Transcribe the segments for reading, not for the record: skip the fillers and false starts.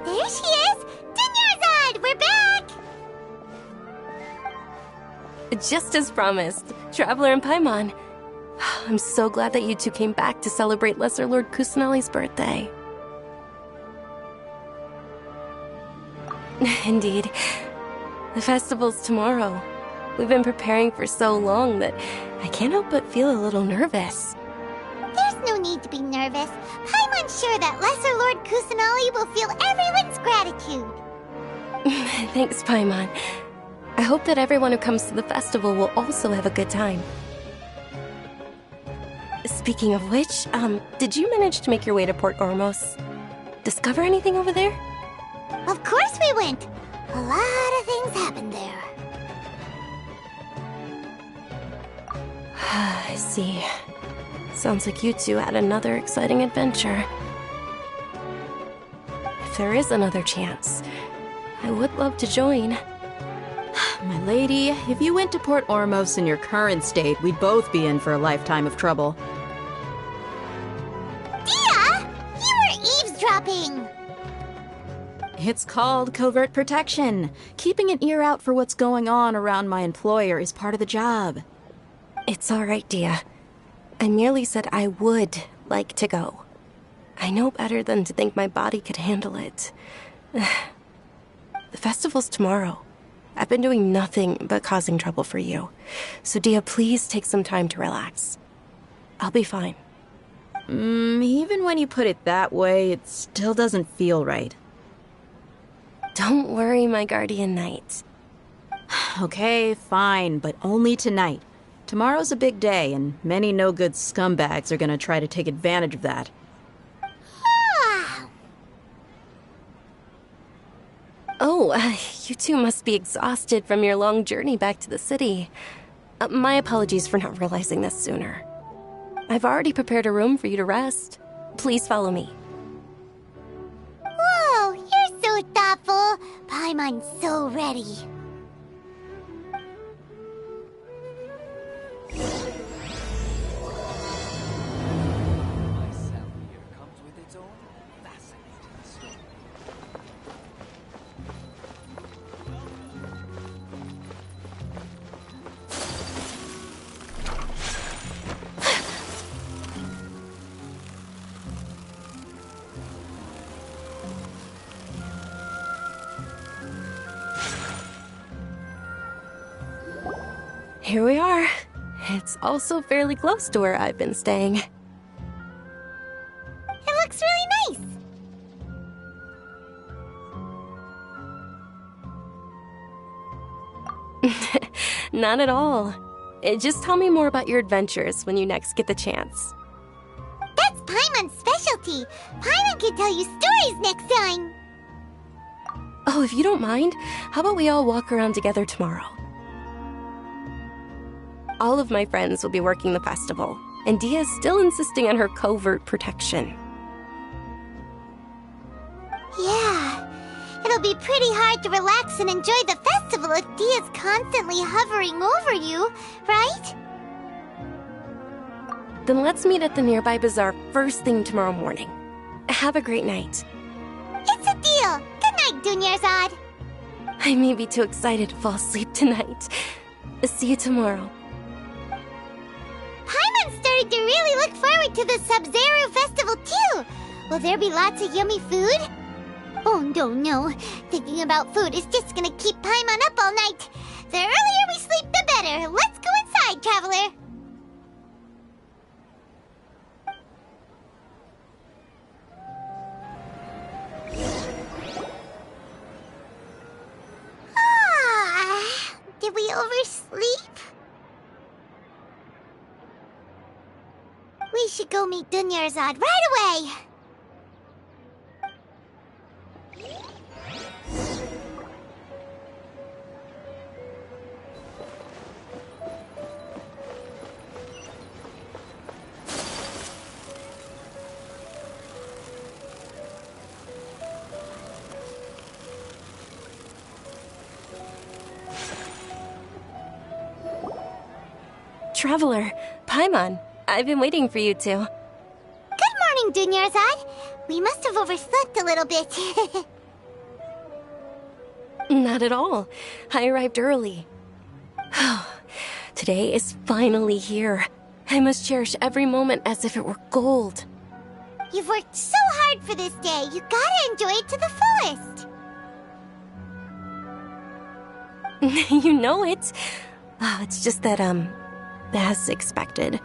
There she is! Dinyarzad! We're back! Just as promised, Traveler and Paimon. I'm so glad that you two came back to celebrate Lesser Lord Kusanali's birthday. Indeed. The festival's tomorrow. We've been preparing for so long that I can't help but feel a little nervous. There's no need to be nervous. Paimon's sure that Lesser Lord Kusanali will feel everyone's gratitude. Thanks, Paimon. I hope that everyone who comes to the festival will also have a good time. Speaking of which, did you manage to make your way to Port Ormos? Discover anything over there? Of course we went. A lot of things happened there. I see. Sounds like you two had another exciting adventure. If there is another chance, I would love to join. My lady, if you went to Port Ormos in your current state, we'd both be in for a lifetime of trouble. Dia! You were eavesdropping! It's called covert protection. Keeping an ear out for what's going on around my employer is part of the job. It's all right, Dia. I merely said I would like to go. I know better than to think my body could handle it. The festival's tomorrow. I've been doing nothing but causing trouble for you. So, Dia, please take some time to relax. I'll be fine. Even when you put it that way, it still doesn't feel right. Don't worry, my guardian knight. Okay, fine, but only tonight. Tomorrow's a big day, and many no-good scumbags are gonna try to take advantage of that. Oh, you two must be exhausted from your long journey back to the city. My apologies for not realizing this sooner. I've already prepared a room for you to rest. Please follow me. Whoa, you're so thoughtful. Paimon's so ready. Here we are. It's also fairly close to where I've been staying. It looks really nice. Not at all. Just tell me more about your adventures when you next get the chance. That's Paimon's specialty. Paimon can tell you stories next time. Oh, if you don't mind, how about we all walk around together tomorrow? All of my friends will be working the festival, and Dia is still insisting on her covert protection. Yeah, it'll be pretty hard to relax and enjoy the festival if Dia's constantly hovering over you, right? Then let's meet at the nearby bazaar first thing tomorrow morning. Have a great night. It's a deal. Good night, Dunyarzad. I may be too excited to fall asleep tonight. See you tomorrow. Paimon started to really look forward to the Sub-Zero festival too. Will there be lots of yummy food? Oh, no. Thinking about food is just gonna keep Paimon up all night. The earlier we sleep, the better. Let's go inside, Traveler. Did we oversleep? We should go meet Dunyarzad right away. Traveler, Paimon, I've been waiting for you two. Good morning, Dunyarzad. We must have overslept a little bit. Not at all. I arrived early. Today is finally here. I must cherish every moment as if it were gold. You've worked so hard for this day. You gotta enjoy it to the fullest. You know it. It's just that, as expected,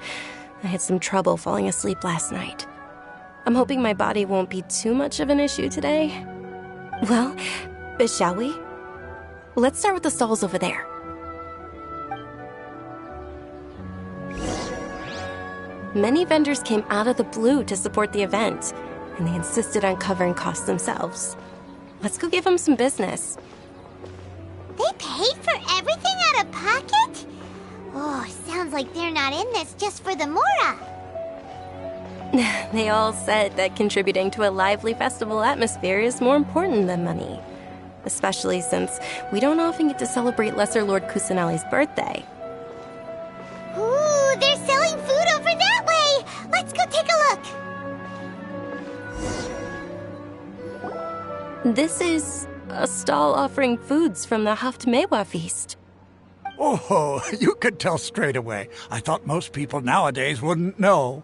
I had some trouble falling asleep last night. I'm hoping my body won't be too much of an issue today. Well, shall we? Let's start with the stalls over there. Many vendors came out of the blue to support the event, and they insisted on covering costs themselves. Let's go give them some business. They paid for everything out of pocket? Oh, sounds like they're not in this just for the Mora. They all said that contributing to a lively festival atmosphere is more important than money. Especially since we don't often get to celebrate Lesser Lord Kusanali's birthday. Ooh, they're selling food over that way! Let's go take a look! This is a stall offering foods from the Haftmewa feast. Oh, you could tell straight away. I thought most people nowadays wouldn't know.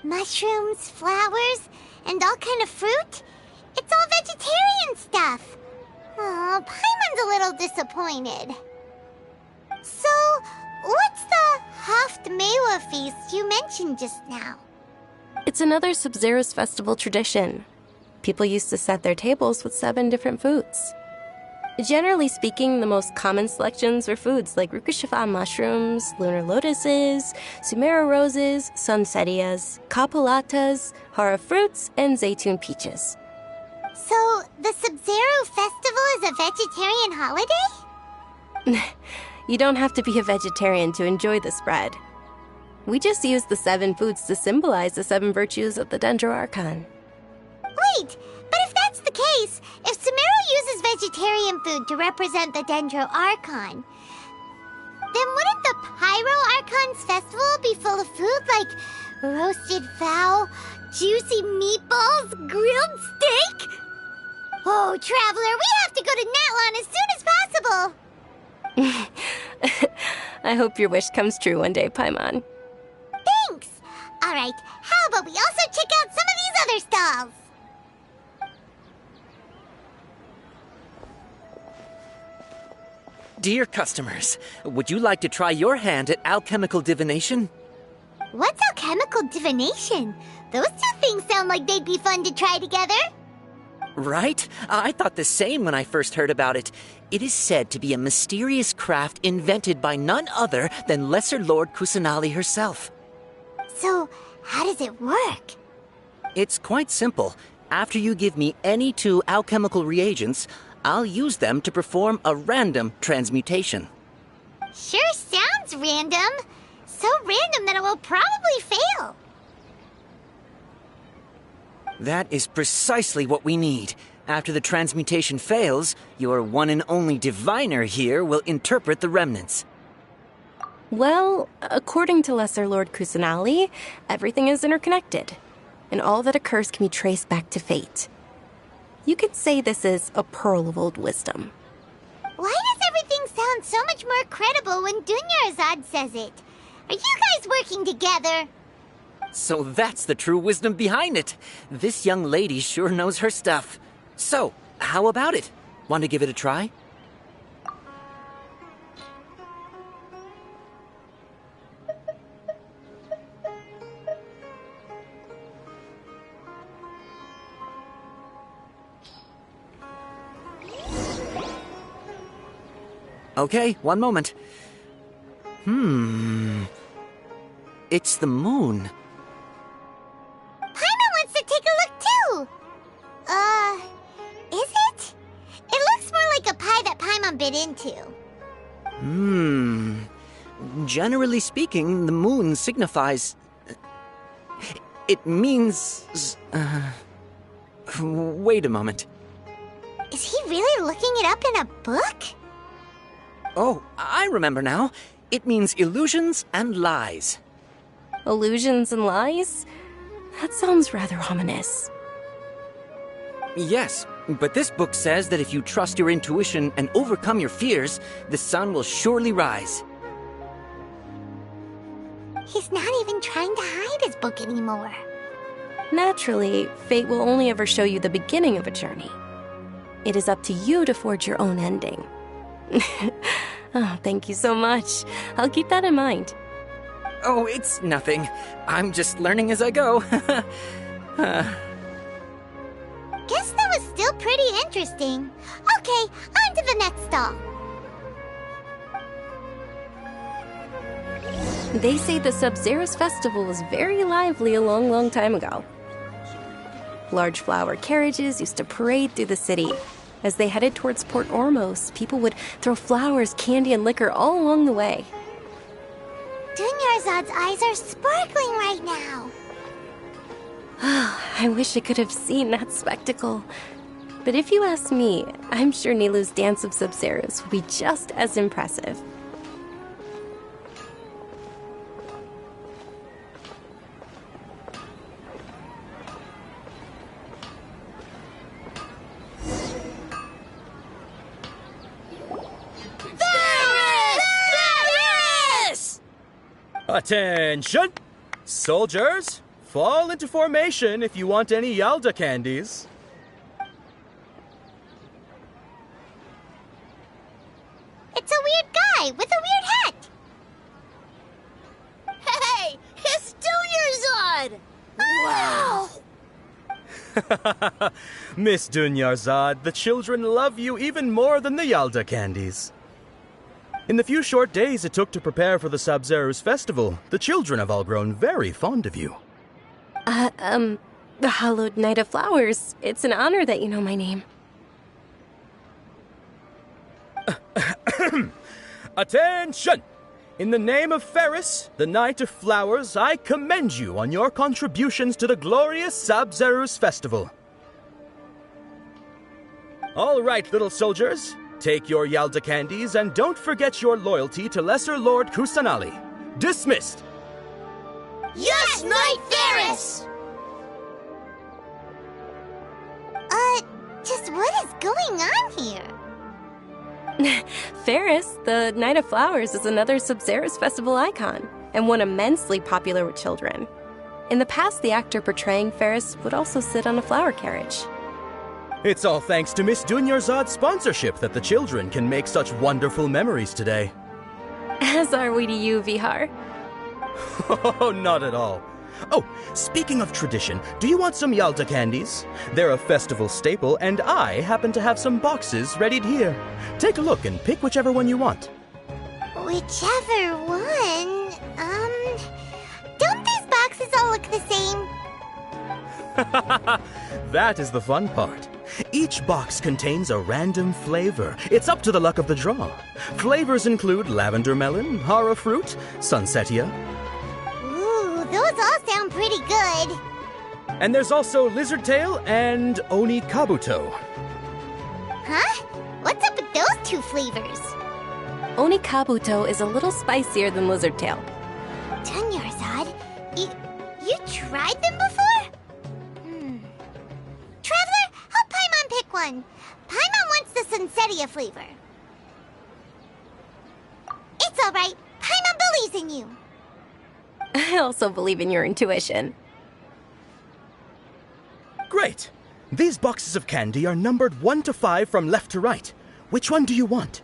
Mushrooms, flowers, and all kind of fruit? It's all vegetarian stuff. Oh, Paimon's a little disappointed. So, what's the Haftmewa feast you mentioned just now? It's another Sub-Zero's festival tradition. People used to set their tables with 7 different foods. Generally speaking, the most common selections were foods like Rukushifa mushrooms, lunar lotuses, Sumeru roses, sunsetias, kapulatas, hara fruits, and zaytun peaches. So, the Sub-Zero festival is a vegetarian holiday? You don't have to be a vegetarian to enjoy the spread. We just use the 7 foods to symbolize the 7 virtues of the Dendro Archon. Wait, but if that's the case, if Sumeru uses vegetarian food to represent the Dendro Archon, then wouldn't the Pyro Archon's festival be full of food like roasted fowl, juicy meatballs, grilled steak? Oh, Traveler, we have to go to Natlan as soon as possible! I hope your wish comes true one day, Paimon. Thanks! Alright, how about we also check out some of these other stalls? Dear customers, would you like to try your hand at alchemical divination? What's alchemical divination? Those two things sound like they'd be fun to try together. Right? I thought the same when I first heard about it. It is said to be a mysterious craft invented by none other than Lesser Lord Kusanali herself. So, how does it work? It's quite simple. After you give me any 2 alchemical reagents, I'll use them to perform a random transmutation. Sure sounds random. So random that it will probably fail. That is precisely what we need. After the transmutation fails, your one and only diviner here will interpret the remnants. Well, according to Lesser Lord Kusanali, everything is interconnected, and all that occurs can be traced back to fate. You could say this is a pearl of old wisdom. Why does everything sound so much more credible when Dunyarzad says it? Are you guys working together? So that's the true wisdom behind it. This young lady sure knows her stuff. So, how about it? Want to give it a try? Okay, one moment. It's the moon. Paimon wants to take a look too! Is it? It looks more like a pie that Paimon bit into. Generally speaking, the moon signifies... It means... Wait a moment. Is he really looking it up in a book? Oh, I remember now. It means illusions and lies. Illusions and lies? That sounds rather ominous. Yes, but this book says that if you trust your intuition and overcome your fears, the sun will surely rise. He's not even trying to hide his book anymore. Naturally, fate will only ever show you the beginning of a journey. It is up to you to forge your own ending. Oh, thank you so much. I'll keep that in mind. Oh, it's nothing. I'm just learning as I go. Guess that was still pretty interesting. Okay, on to the next stall. They say the Sub-Zero's festival was very lively a long, long time ago. Large flower carriages used to parade through the city. As they headed towards Port Ormos, people would throw flowers, candy, and liquor all along the way. Dunyarzad's eyes are sparkling right now. I wish I could have seen that spectacle. But if you ask me, I'm sure Nilou's dance of Sub-Zeros will be just as impressive. Attention! Soldiers, fall into formation if you want any Yalda candies. It's a weird guy with a weird hat. Hey, it's Dunyarzad! Wow! Miss Dunyarzad, the children love you even more than the Yalda candies. In the few short days it took to prepare for the Sub-Zero's festival, the children have all grown very fond of you. The Hallowed Knight of Flowers. It's an honor that you know my name. Attention! In the name of Ferris, the Knight of Flowers, I commend you on your contributions to the glorious Sub-Zero's festival. All right, little soldiers. Take your Yalda candies and don't forget your loyalty to Lesser Lord Kusanali. Dismissed! Yes, Knight Ferris! Just what is going on here? Ferris, the Knight of Flowers, is another Sub-Zero's festival icon, and one immensely popular with children. In the past, the actor portraying Ferris would also sit on a flower carriage. It's all thanks to Miss Dunyarzad's sponsorship that the children can make such wonderful memories today. As are we to you, Vihar. Oh, not at all. Oh, speaking of tradition, do you want some Yalda candies? They're a festival staple, and I happen to have some boxes readied here. Take a look and pick whichever one you want. Whichever one? Don't these boxes all look the same? That is the fun part. Each box contains a random flavor. It's up to the luck of the draw. Flavors include lavender melon, hara fruit, sunsetia. Ooh, those all sound pretty good. And there's also lizard tail and oni kabuto. Huh? What's up with those two flavors? Oni Kabuto is a little spicier than Lizard Tail. Dunyarzad, you tried them before? Traveler, help Paimon pick one. Paimon wants the Sunsetia flavor. It's all right. Paimon believes in you. I also believe in your intuition. Great! These boxes of candy are numbered 1 to 5 from left to right. Which one do you want?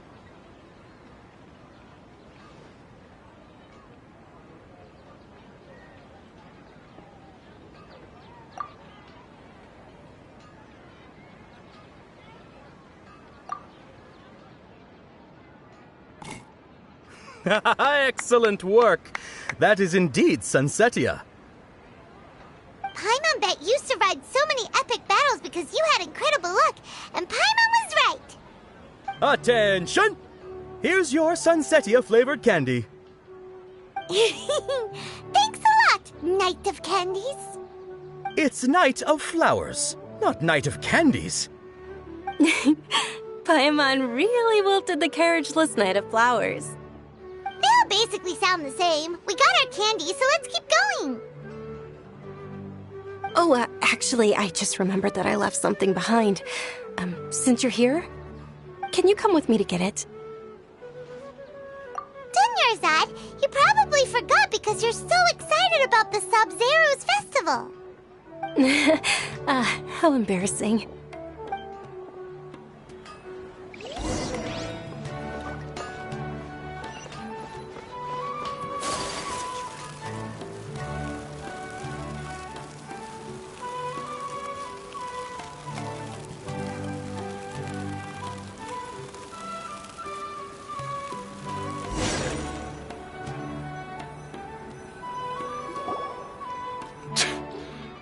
Excellent work! That is indeed Sunsetia. Paimon bet you survived so many epic battles because you had incredible luck, and Paimon was right. Attention! Here's your Sunsetia flavored candy. Thanks a lot, Knight of Candies. It's Knight of Flowers, not Knight of Candies. Paimon really wilted the carriageless Knight of Flowers. They'll basically sound the same. We got our candy, so let's keep going. Oh, actually, I just remembered that I left something behind. Since you're here, can you come with me to get it? Dunyarzad, you probably forgot because you're so excited about the Sub-Zero's festival. How embarrassing.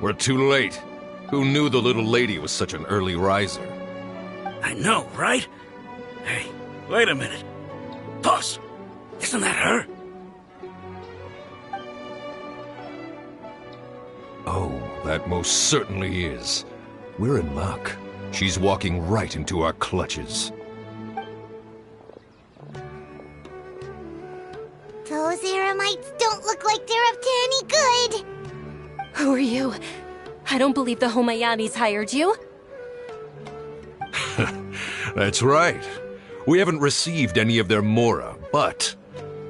We're too late. Who knew the little lady was such an early riser? I know, right? Hey, wait a minute. Boss, isn't that her? Oh, that most certainly is. We're in luck. She's walking right into our clutches. Those Eremites don't look like they're up to any good. Who are you? I don't believe the Homayanis hired you. That's right. We haven't received any of their mora, but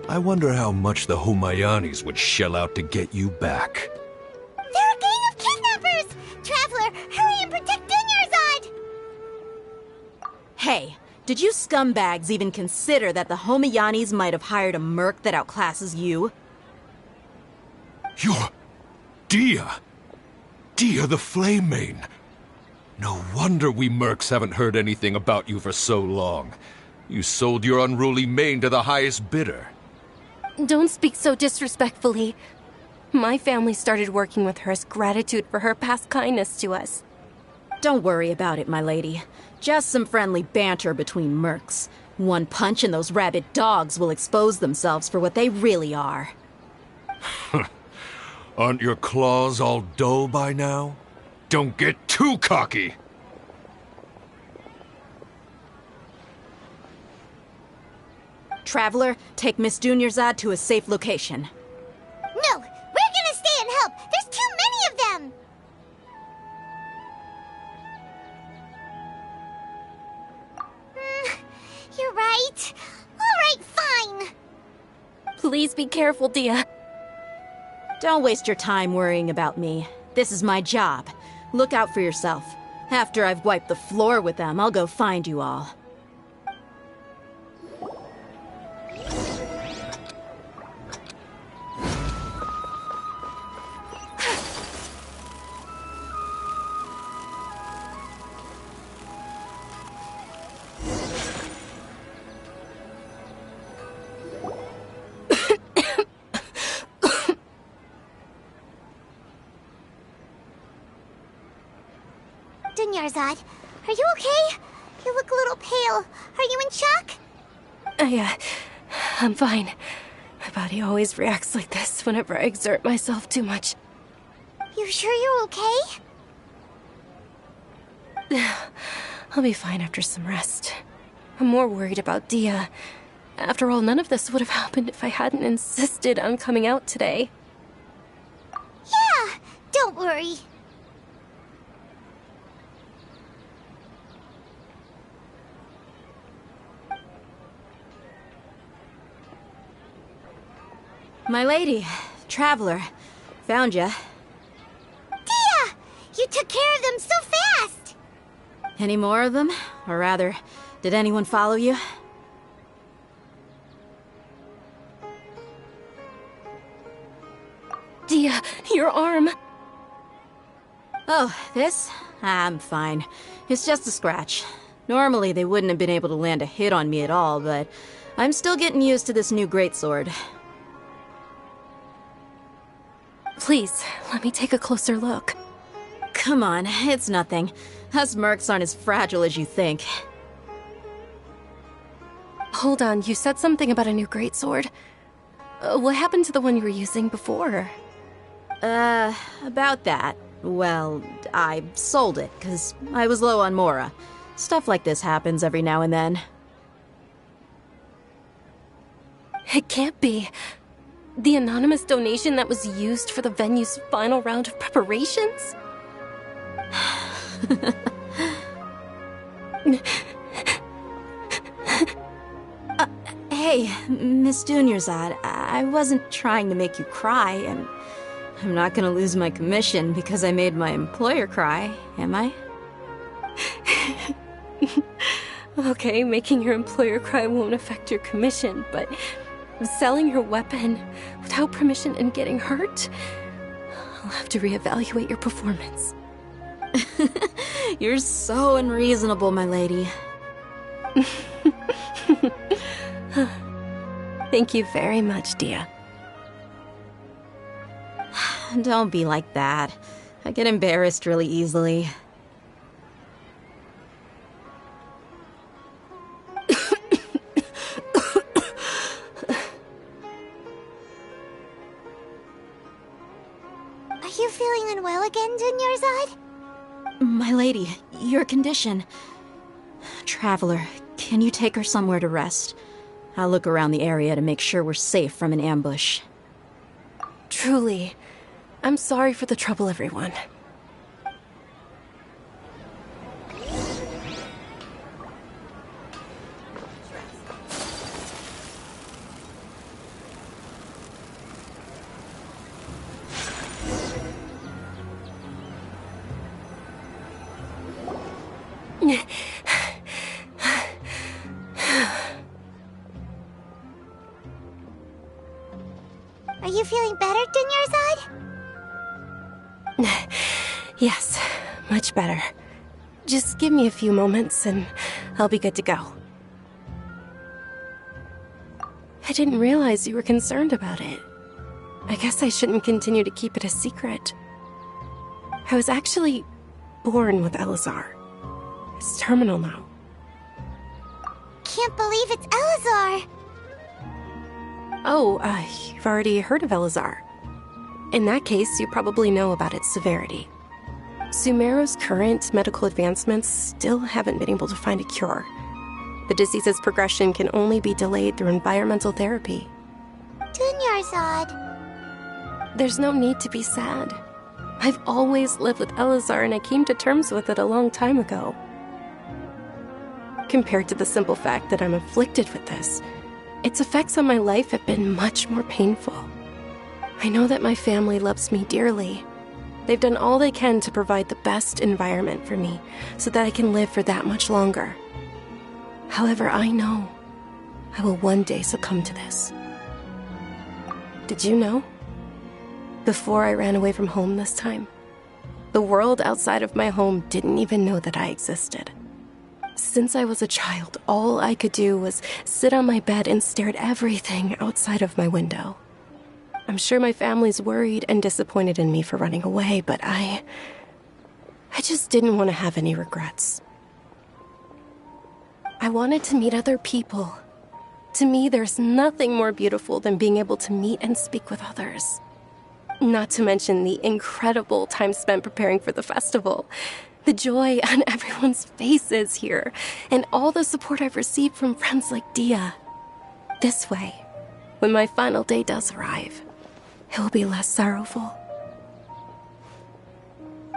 I wonder how much the Homayanis would shell out to get you back. They're a gang of kidnappers! Traveler, hurry and protect Dunyarzad! Hey, did you scumbags even consider that the Homayanis might have hired a merc that outclasses you? You're... Dia! Dia the Flame Mane! No wonder we mercs haven't heard anything about you for so long. You sold your unruly mane to the highest bidder. Don't speak so disrespectfully. My family started working with her as gratitude for her past kindness to us. Don't worry about it, my lady. Just some friendly banter between mercs. One punch and those rabid dogs will expose themselves for what they really are. Aren't your claws all dull by now? Don't get too cocky! Traveler, take Miss Dunyarzad to a safe location. No, we're gonna stay and help. There's too many of them. You're right. All right, fine. Please be careful, Dia. Don't waste your time worrying about me. This is my job. Look out for yourself. After I've wiped the floor with them, I'll go find you all. Dunyarzad, are you okay? You look a little pale. Are you in shock? I'm fine. My body always reacts like this whenever I exert myself too much. You sure you're okay? I'll be fine after some rest. I'm more worried about Dia. After all, none of this would have happened if I hadn't insisted on coming out today. Yeah, don't worry. My lady, Traveler, found ya. Dia! You took care of them so fast! Any more of them? Or rather, did anyone follow you? Dia, your arm. Oh, this? I'm fine. It's just a scratch. Normally, they wouldn't have been able to land a hit on me at all, but I'm still getting used to this new greatsword. Please, let me take a closer look. Come on, it's nothing. Us mercs aren't as fragile as you think. Hold on, you said something about a new greatsword. What happened to the one you were using before? About that. Well, I sold it, 'cause I was low on mora. Stuff like this happens every now and then. It can't be. The anonymous donation that was used for the venue's final round of preparations? Hey, Miss Dunyarzad, I wasn't trying to make you cry, and I'm not gonna lose my commission because I made my employer cry, am I? Okay, making your employer cry won't affect your commission, but selling your weapon without permission and getting hurt? I'll have to reevaluate your performance. You're so unreasonable, my lady. Thank you very much, Dia. Don't be like that. I get embarrassed really easily. Are you feeling unwell again, Dunyarzad? My lady, your condition. Traveler, can you take her somewhere to rest? I'll look around the area to make sure we're safe from an ambush. Truly, I'm sorry for the trouble, everyone. Are you feeling better, Dunyarzad? Yes, much better. Just give me a few moments and I'll be good to go. I didn't realize you were concerned about it. I guess I shouldn't continue to keep it a secret. I was actually born with Elazar. It's terminal now. Can't believe it's Elazar! Oh, you've already heard of Elazar. In that case, you probably know about its severity. Sumeru's current medical advancements still haven't been able to find a cure. The disease's progression can only be delayed through environmental therapy. Dunyarzad. There's no need to be sad. I've always lived with Elazar and I came to terms with it a long time ago. Compared to the simple fact that I'm afflicted with this, its effects on my life have been much more painful. I know that my family loves me dearly. They've done all they can to provide the best environment for me so that I can live for that much longer. However, I know I will one day succumb to this. Did you know? Before I ran away from home this time, the world outside of my home didn't even know that I existed. Since I was a child, all I could do was sit on my bed and stare at everything outside of my window. I'm sure my family's worried and disappointed in me for running away, but I just didn't want to have any regrets. I wanted to meet other people. To me, there's nothing more beautiful than being able to meet and speak with others. Not to mention the incredible time spent preparing for the festival. The joy on everyone's faces here, and all the support I've received from friends like Dia. This way, when my final day does arrive, it will be less sorrowful.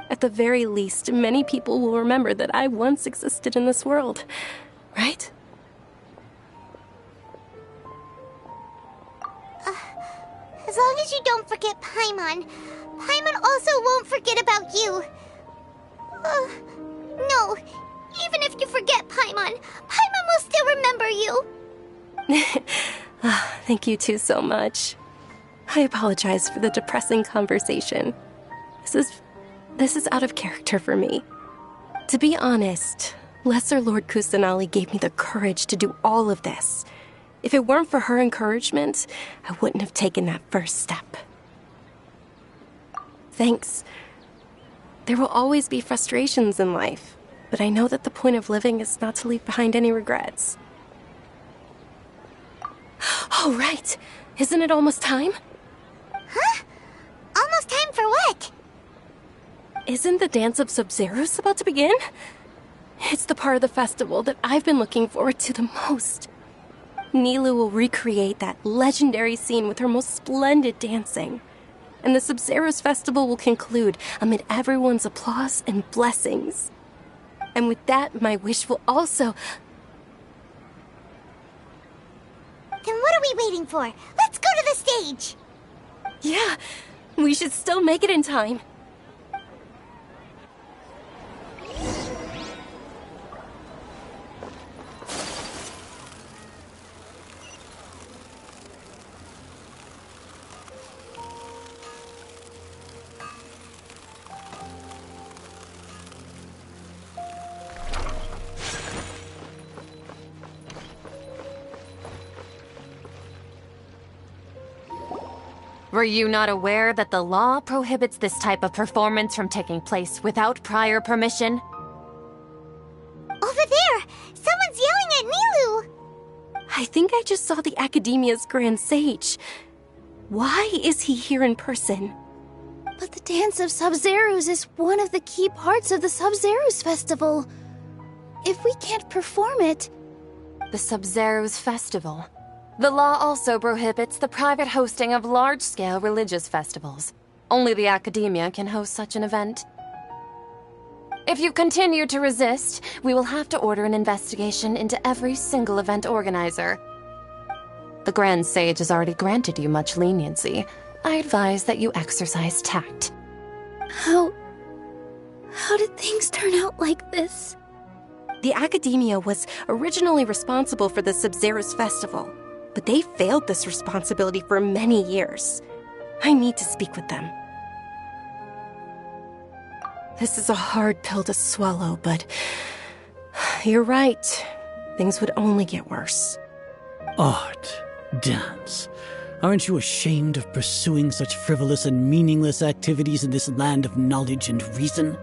At the very least, many people will remember that I once existed in this world, right? As long as you don't forget Paimon, Paimon also won't forget about you. No, even if you forget Paimon, Paimon will still remember you. Thank you two so much. I apologize for the depressing conversation. This is out of character for me. To be honest, Lesser Lord Kusanali gave me the courage to do all of this. If it weren't for her encouragement, I wouldn't have taken that first step. Thanks. There will always be frustrations in life, but I know that the point of living is not to leave behind any regrets. Oh, right. Isn't it almost time? Huh? Almost time for what? Isn't the Dance of Sub-Zeros about to begin? It's the part of the festival that I've been looking forward to the most. Nilu will recreate that legendary scene with her most splendid dancing. And the Sub-Zero's festival will conclude amid everyone's applause and blessings. And with that, my wish will also... Then what are we waiting for? Let's go to the stage! Yeah, we should still make it in time. Were you not aware that the law prohibits this type of performance from taking place without prior permission? Over there! Someone's yelling at Nilu! I think I just saw the Academia's Grand Sage. Why is he here in person? But the Dance of Sub-Zerus is one of the key parts of the Sub-Zerus Festival. If we can't perform it... The Sub-Zerus Festival. The law also prohibits the private hosting of large-scale religious festivals. Only the Academia can host such an event. If you continue to resist, we will have to order an investigation into every single event organizer. The Grand Sage has already granted you much leniency. I advise that you exercise tact. How did things turn out like this? The Academia was originally responsible for the Sub-Zerus Festival, but they failed this responsibility for many years. I need to speak with them. This is a hard pill to swallow, but you're right. Things would only get worse. Art, dance. Aren't you ashamed of pursuing such frivolous and meaningless activities in this land of knowledge and reason?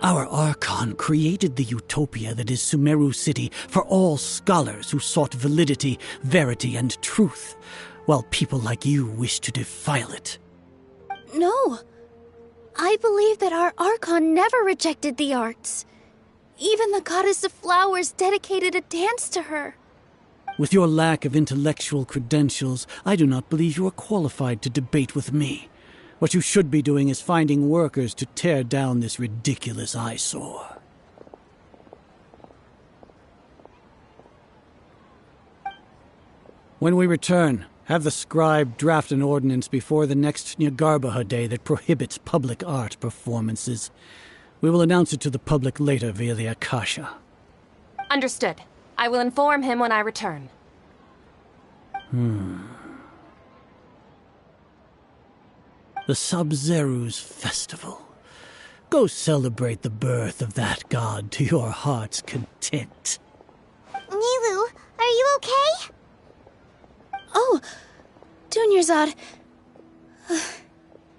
Our Archon created the utopia that is Sumeru City for all scholars who sought validity, verity, and truth, while people like you wish to defile it. No. I believe that our Archon never rejected the arts. Even the goddess of flowers dedicated a dance to her. With your lack of intellectual credentials, I do not believe you are qualified to debate with me. What you should be doing is finding workers to tear down this ridiculous eyesore. When we return, have the scribe draft an ordinance before the next Nyargarbaha Day that prohibits public art performances. We will announce it to the public later via the Akasha. Understood. I will inform him when I return. The Sub-Zerus Festival. Go celebrate the birth of that god to your heart's content. Nilu, are you okay? Oh, Dunyarzad.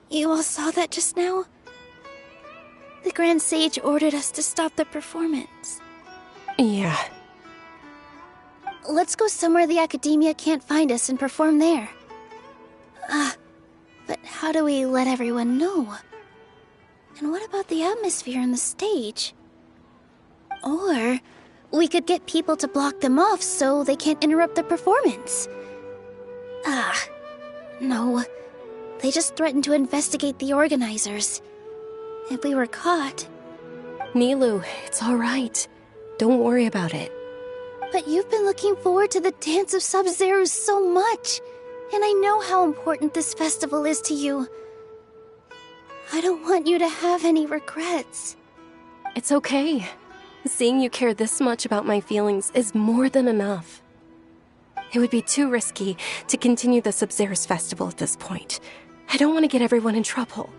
You all saw that just now? The Grand Sage ordered us to stop the performance. Yeah. Let's go somewhere the Academia can't find us and perform there. But how do we let everyone know? And what about the atmosphere on the stage? Or we could get people to block them off so they can't interrupt the performance. No. They just threatened to investigate the organizers. If we were caught... Nilu, it's all right. Don't worry about it. But you've been looking forward to the Dance of Sub-Zerus so much. And I know how important this festival is to you. I don't want you to have any regrets. It's okay. Seeing you care this much about my feelings is more than enough. It would be too risky to continue the Sub-Zerus Festival at this point. I don't want to get everyone in trouble.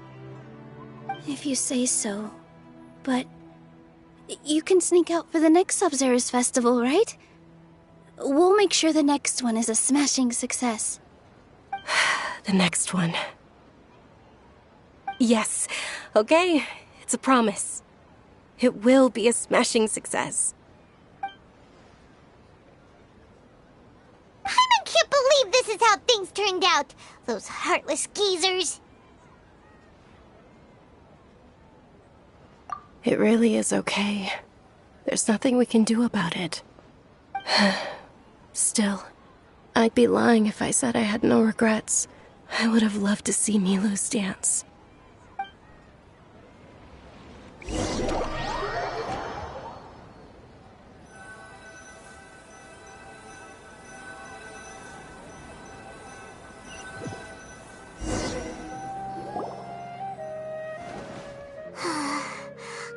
If you say so. But you can sneak out for the next Sub-Zerus Festival, right? We'll make sure the next one is a smashing success. The next one. Yes. Okay. It's a promise. It will be a smashing success. I can't believe this is how things turned out. Those heartless geezers. It really is okay. There's nothing we can do about it. Still, I'd be lying if I said I had no regrets. I would have loved to see Milu's dance.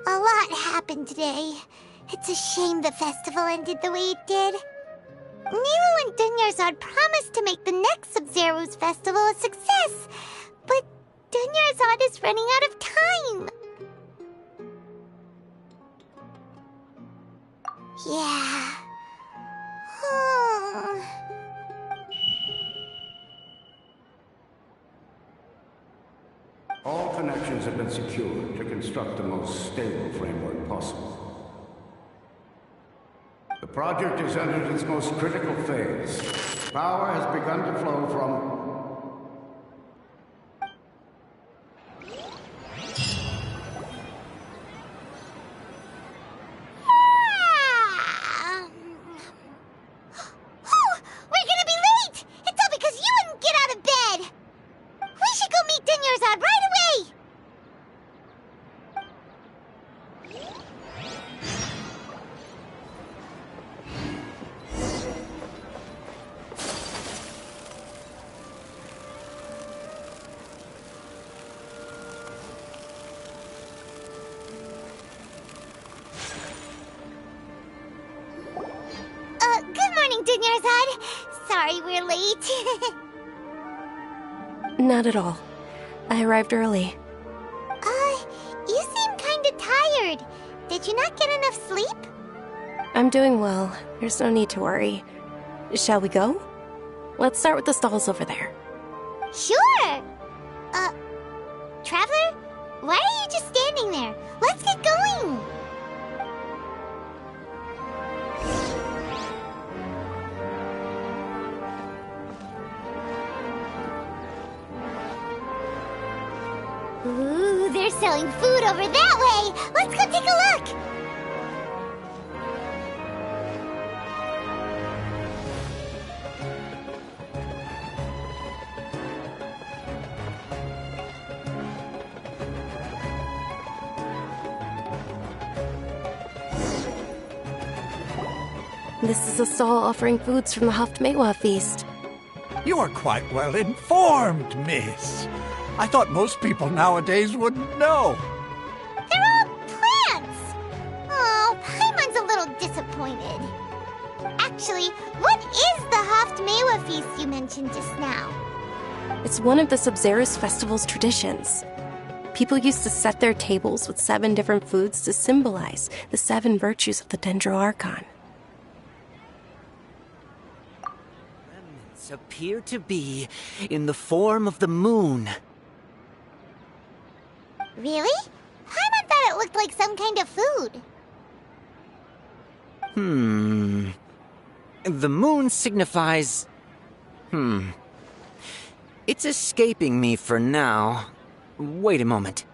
A lot happened today. It's a shame the festival ended the way it did. Nilo and Dunyarzad promised to make the next Sub-Zero's festival a success, but Dunyarzad is running out of time. Yeah. All connections have been secured to construct the most stable framework possible. The project has entered its most critical phase. Power has begun to flow from... We're gonna be late! It's all because you wouldn't get out of bed! We should go meet Dunyarzad right away! Good morning, Dunyarzad. Sorry we're late. Not at all. I arrived early. You seem kinda tired. Did you not get enough sleep? I'm doing well. There's no need to worry. Shall we go? Let's start with the stalls over there. Sure! Traveler? Why are you just standing there? Let's get going! Ooh, they're selling food over that way! Let's go take a look! This is a stall offering foods from the Haftmewa feast. You are quite well informed, miss. I thought most people nowadays wouldn't know. They're all plants! Oh, Paimon's a little disappointed. Actually, what is the Haftmewa feast you mentioned just now? It's one of the Sub-Zero's festival's traditions. People used to set their tables with 7 different foods to symbolize the 7 virtues of the Dendro Archon. Remnants appear to be in the form of the moon. Really? Paimon thought it looked like some kind of food. The moon signifies... It's escaping me for now. Wait a moment.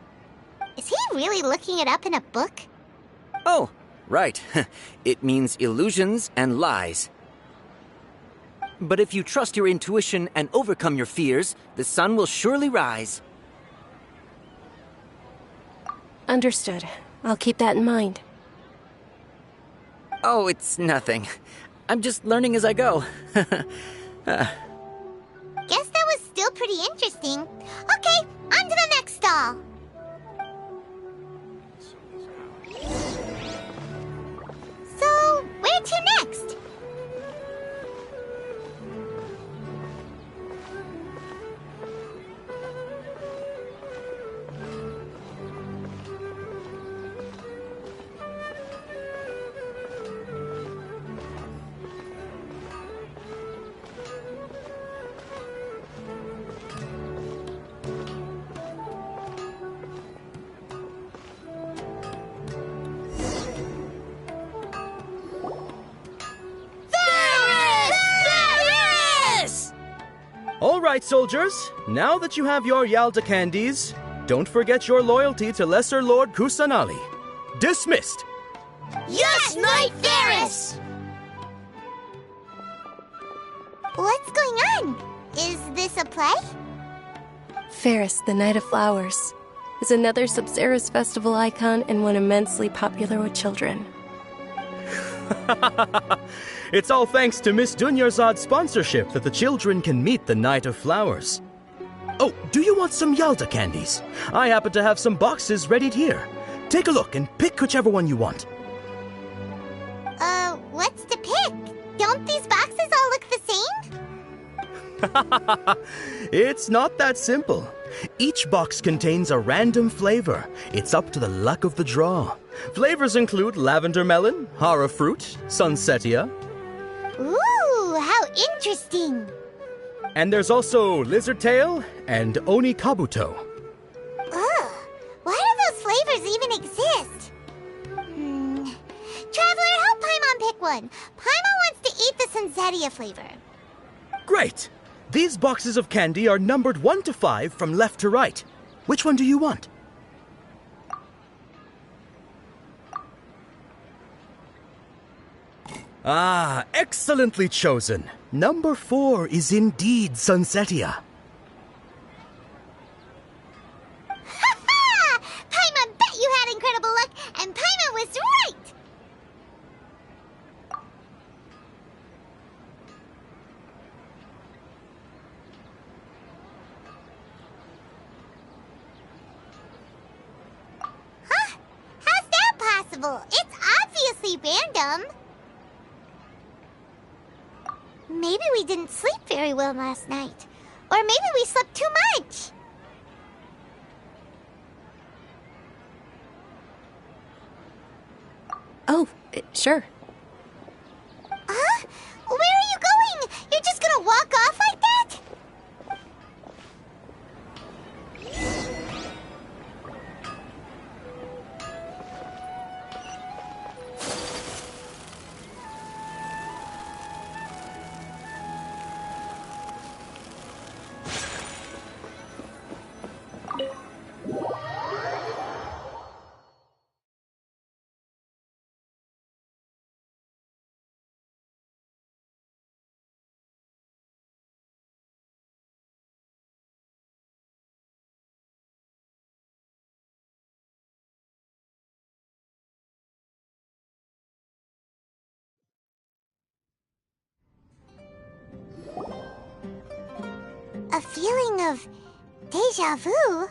Is he really looking it up in a book? Oh, right. It means illusions and lies. But if you trust your intuition and overcome your fears, the sun will surely rise. Understood. I'll keep that in mind. Oh, it's nothing. I'm just learning as I go. Guess that was still pretty interesting. Okay, on to the next stall. So, where to next? All right, soldiers. Now that you have your Yalta candies, don't forget your loyalty to Lesser Lord Kusanali. Dismissed! Yes, Knight Ferris! What's going on? Is this a play? Ferris, the Knight of Flowers, is another Sub-Zerus festival icon and one immensely popular with children. It's all thanks to Miss Dunyarzad's sponsorship that the children can meet the Knight of Flowers. Oh, do you want some Yalta candies? I happen to have some boxes readied here. Take a look and pick whichever one you want. What's to pick? Don't these boxes all look the same? It's not that simple. Each box contains a random flavor. It's up to the luck of the draw. Flavors include lavender melon, hara fruit, sunsetia. Ooh, how interesting! And there's also lizard tail and oni kabuto. Ugh, why do those flavors even exist? Traveler, help Paimon pick one. Paimon wants to eat the sunsetia flavor. Great! These boxes of candy are numbered 1 to 5 from left to right. Which one do you want? Ah, excellently chosen. Number 4 is indeed sunsetia. Ha-ha! Paimon bet you had incredible luck, and Paimon was right! Huh? How's that possible? It's obviously random. Maybe we didn't sleep very well last night. Or maybe we slept too much. Oh, sure. Huh? Where are you going? You're just gonna walk off like that? A feeling of deja vu?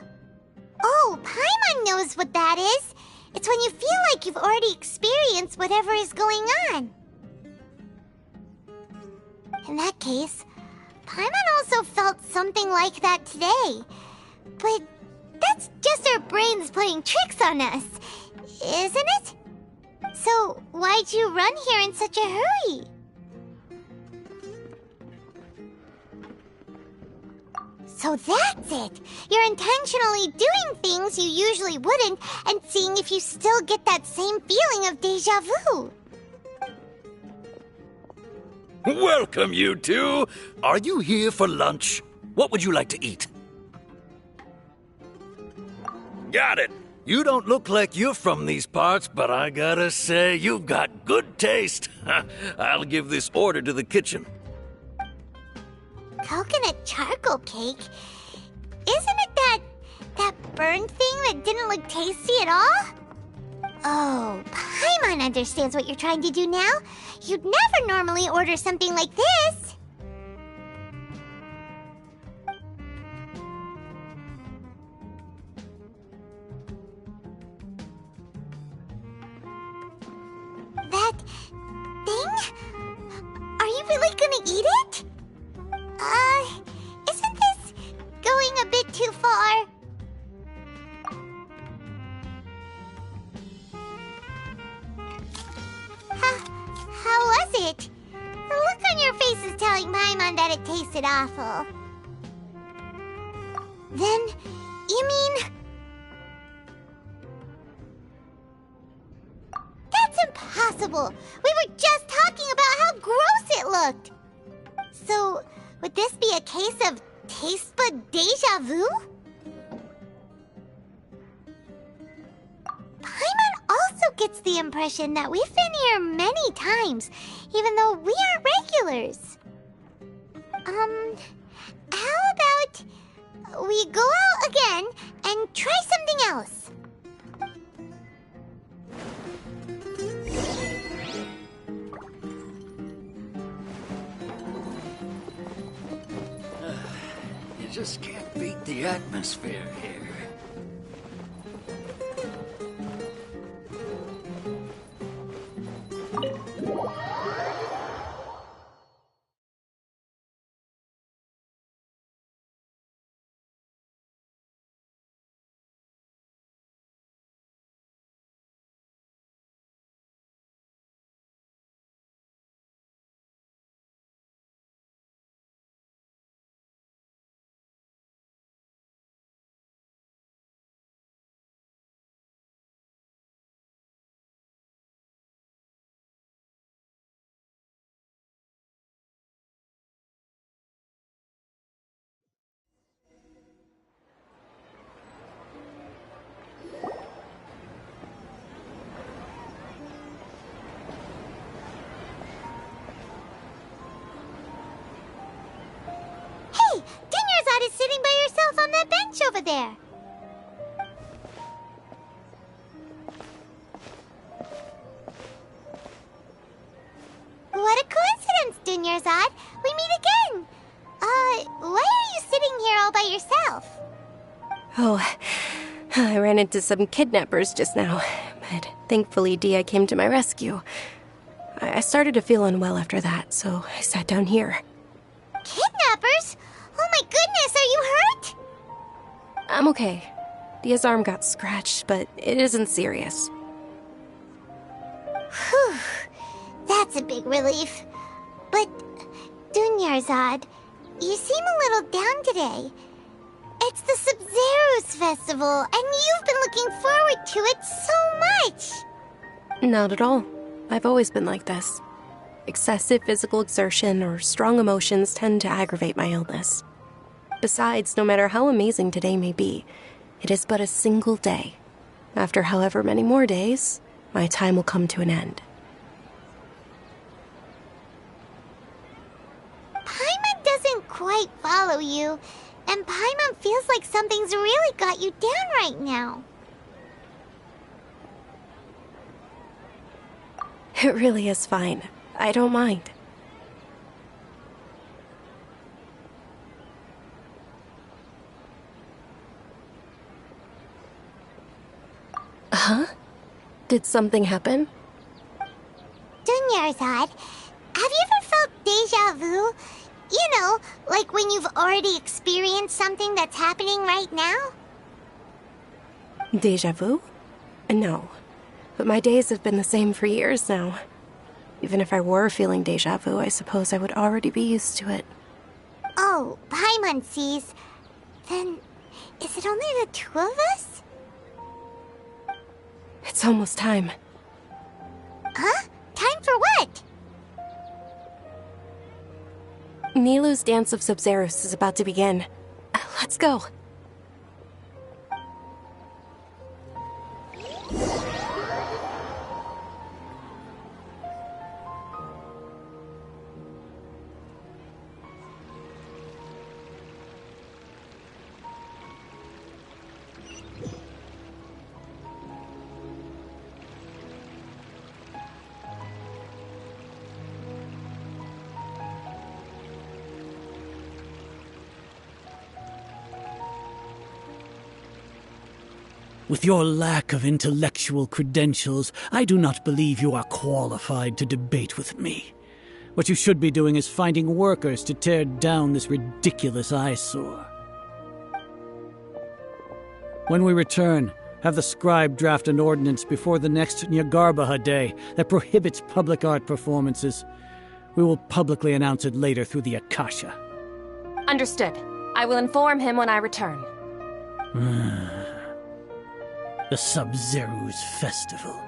Oh, Paimon knows what that is. It's when you feel like you've already experienced whatever is going on. In that case, Paimon also felt something like that today. But that's just our brains playing tricks on us, isn't it? So why'd you run here in such a hurry? So that's it! You're intentionally doing things you usually wouldn't and seeing if you still get that same feeling of deja vu. Welcome, you two. Are you here for lunch? What would you like to eat? Got it. You don't look like you're from these parts, but I gotta say, you've got good taste. I'll give this order to the kitchen. Coconut charcoal cake? Isn't it that burned thing that didn't look tasty at all? Oh, Paimon understands what you're trying to do now. You'd never normally order something like this. That thing? Are you really gonna eat it? Isn't this going a bit too far? How was it? The look on your face is telling Paimon that it tasted awful. Then, you mean... That's impossible! We were just talking about how gross it looked! So, would this be a case of taste bud deja vu? Paimon also gets the impression that we've been here many times, even though we aren't regulars. How about we go out again and try something else? You just can't beat the atmosphere here. Hey, Dinyarzad is sitting by herself on that bench over there. What a coincidence, Dinyarzad. We meet again. Why are you sitting here all by yourself? Oh, I ran into some kidnappers just now, but thankfully Dia came to my rescue. I started to feel unwell after that, so I sat down here. Kidnappers? Oh my goodness, are you hurt? I'm okay. Dia's arm got scratched, but it isn't serious. Whew. That's a big relief. But, Dunyarzad, you seem a little down today. It's the Sub-Zero's festival, and you've been looking forward to it so much. Not at all. I've always been like this. Excessive physical exertion or strong emotions tend to aggravate my illness. Besides, no matter how amazing today may be, it is but a single day. After however many more days, my time will come to an end. Paimon doesn't quite follow you, and Paimon feels like something's really got you down right now. It really is fine. I don't mind. Huh? Did something happen? Dunyarzad, have you ever felt deja vu? You know, like when you've already experienced something that's happening right now? Deja vu? No. But my days have been the same for years now. Even if I were feeling deja vu, I suppose I would already be used to it. Oh, Paimon sees. Then, is it only the two of us? It's almost time. Huh? Time for what? Nilou's Dance of Sub-Zeros is about to begin. Let's go. With your lack of intellectual credentials, I do not believe you are qualified to debate with me. What you should be doing is finding workers to tear down this ridiculous eyesore. When we return, have the scribe draft an ordinance before the next Nyagarbha Day that prohibits public art performances. We will publicly announce it later through the Akasha. Understood. I will inform him when I return. The Sub-Zero's festival.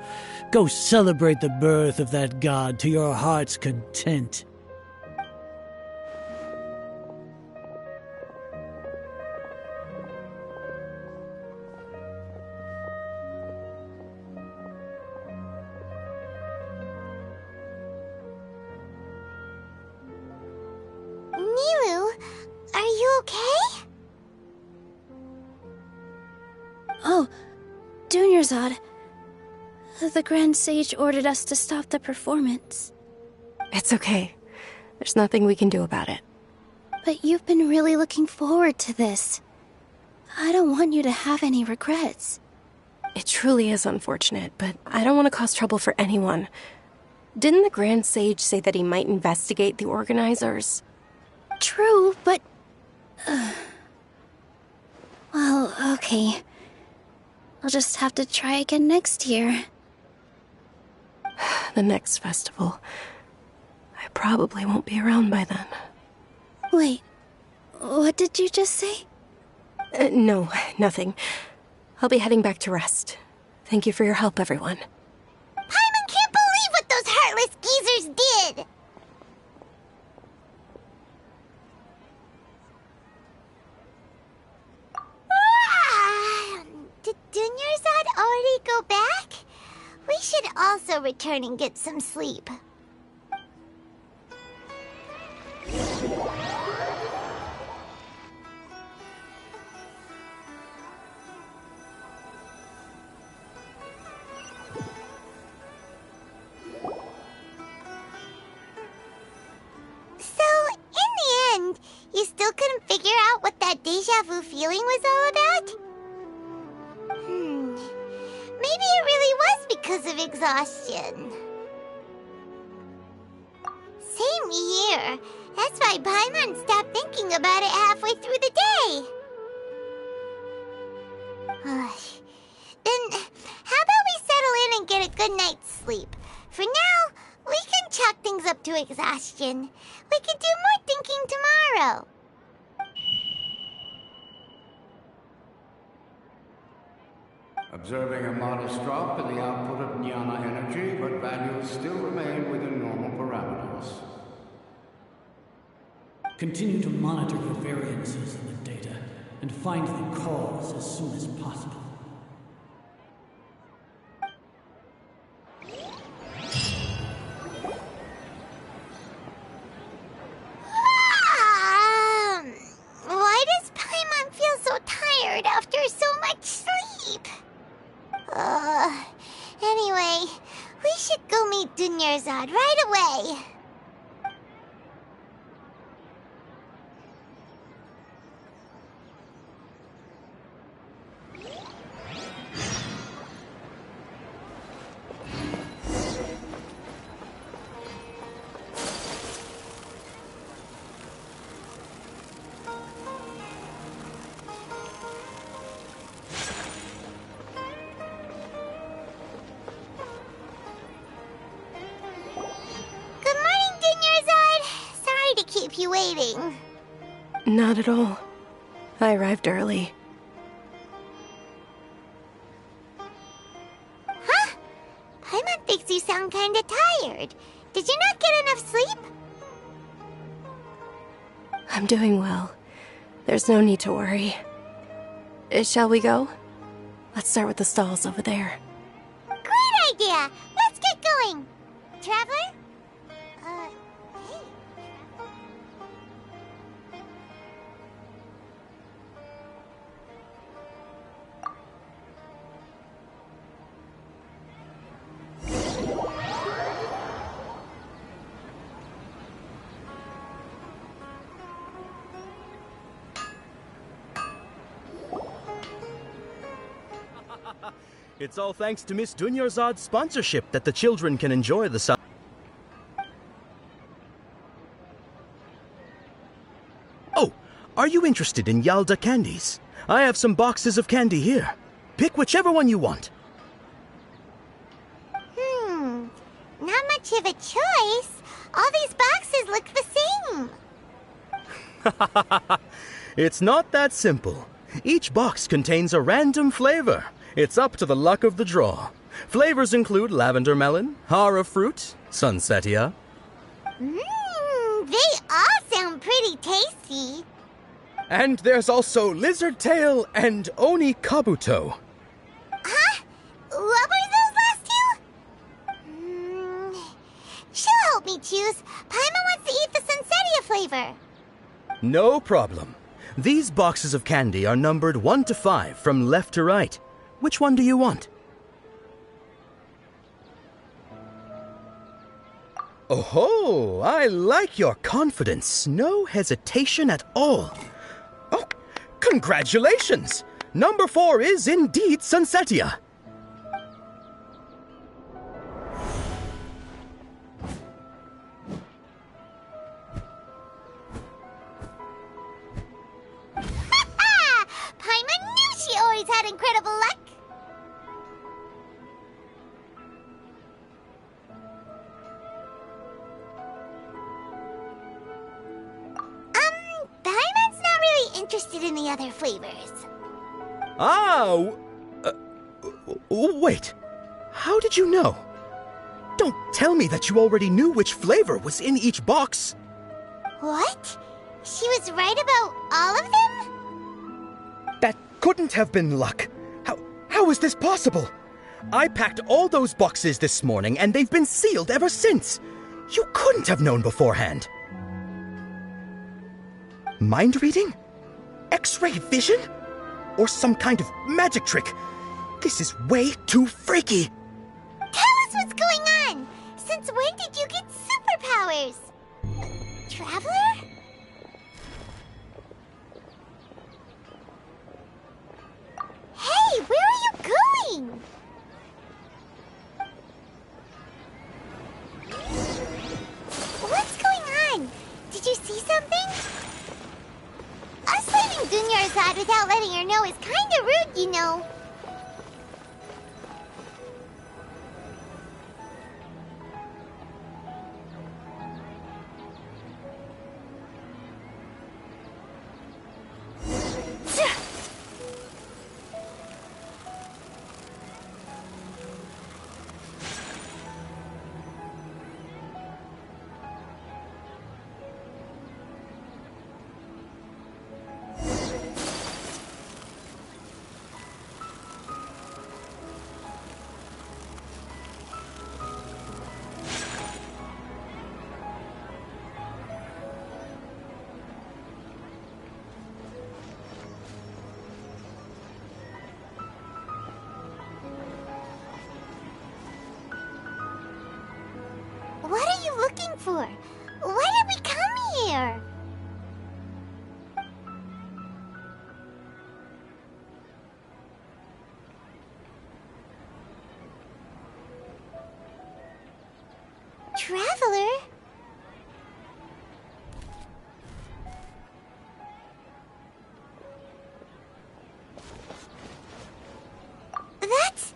Go celebrate the birth of that god to your heart's content. okay? Oh, Dunyarzad. The Grand Sage ordered us to stop the performance. It's okay. There's nothing we can do about it. But you've been really looking forward to this. I don't want you to have any regrets. It truly is unfortunate, but I don't want to cause trouble for anyone. Didn't the Grand Sage say that he might investigate the organizers? True, but... Well, okay. I'll just have to try again next year. The next festival. I probably won't be around by then. Wait, what did you just say? No, nothing. I'll be heading back to rest. Thank you for your help, everyone. Paimon can't believe what those heartless geezers did! Did Dunyarzad already go back? We should also return and get some sleep. You still couldn't figure out what that deja vu feeling was all about? Maybe it really was because of exhaustion. Same here. That's why Paimon stopped thinking about it halfway through the day. Then, how about we settle in and get a good night's sleep? For now, we can chalk things up to exhaustion. We can do more thinking tomorrow. Observing a modest drop in the output of jnana energy, but values still remain within normal parameters. Continue to monitor the variances in the data and find the cause as soon as possible. Why does Paimon feel so tired after so much sleep? Anyway, we should go meet Dunyarzad right away. Keep you waiting. Not at all. I arrived early. Huh? Paimon thinks you sound kinda tired. Did you not get enough sleep? I'm doing well. There's no need to worry. Shall we go? Let's start with the stalls over there. Great idea! Let's get going! Traveler? It's all thanks to Miss Dunyarzad's sponsorship that the children can enjoy the sun. Oh, are you interested in Yalda candies? I have some boxes of candy here. Pick whichever one you want. Not much of a choice. All these boxes look the same. It's not that simple. Each box contains a random flavor. It's up to the luck of the draw. Flavors include lavender melon, hara fruit, sunsetia. They all sound pretty tasty. And there's also lizard tail and oni kabuto. Huh? What were those last two? She'll help me choose. Paimon wants to eat the sunsetia flavor. No problem. These boxes of candy are numbered 1 to 5 from left to right. Which one do you want? Oh, I like your confidence. No hesitation at all. Oh, congratulations! Number 4 is indeed Sunsetia. Paimon knew she always had incredible luck. Paimon's not really interested in the other flavors. Wait. How did you know? Don't tell me that you already knew which flavor was in each box. What? She was right about all of them? That couldn't have been luck. How is this possible? I packed all those boxes this morning and they've been sealed ever since. You couldn't have known beforehand. Mind reading? X-ray vision? Or some kind of magic trick? This is way too freaky. Tell us what's going on! Since when did you get superpowers? Traveler? Hey, where are you going? What's going on? Did you see something? Us leaving Dunyarzad without letting her know is kinda rude, you know. What are you looking for? Why did we come here? Traveler? That's...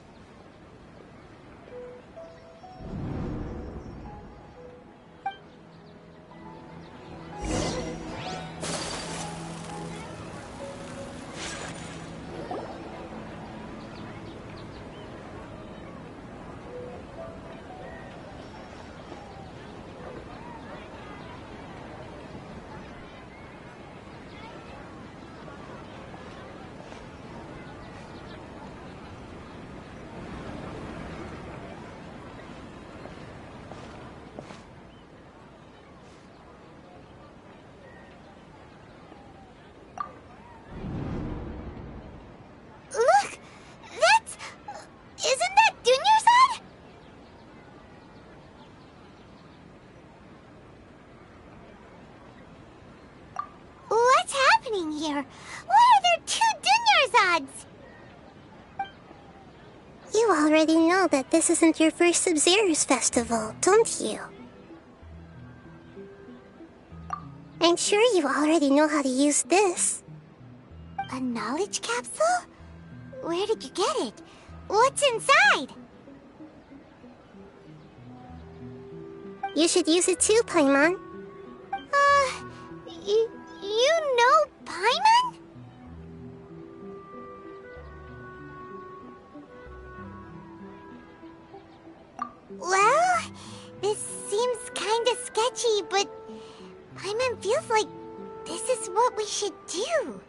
Look! That's... Isn't that Dunyarzad? What's happening here? Why are there 2 Dunyarzads? You already know that this isn't your first Sub-Zero's festival, don't you? I'm sure you already know how to use this. A knowledge capsule? Where did you get it? What's inside? You should use it too, Paimon. You know Paimon? Well, this seems kinda sketchy, but Paimon feels like this is what we should do.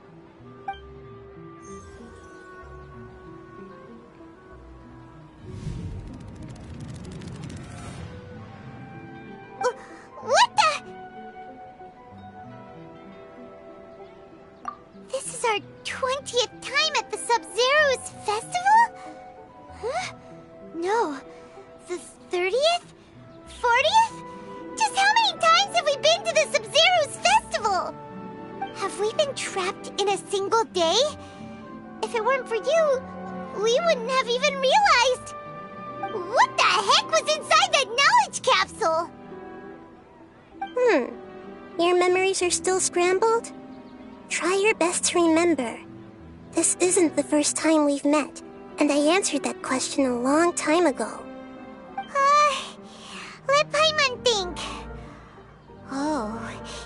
What the? our 20th time at the Sub-Zero's festival? Huh? No. The 30th? 40th? Just how many times have we been to the Sub-Zero's festival? Have we been trapped in a single day? If it weren't for you, we wouldn't have even realized. What the heck was inside that knowledge capsule? Your memories are still scrambled? Try your best to remember. This isn't the first time we've met, and I answered that question a long time ago. Let Paimon think. Oh,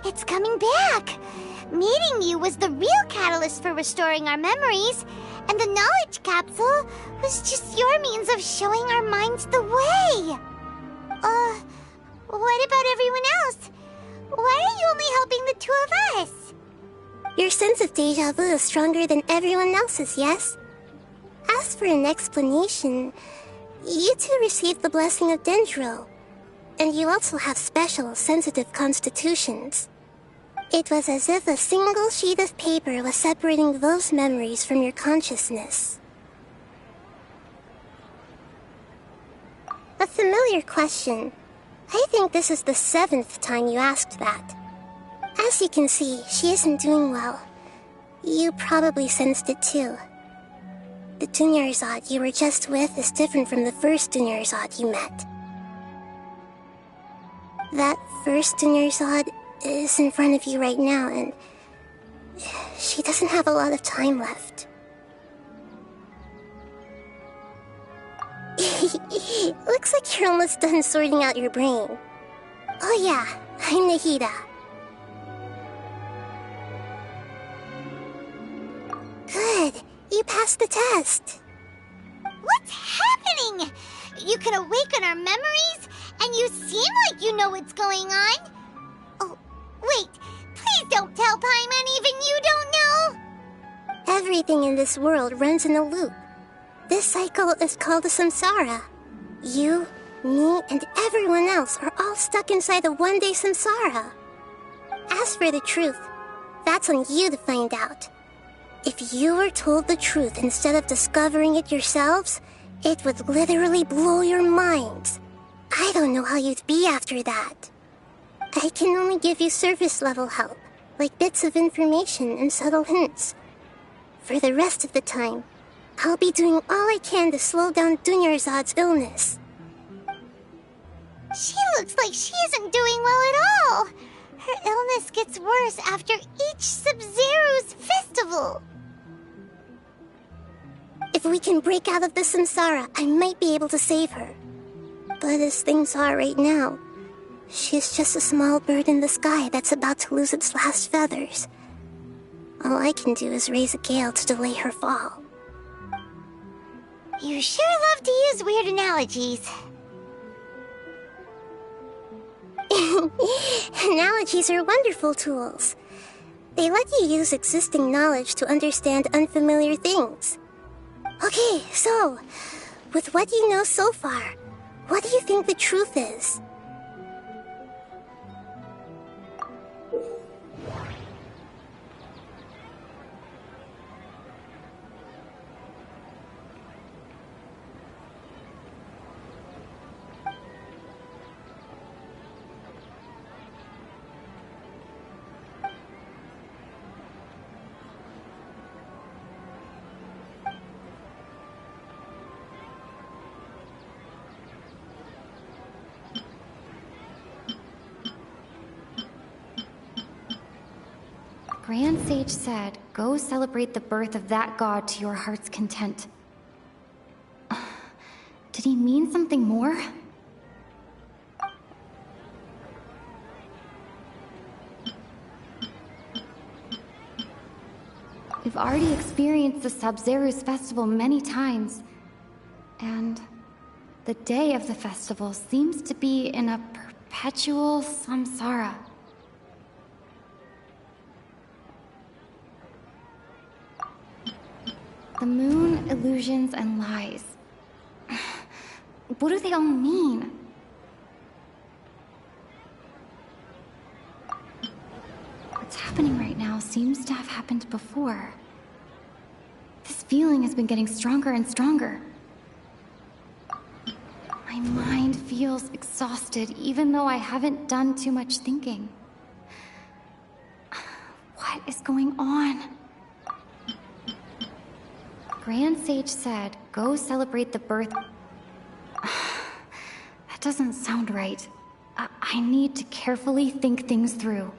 it's coming back. Meeting you was the real catalyst for restoring our memories, and the knowledge capsule was just your means of showing our minds the way. What about everyone else? Why are you only helping the two of us? Your sense of deja vu is stronger than everyone else's, yes? As for an explanation, you two received the blessing of Dendro, and you also have special, sensitive constitutions. It was as if a single sheet of paper was separating those memories from your consciousness. A familiar question. I think this is the 7th time you asked that. As you can see, she isn't doing well. You probably sensed it too. The Dunyarzad you were just with is different from the first Dunyarzad you met. That first Dunyarzad is in front of you right now, and she doesn't have a lot of time left. Looks like you're almost done sorting out your brain. Oh yeah, I'm Nahida. Good, you passed the test. What's happening? You can awaken our memories, and you seem like you know what's going on. Oh, wait, please don't tell Paimon even you don't know. Everything in this world runs in a loop. This cycle is called a samsara. You, me, and everyone else are all stuck inside a one-day samsara. As for the truth, that's on you to find out. If you were told the truth instead of discovering it yourselves, it would literally blow your minds. I don't know how you'd be after that. I can only give you surface-level help, like bits of information and subtle hints. For the rest of the time, I'll be doing all I can to slow down Dunyarzad's illness. She looks like she isn't doing well at all. Her illness gets worse after each Sub-Zero's festival. If we can break out of the samsara, I might be able to save her. But as things are right now, she's just a small bird in the sky that's about to lose its last feathers. All I can do is raise a gale to delay her fall. You sure love to use weird analogies. Analogies are wonderful tools. They let you use existing knowledge to understand unfamiliar things. Okay, so, with what you know so far, what do you think the truth is? Grand Sage said, go celebrate the birth of that god to your heart's content. Did he mean something more? We've already experienced the Sub-Zero's festival many times, and the day of the festival seems to be in a perpetual samsara. The moon, illusions, and lies. What do they all mean? What's happening right now seems to have happened before. feeling has been getting stronger and stronger. My mind feels exhausted, even though I haven't done too much thinking. What is going on? Grand Sage said, go celebrate the birth... That doesn't sound right. I need to carefully think things through.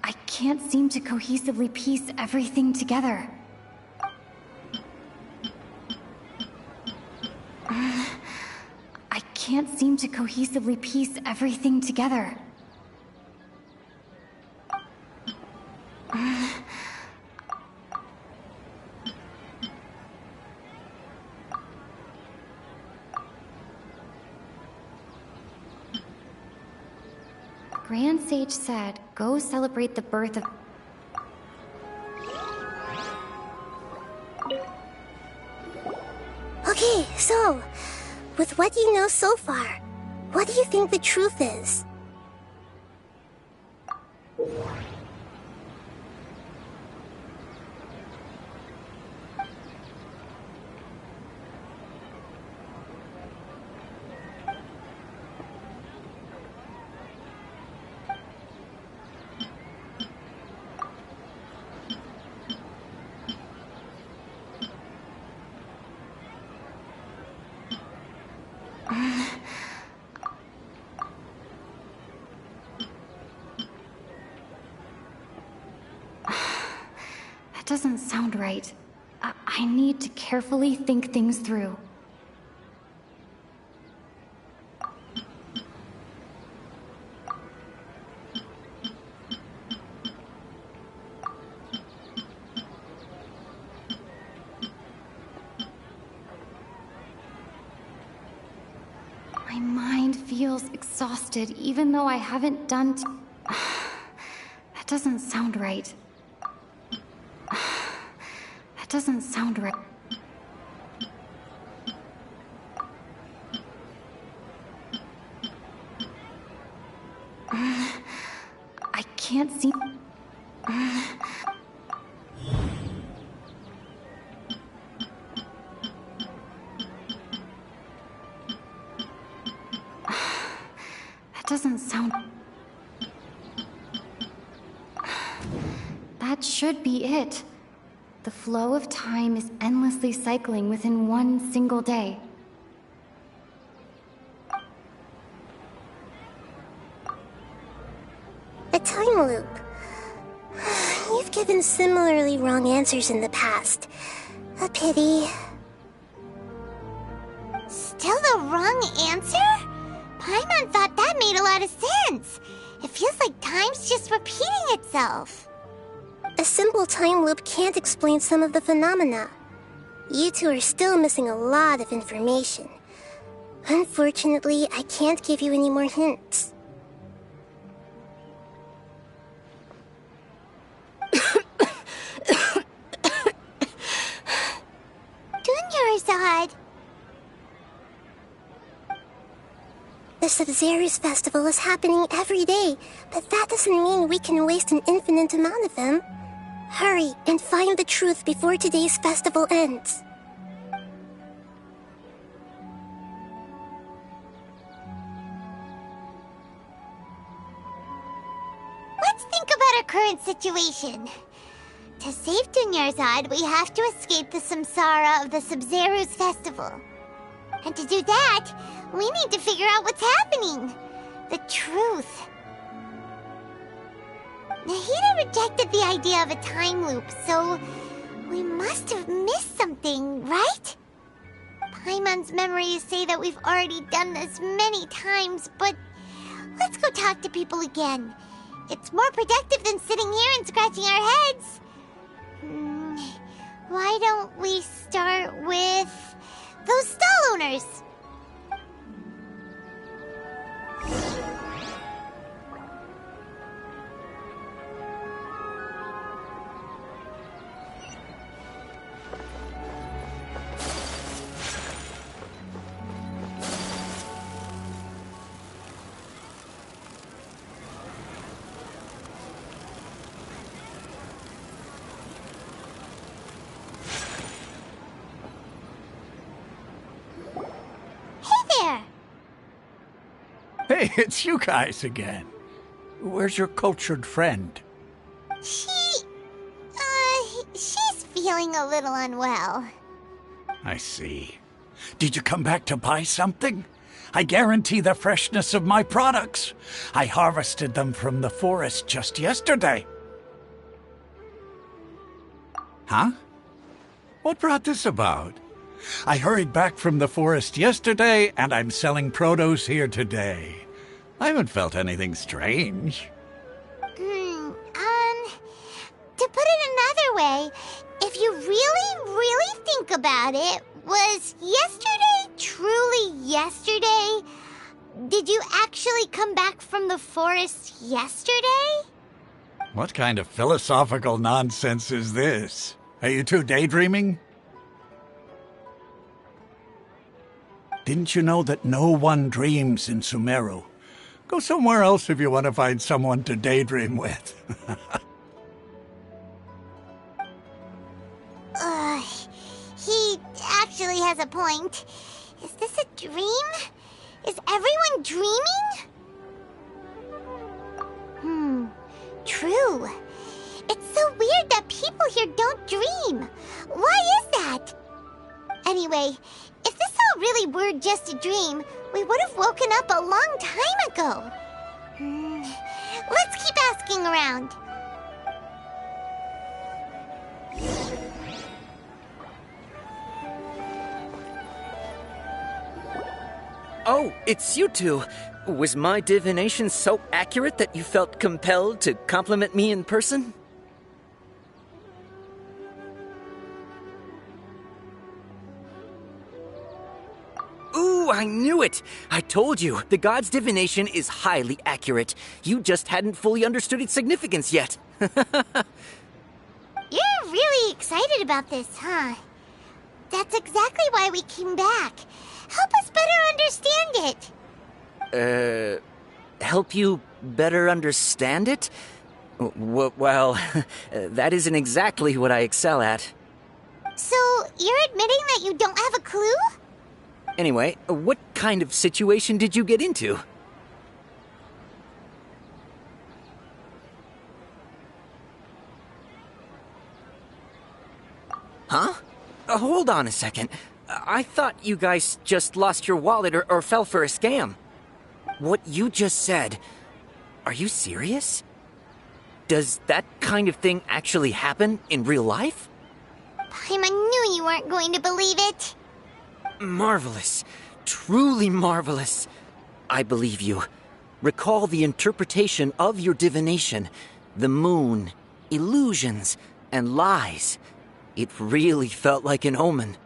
I can't seem to cohesively piece everything together. I can't seem to cohesively piece everything together. Grand Sage said, go celebrate the birth of... Okay, so, with what you know so far, what do you think the truth is? That doesn't sound right. I need to carefully think things through. My mind feels exhausted, even though I haven't done... That doesn't sound right. That doesn't sound right. I can't see... That doesn't sound... That should be it. The flow of time is endlessly cycling within one single day. A time loop. You've given similarly wrong answers in the past. A pity. Still the wrong answer? Paimon thought that made a lot of sense. It feels like time's just repeating itself. A simple time loop can't explain some of the phenomena. You two are still missing a lot of information. Unfortunately, I can't give you any more hints. Dunyarzad. The Sub-Zero's festival is happening every day, but that doesn't mean we can waste an infinite amount of them. Hurry and find the truth before today's festival ends. Let's think about our current situation. To save Dunyarzad, we have to escape the samsara of the Sub-Zero's festival. And to do that, we need to figure out what's happening. The truth. Nahida rejected the idea of a time loop, so we must have missed something, right? Paimon's memories say that we've already done this many times, but let's go talk to people again. It's more productive than sitting here and scratching our heads. Why don't we start with those stall owners? Hey, it's you guys again. Where's your cultured friend? She's feeling a little unwell. I see. Did you come back to buy something? I guarantee the freshness of my products. I harvested them from the forest just yesterday. Huh? What brought this about? I hurried back from the forest yesterday, and I'm selling produce here today. I haven't felt anything strange. To put it another way, if you really think about it, was yesterday truly yesterday? Did you actually come back from the forest yesterday? What kind of philosophical nonsense is this? Are you two daydreaming? Didn't you know that no one dreams in Sumeru? Go somewhere else if you want to find someone to daydream with. He actually has a point. Is this a dream? Is everyone dreaming? True. It's so weird that people here don't dream. Why is that? Anyway, if this all really were just a dream, we would have woken up a long time ago. Let's keep asking around. Oh, it's you two. Was my divination so accurate that you felt compelled to compliment me in person? Ooh, I knew it! I told you, the god's divination is highly accurate. You just hadn't fully understood its significance yet. You're really excited about this, huh? That's exactly why we came back. Help us better understand it. Help you better understand it? Well, that isn't exactly what I excel at. So, you're admitting that you don't have a clue? Anyway, what kind of situation did you get into? Huh? Hold on a second. I thought you guys just lost your wallet or fell for a scam. What you just said, are you serious? Does that kind of thing actually happen in real life? Paimon knew you weren't going to believe it. Marvelous. Truly marvelous. I believe you. Recall the interpretation of your divination. The moon, illusions, and lies. It really felt like an omen.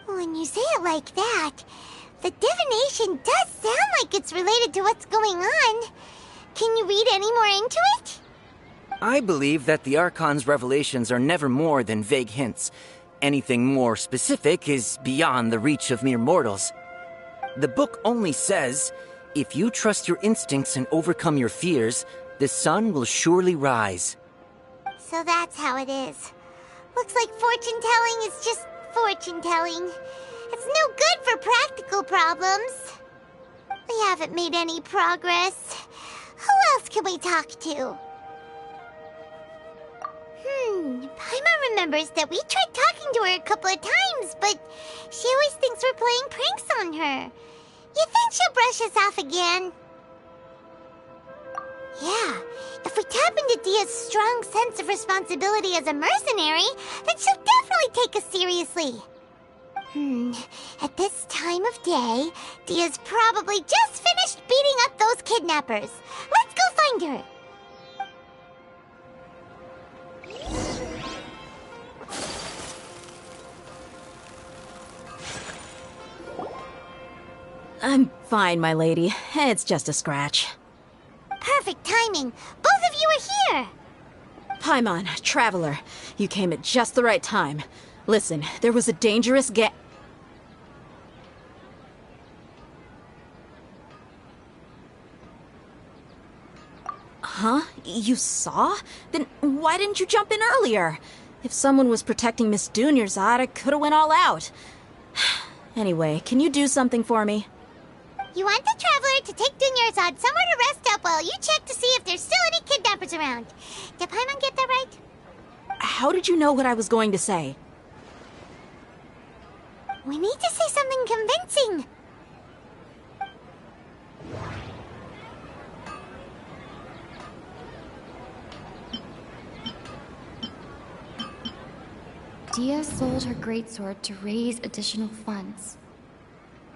When you say it like that, the divination does sound like it's related to what's going on. Can you read any more into it? I believe that the Archon's revelations are never more than vague hints. Anything more specific is beyond the reach of mere mortals. The book only says, if you trust your instincts and overcome your fears, the sun will surely rise. So that's how it is. Looks like fortune-telling is just fortune-telling. It's no good for practical problems. We haven't made any progress. Who else can we talk to? Paimon remembers that we tried talking to her a couple of times, but she always thinks we're playing pranks on her. You think she'll brush us off again? Yeah, if we tap into Dia's strong sense of responsibility as a mercenary, then she'll definitely take us seriously. At this time of day, Dia's probably just finished beating up those kidnappers. Let's go find her. I'm fine, my lady. It's just a scratch. Perfect timing. Both of you are here. Paimon, Traveler, you came at just the right time. Listen, there was a dangerous Huh? You saw? Then why didn't you jump in earlier? If someone was protecting Miss Dunyarzad, I could have went all out. Anyway, can you do something for me? You want the Traveler to take Dunyarzad somewhere to rest up while you check to see if there's still any kidnappers around. Did Paimon get that right? How did you know what I was going to say? We need to say something convincing. Dia sold her greatsword to raise additional funds.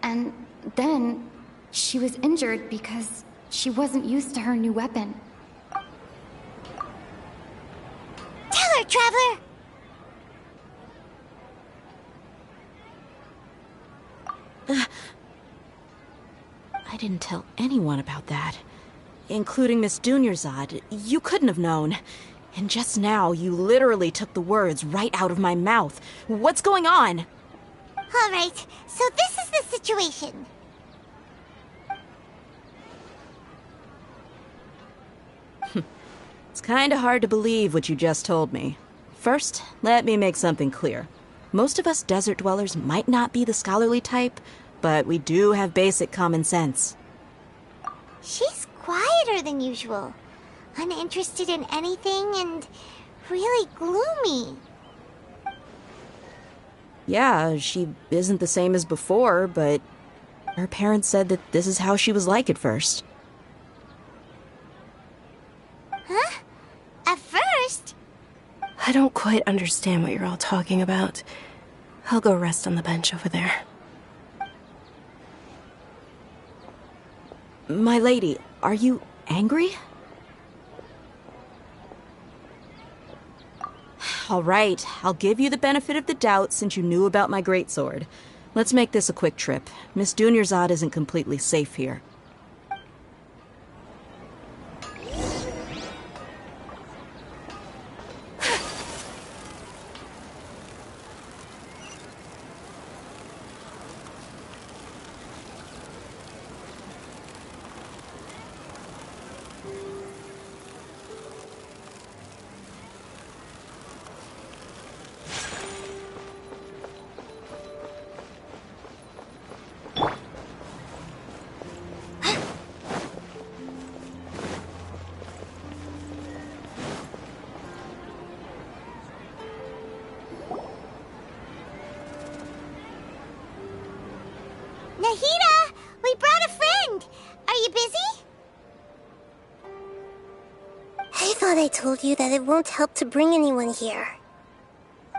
And then she was injured because she wasn't used to her new weapon. Tell her, Traveler! I didn't tell anyone about that. Including Miss Dunyarzad. You couldn't have known. And just now, you literally took the words right out of my mouth. What's going on? All right, so this is the situation. It's kinda hard to believe what you just told me. First, let me make something clear. Most of us desert dwellers might not be the scholarly type, but we do have basic common sense. She's quieter than usual. Uninterested in anything and really gloomy. Yeah, she isn't the same as before, but her parents said that this is how she was like at first. Huh? At first? I don't quite understand what you're all talking about. I'll go rest on the bench over there. My lady, are you angry? All right, I'll give you the benefit of the doubt since you knew about my greatsword. Let's make this a quick trip. Miss Dunyarzad isn't completely safe here. Nahida! We brought a friend! Are you busy? I thought I told you that it won't help to bring anyone here.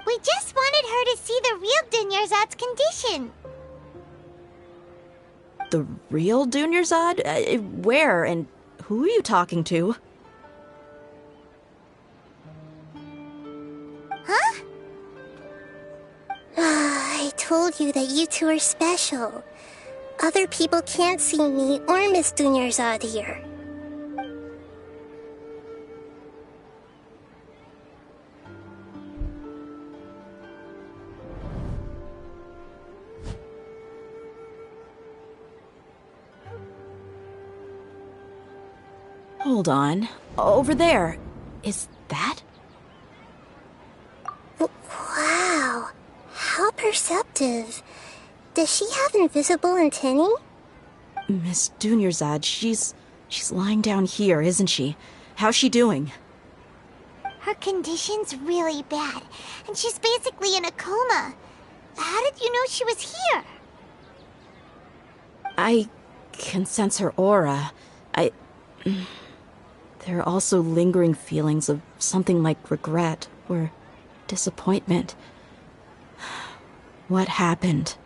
We just wanted her to see the real Dunyarzad's condition. The real Dunyarzad? Where and who are you talking to? Huh? I told you that you two are special. Other people can't see me or Miss Dunyarzad here. Hold on. Over there. Is that? Wow. How perceptive. Does she have invisible antennae? Miss Dunyarzad, she's lying down here, isn't she? How's she doing? Her condition's really bad, and she's basically in a coma. How did you know she was here? I can sense her aura. There are also lingering feelings of something like regret or disappointment. What happened?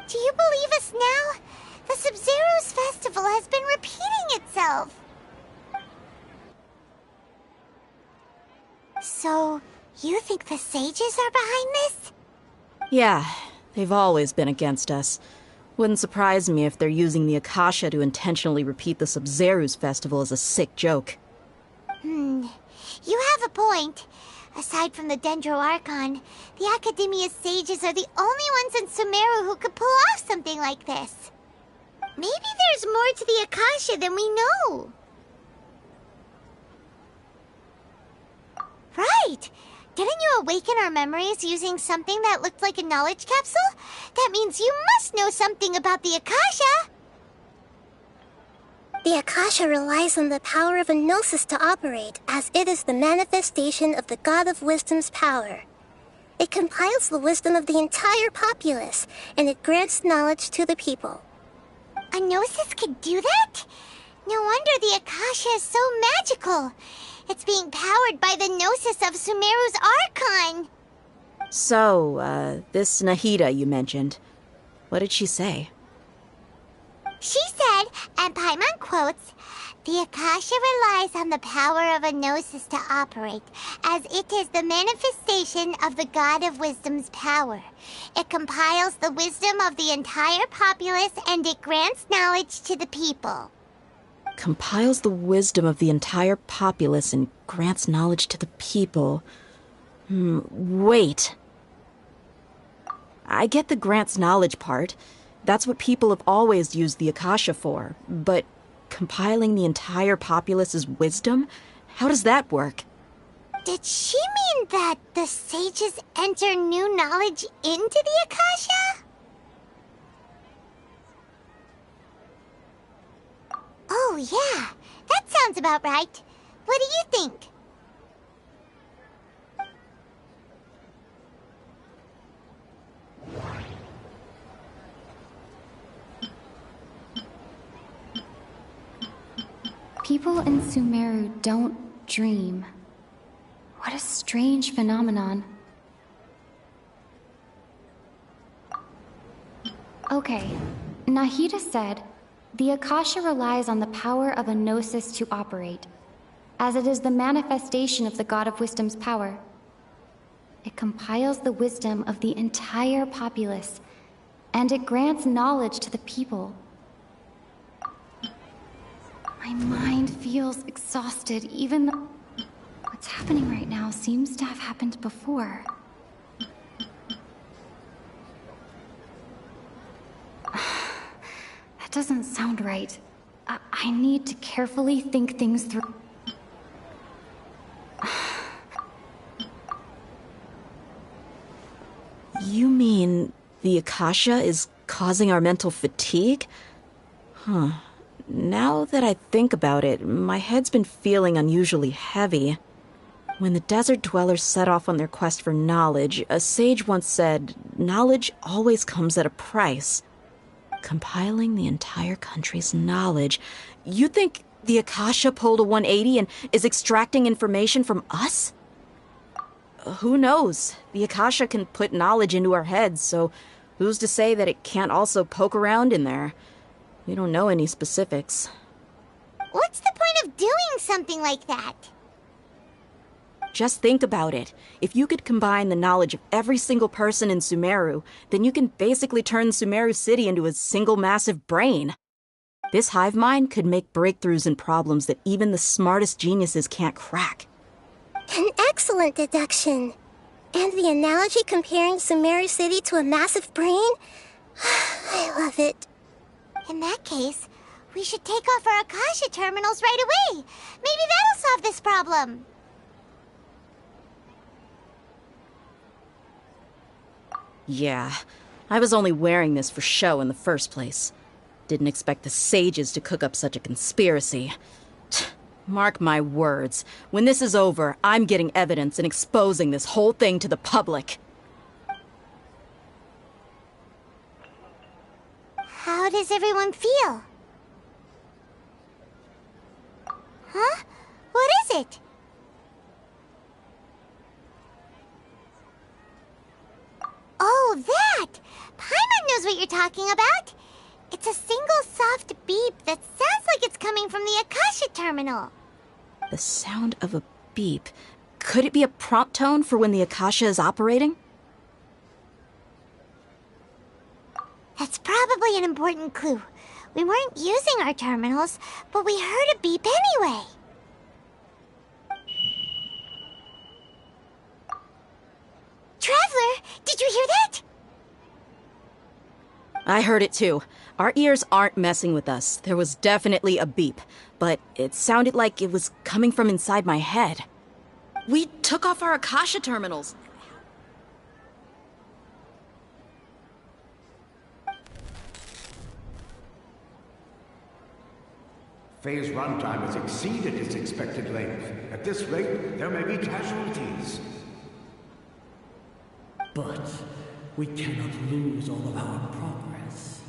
Do you believe us now? The Sub-Zero's festival has been repeating itself. So, you think the sages are behind this? Yeah, they've always been against us. Wouldn't surprise me if they're using the Akasha to intentionally repeat the Sub-Zero's festival as a sick joke. You have a point. Aside from the Dendro Archon, the Academia's sages are the only ones in Sumeru who could pull off something like this. Maybe there's more to the Akasha than we know. Right! Didn't you awaken our memories using something that looked like a knowledge capsule? That means you must know something about the Akasha! The Akasha relies on the power of a gnosis to operate, as it is the manifestation of the God of Wisdom's power. It compiles the wisdom of the entire populace, and it grants knowledge to the people. A gnosis could do that? No wonder the Akasha is so magical. It's being powered by the gnosis of Sumeru's Archon. So, this Nahida you mentioned, what did she say? She said, and Paimon quotes, "The Akasha relies on the power of a gnosis to operate, as it is the manifestation of the God of Wisdom's power. It compiles the wisdom of the entire populace, and it grants knowledge to the people." Compiles the wisdom of the entire populace and grants knowledge to the people. Wait. I get the grants knowledge part. That's what people have always used the Akasha for. But compiling the entire populace's wisdom? How does that work? Did she mean that the sages enter new knowledge into the Akasha? Oh, yeah. That sounds about right. What do you think? People in Sumeru don't dream. What a strange phenomenon. Okay, Nahida said, "The Akasha relies on the power of a gnosis to operate, as it is the manifestation of the God of Wisdom's power. It compiles the wisdom of the entire populace, and it grants knowledge to the people." My mind feels exhausted, even though what's happening right now seems to have happened before. That doesn't sound right. I need to carefully think things through. You mean the Akasha is causing our mental fatigue? Huh. Now that I think about it, my head's been feeling unusually heavy. When the desert dwellers set off on their quest for knowledge, a sage once said, "Knowledge always comes at a price." Compiling the entire country's knowledge. You think the Akasha pulled a 180 and is extracting information from us? Who knows? The Akasha can put knowledge into our heads, so who's to say that it can't also poke around in there? We don't know any specifics. What's the point of doing something like that? Just think about it. If you could combine the knowledge of every single person in Sumeru, then you can basically turn Sumeru City into a single massive brain. This hive mind could make breakthroughs in problems that even the smartest geniuses can't crack. An excellent deduction. And the analogy comparing Sumeru City to a massive brain? I love it. In that case, we should take off our Akasha terminals right away. Maybe that'll solve this problem. Yeah, I was only wearing this for show in the first place. Didn't expect the sages to cook up such a conspiracy. Mark my words, when this is over, I'm getting evidence and exposing this whole thing to the public. How does everyone feel? Huh? What is it? Oh, that! Paimon knows what you're talking about. It's a single soft beep that sounds like it's coming from the Akasha terminal. The sound of a beep. Could it be a prompt tone for when the Akasha is operating? That's probably an important clue. We weren't using our terminals, but we heard a beep anyway. Traveler, did you hear that? I heard it too. Our ears aren't messing with us. There was definitely a beep, but it sounded like it was coming from inside my head. We took off our Akasha terminals. Phase runtime has exceeded its expected length. At this rate, there may be casualties. But we cannot lose all of our progress.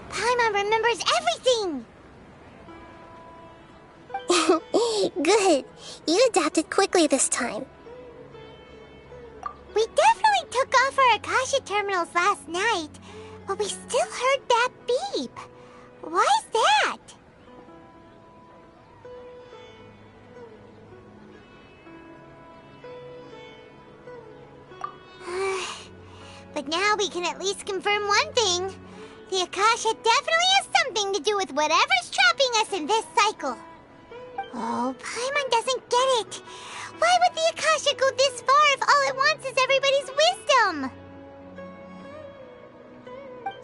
Paimon remembers everything! Good. You adapted quickly this time. We definitely took off our Akasha terminals last night, but we still heard that beep. Why is that? But now we can at least confirm one thing. The Akasha definitely has something to do with whatever's trapping us in this cycle. Oh, Paimon doesn't get it. Why would the Akasha go this far if all it wants is everybody's wisdom?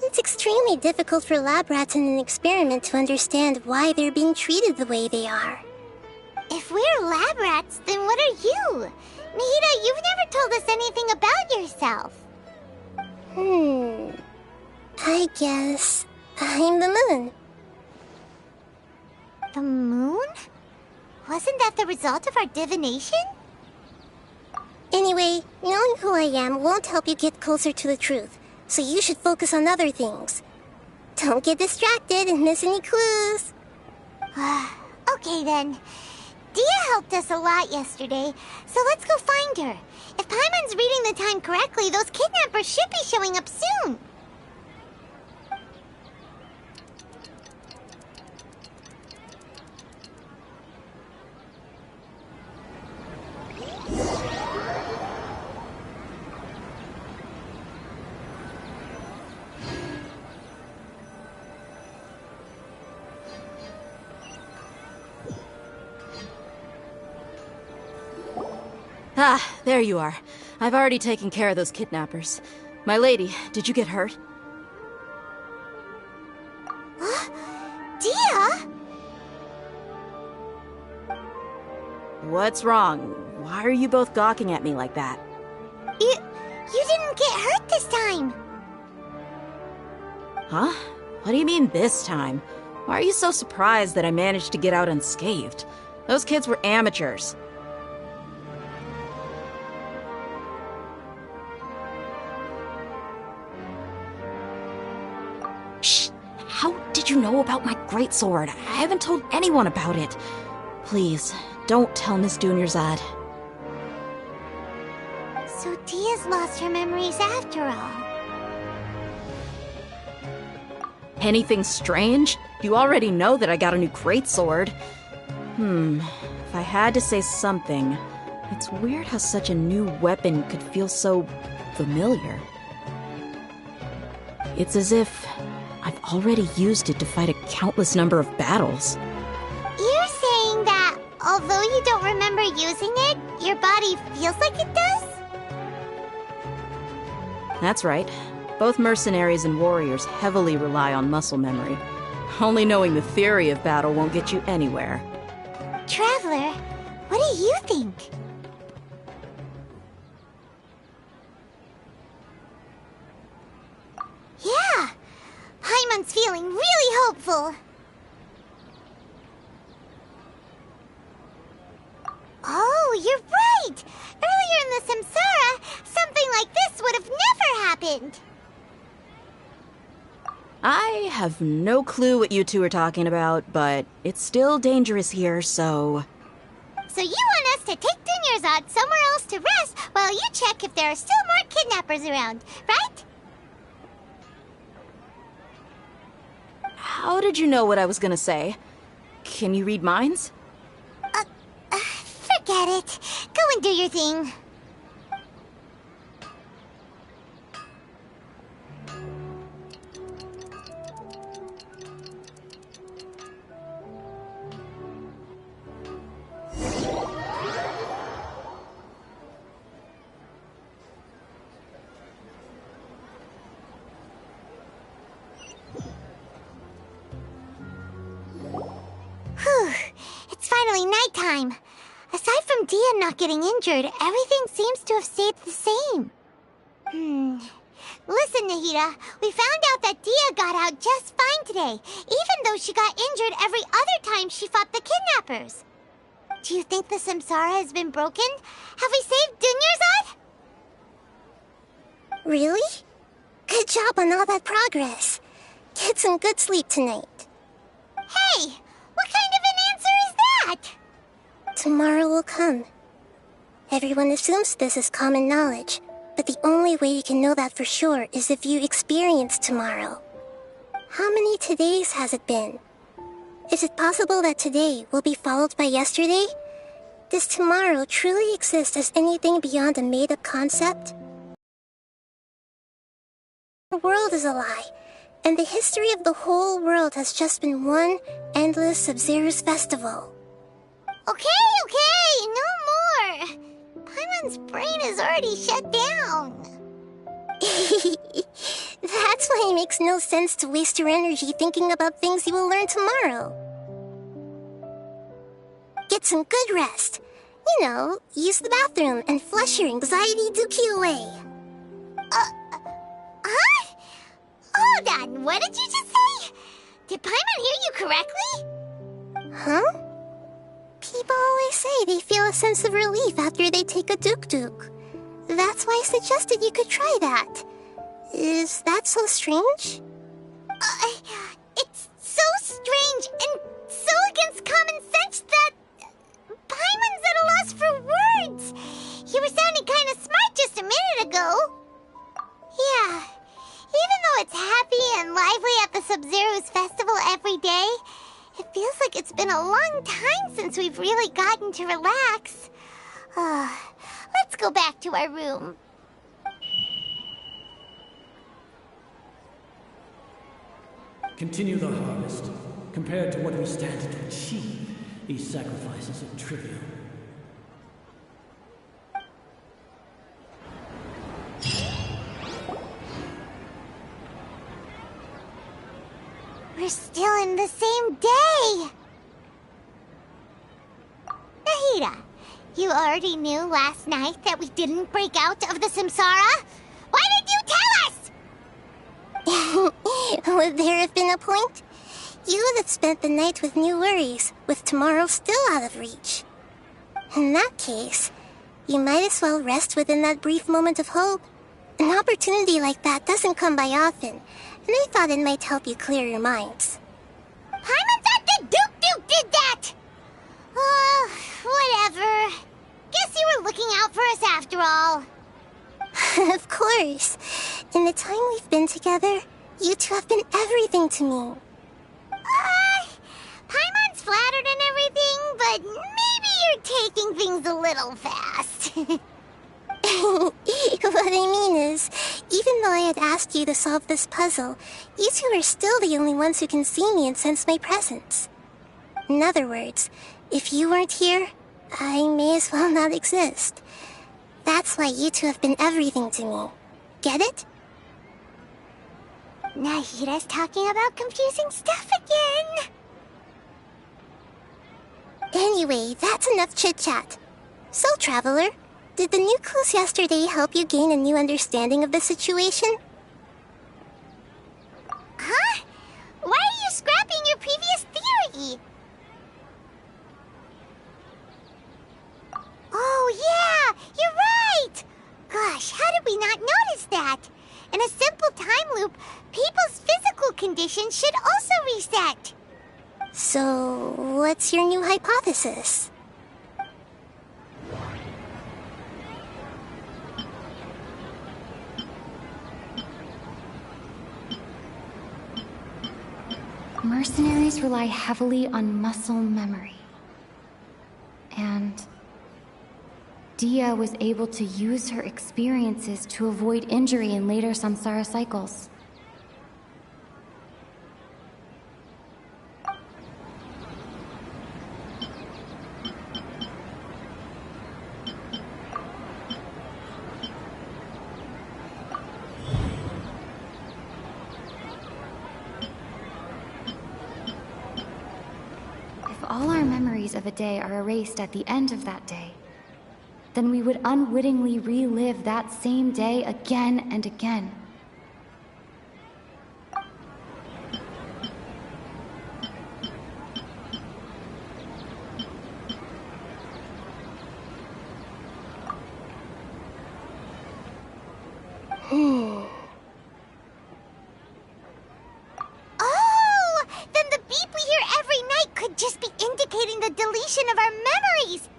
It's extremely difficult for lab rats in an experiment to understand why they're being treated the way they are. If we're lab rats, then what are you? Nahida, you've never told us anything about yourself. I guess I'm the moon. The moon? Wasn't that the result of our divination? Anyway, knowing who I am won't help you get closer to the truth, so you should focus on other things. Don't get distracted and miss any clues. Okay then. Dia helped us a lot yesterday, so let's go find her. If Paimon's reading the time correctly, those kidnappers should be showing up soon. Ah, there you are. I've already taken care of those kidnappers. My lady, did you get hurt? Dia? What's wrong? Why are you both gawking at me like that? You didn't get hurt this time. Huh? What do you mean this time? Why are you so surprised that I managed to get out unscathed? Those kids were amateurs. Shh! How did you know about my greatsword? I haven't told anyone about it. Please, don't tell Miss Dunyarzad. So Dia's lost her memories after all. Anything strange? You already know that I got a new greatsword. If I had to say something, it's weird how such a new weapon could feel so familiar. It's as if I've already used it to fight a countless number of battles. You're saying that although you don't remember using it, your body feels like it does? That's right. Both mercenaries and warriors heavily rely on muscle memory. Only knowing the theory of battle won't get you anywhere. Traveler, what do you think? Yeah, Paimon's feeling really hopeful. Oh, you're right! Earlier in the Samsara, something like this would have never happened. I have no clue what you two are talking about, but it's still dangerous here, so... So you want us to take Dunyarzad somewhere else to rest while you check if there are still more kidnappers around, right? How did you know what I was gonna say? Can you read minds? Forget it. Go and do your thing. time. Aside from Dia not getting injured, everything seems to have stayed the same. Listen, Nahida, we found out that Dia got out just fine today, even though she got injured every other time she fought the kidnappers. Do you think the Samsara has been broken? Have we saved Dunyarzad? Really? Good job on all that progress. Get some good sleep tonight. Hey, what kind of an answer is that? Tomorrow will come. Everyone assumes this is common knowledge, but the only way you can know that for sure is if you experience tomorrow. How many todays has it been? Is it possible that today will be followed by yesterday? Does tomorrow truly exist as anything beyond a made-up concept? The world is a lie, and the history of the whole world has just been one endless Sub-Zero's festival. Okay, no more. Paimon's brain is already shut down. That's why it makes no sense to waste your energy thinking about things you will learn tomorrow. Get some good rest. You know, use the bathroom and flush your anxiety dookie away. Huh? Hold on, what did you just say? Did Paimon hear you correctly? Huh? People always say they feel a sense of relief after they take a duk-duk. That's why I suggested you could try that. Is that so strange? It's so strange and so against common sense that Paimon's at a loss for words. You were sounding kind of smart just a minute ago. Yeah, even though it's happy and lively at the Sub-Zero's festival every day, it feels like it's been a long time since we've really gotten to relax. Let's go back to our room. Continue the harvest. Compared to what we stand to achieve, these sacrifices are trivial. We're still in the same day! Nahida, you already knew last night that we didn't break out of the Samsara? Why did you tell us? Would there have been a point? You would have spent the night with new worries, with tomorrow still out of reach. In that case, you might as well rest within that brief moment of hope. An opportunity like that doesn't come by often, and I thought it might help you clear your minds. Paimon thought the Duke did that! Whatever. Guess you were looking out for us after all. Of course. In the time we've been together, you two have been everything to me. Paimon's flattered and everything, but maybe you're taking things a little fast. What I mean is, even though I had asked you to solve this puzzle, you two are still the only ones who can see me and sense my presence. In other words, if you weren't here, I may as well not exist. That's why you two have been everything to me. Get it? Nahida's talking about confusing stuff again. Anyway, that's enough chit-chat. So, Traveler, did the new clues yesterday help you gain a new understanding of the situation? Huh? Why are you scrapping your previous theory? Oh, yeah! You're right! Gosh, how did we not notice that? In a simple time loop, people's physical condition should also reset. So, what's your new hypothesis? Mercenaries rely heavily on muscle memory. And Dia was able to use her experiences to avoid injury in later samsara cycles. If all our memories of of a day are erased at the end of that day, then we would unwittingly relive that same day again and again. Oh! Then the beep we hear every night could just be indicating the deletion of our memories!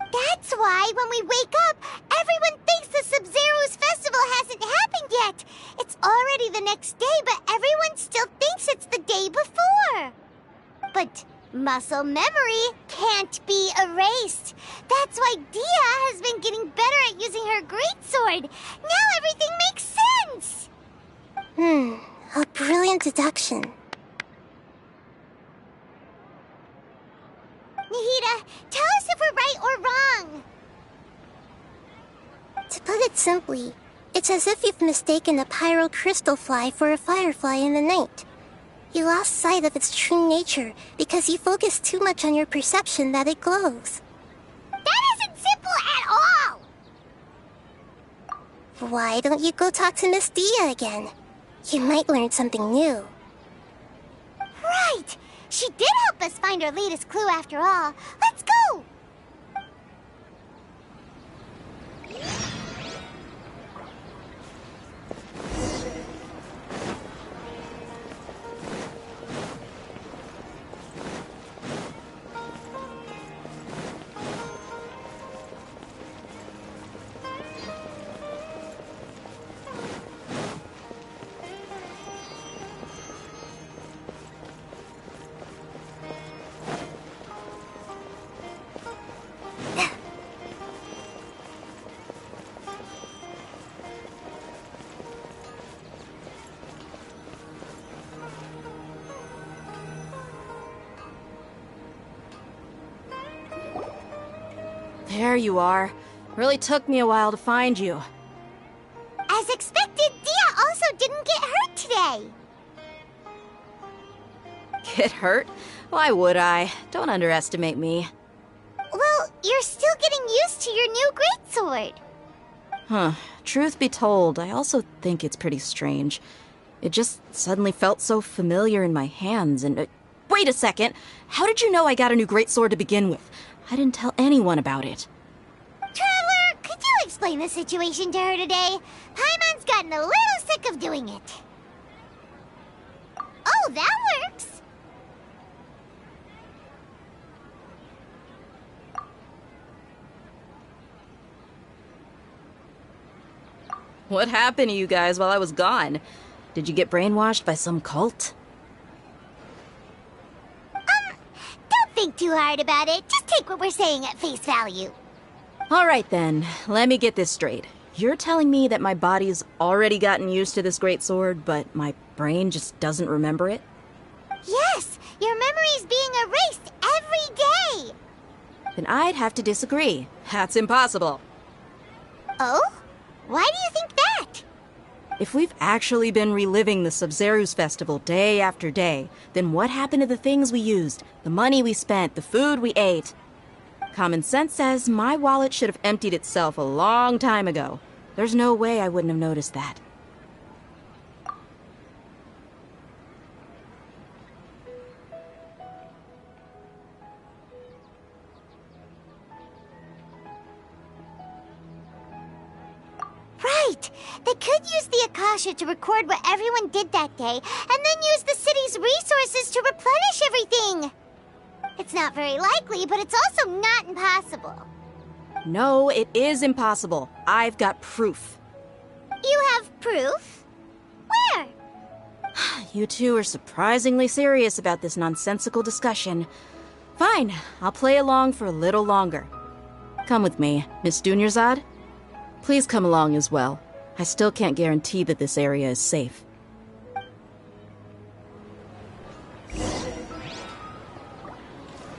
That's why, when we wake up, everyone thinks the Sub-Zero's festival hasn't happened yet! It's already the next day, but everyone still thinks it's the day before! But muscle memory can't be erased. That's why Dia has been getting better at using her greatsword. Now everything makes sense! A brilliant deduction. Nahida, tell us if we're right or wrong. To put it simply, it's as if you've mistaken a pyro crystal fly for a firefly in the night. You lost sight of its true nature because you focused too much on your perception that it glows. That isn't simple at all! Why don't you go talk to Miss Dia again? You might learn something new. Right! She did help us find our latest clue after all. Let's go! There you are. Really took me a while to find you. As expected, Dia also didn't get hurt today. Get hurt? Why would I? Don't underestimate me. Well, you're still getting used to your new greatsword. Huh. Truth be told, I also think it's pretty strange. It just suddenly felt so familiar in my hands and... wait a second! How did you know I got a new greatsword to begin with? I didn't tell anyone about it. Traveler, could you explain the situation to her today? Paimon's gotten a little sick of doing it. Oh, that works. What happened to you guys while I was gone? Did you get brainwashed by some cult? Don't think too hard about it. Just take what we're saying at face value. All right then, let me get this straight. You're telling me that my body's already gotten used to this greatsword, but my brain just doesn't remember it? Yes, your memory's being erased every day. Then I'd have to disagree. That's impossible. Oh? Why do you think that? If we've actually been reliving the Sub-Zeru's festival day after day, then what happened to the things we used, the money we spent, the food we ate? Common sense says my wallet should have emptied itself a long time ago. There's no way I wouldn't have noticed that. Right! They could use the Akasha to record what everyone did that day, and then use the city's resources to replenish everything! It's not very likely, but it's also not impossible. No, it is impossible. I've got proof. You have proof? Where? You two are surprisingly serious about this nonsensical discussion. Fine, I'll play along for a little longer. Come with me, Miss Dunyarzad. Please come along as well. I still can't guarantee that this area is safe.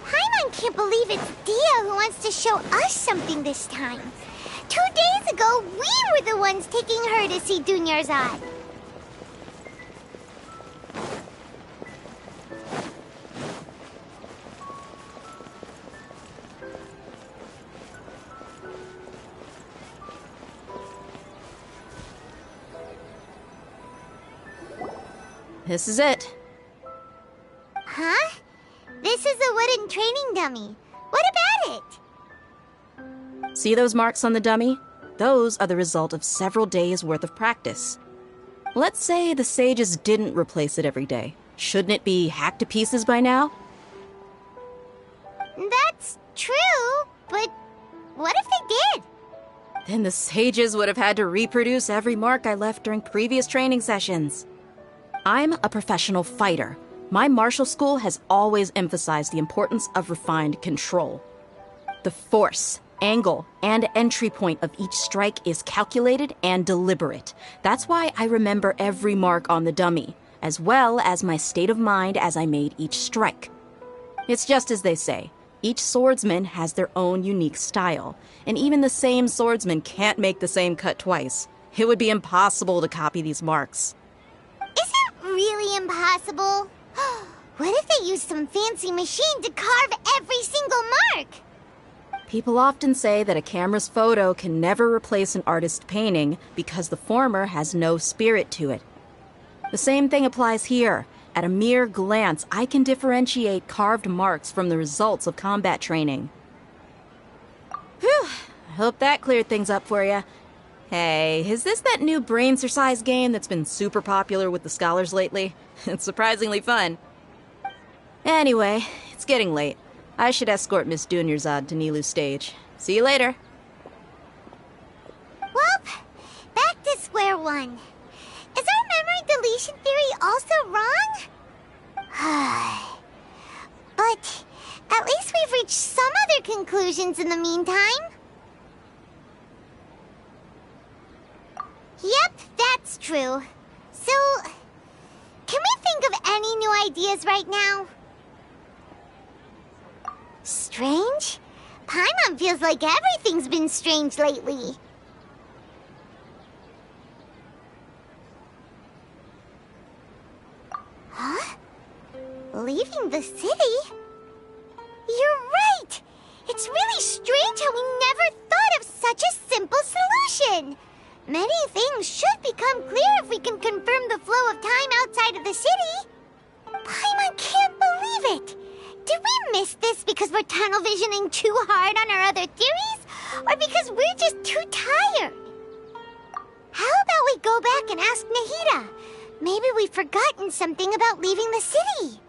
Paimon can't believe it's Dia who wants to show us something this time. 2 days ago, we were the ones taking her to see Dunyarzad. This is it. Huh? This is a wooden training dummy. What about it? See those marks on the dummy? Those are the result of several days' worth of practice. Let's say the sages didn't replace it every day. Shouldn't it be hacked to pieces by now? That's true, but what if they did? Then the sages would have had to reproduce every mark I left during previous training sessions. I'm a professional fighter. My martial school has always emphasized the importance of refined control. The force, angle, and entry point of each strike is calculated and deliberate. That's why I remember every mark on the dummy, as well as my state of mind as I made each strike. It's just as they say, each swordsman has their own unique style, and even the same swordsman can't make the same cut twice. It would be impossible to copy these marks. Is it really impossible? What if they used some fancy machine to carve every single mark? People often say that a camera's photo can never replace an artist's painting because the former has no spirit to it. The same thing applies here. At a mere glance, I can differentiate carved marks from the results of combat training. Whew, I hope that cleared things up for you. Hey, is this that new brain exercise game that's been super popular with the scholars lately? It's surprisingly fun. Anyway, it's getting late. I should escort Miss Dunyarzad to Nilu's stage. See you later. Well, back to square one. Is our memory deletion theory also wrong? But at least we've reached some other conclusions in the meantime. Yep, that's true. So, can we think of any new ideas right now? Strange? Paimon feels like everything's been strange lately. Huh? Leaving the city? You're right! It's really strange how we never thought of such a simple solution! Many things should become clear if we can confirm the flow of time outside of the city. Paimon can't believe it! Did we miss this because we're tunnel visioning too hard on our other theories? Or because we're just too tired? How about we go back and ask Nahida? Maybe we've forgotten something about leaving the city.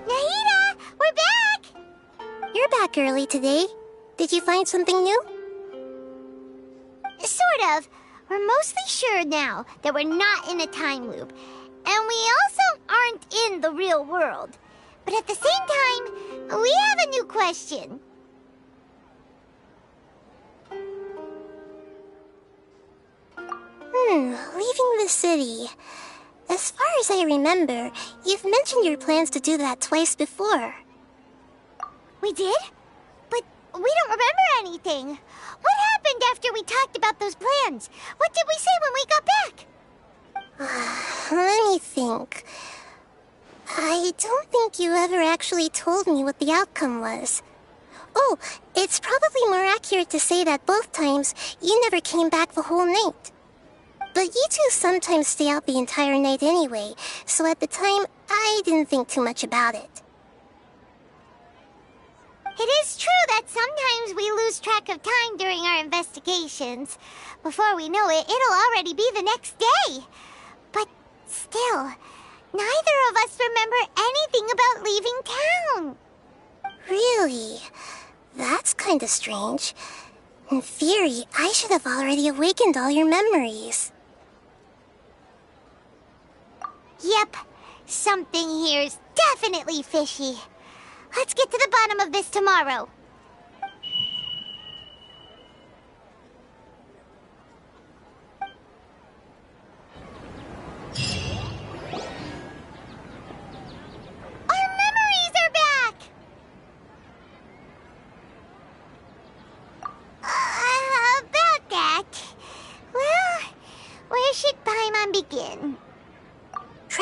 Nahida, we're back! You're back early today. Did you find something new? Sort of. We're mostly sure now that we're not in a time loop. And we also aren't in the real world. But at the same time, we have a new question. Leaving the city. As far as I remember, you've mentioned your plans to do that twice before. We did? But we don't remember anything. What happened after we talked about those plans? What did we say when we got back? Let me think. I don't think you ever actually told me what the outcome was. Oh, it's probably more accurate to say that both times you never came back the whole night. But you two sometimes stay out the entire night anyway, so at the time, I didn't think too much about it. It is true that sometimes we lose track of time during our investigations. Before we know it, it'll already be the next day. But still, neither of us remember anything about leaving town. Really? That's kinda strange. In theory, I should have already awakened all your memories. Yep, something here's definitely fishy. Let's get to the bottom of this tomorrow. Our memories are back!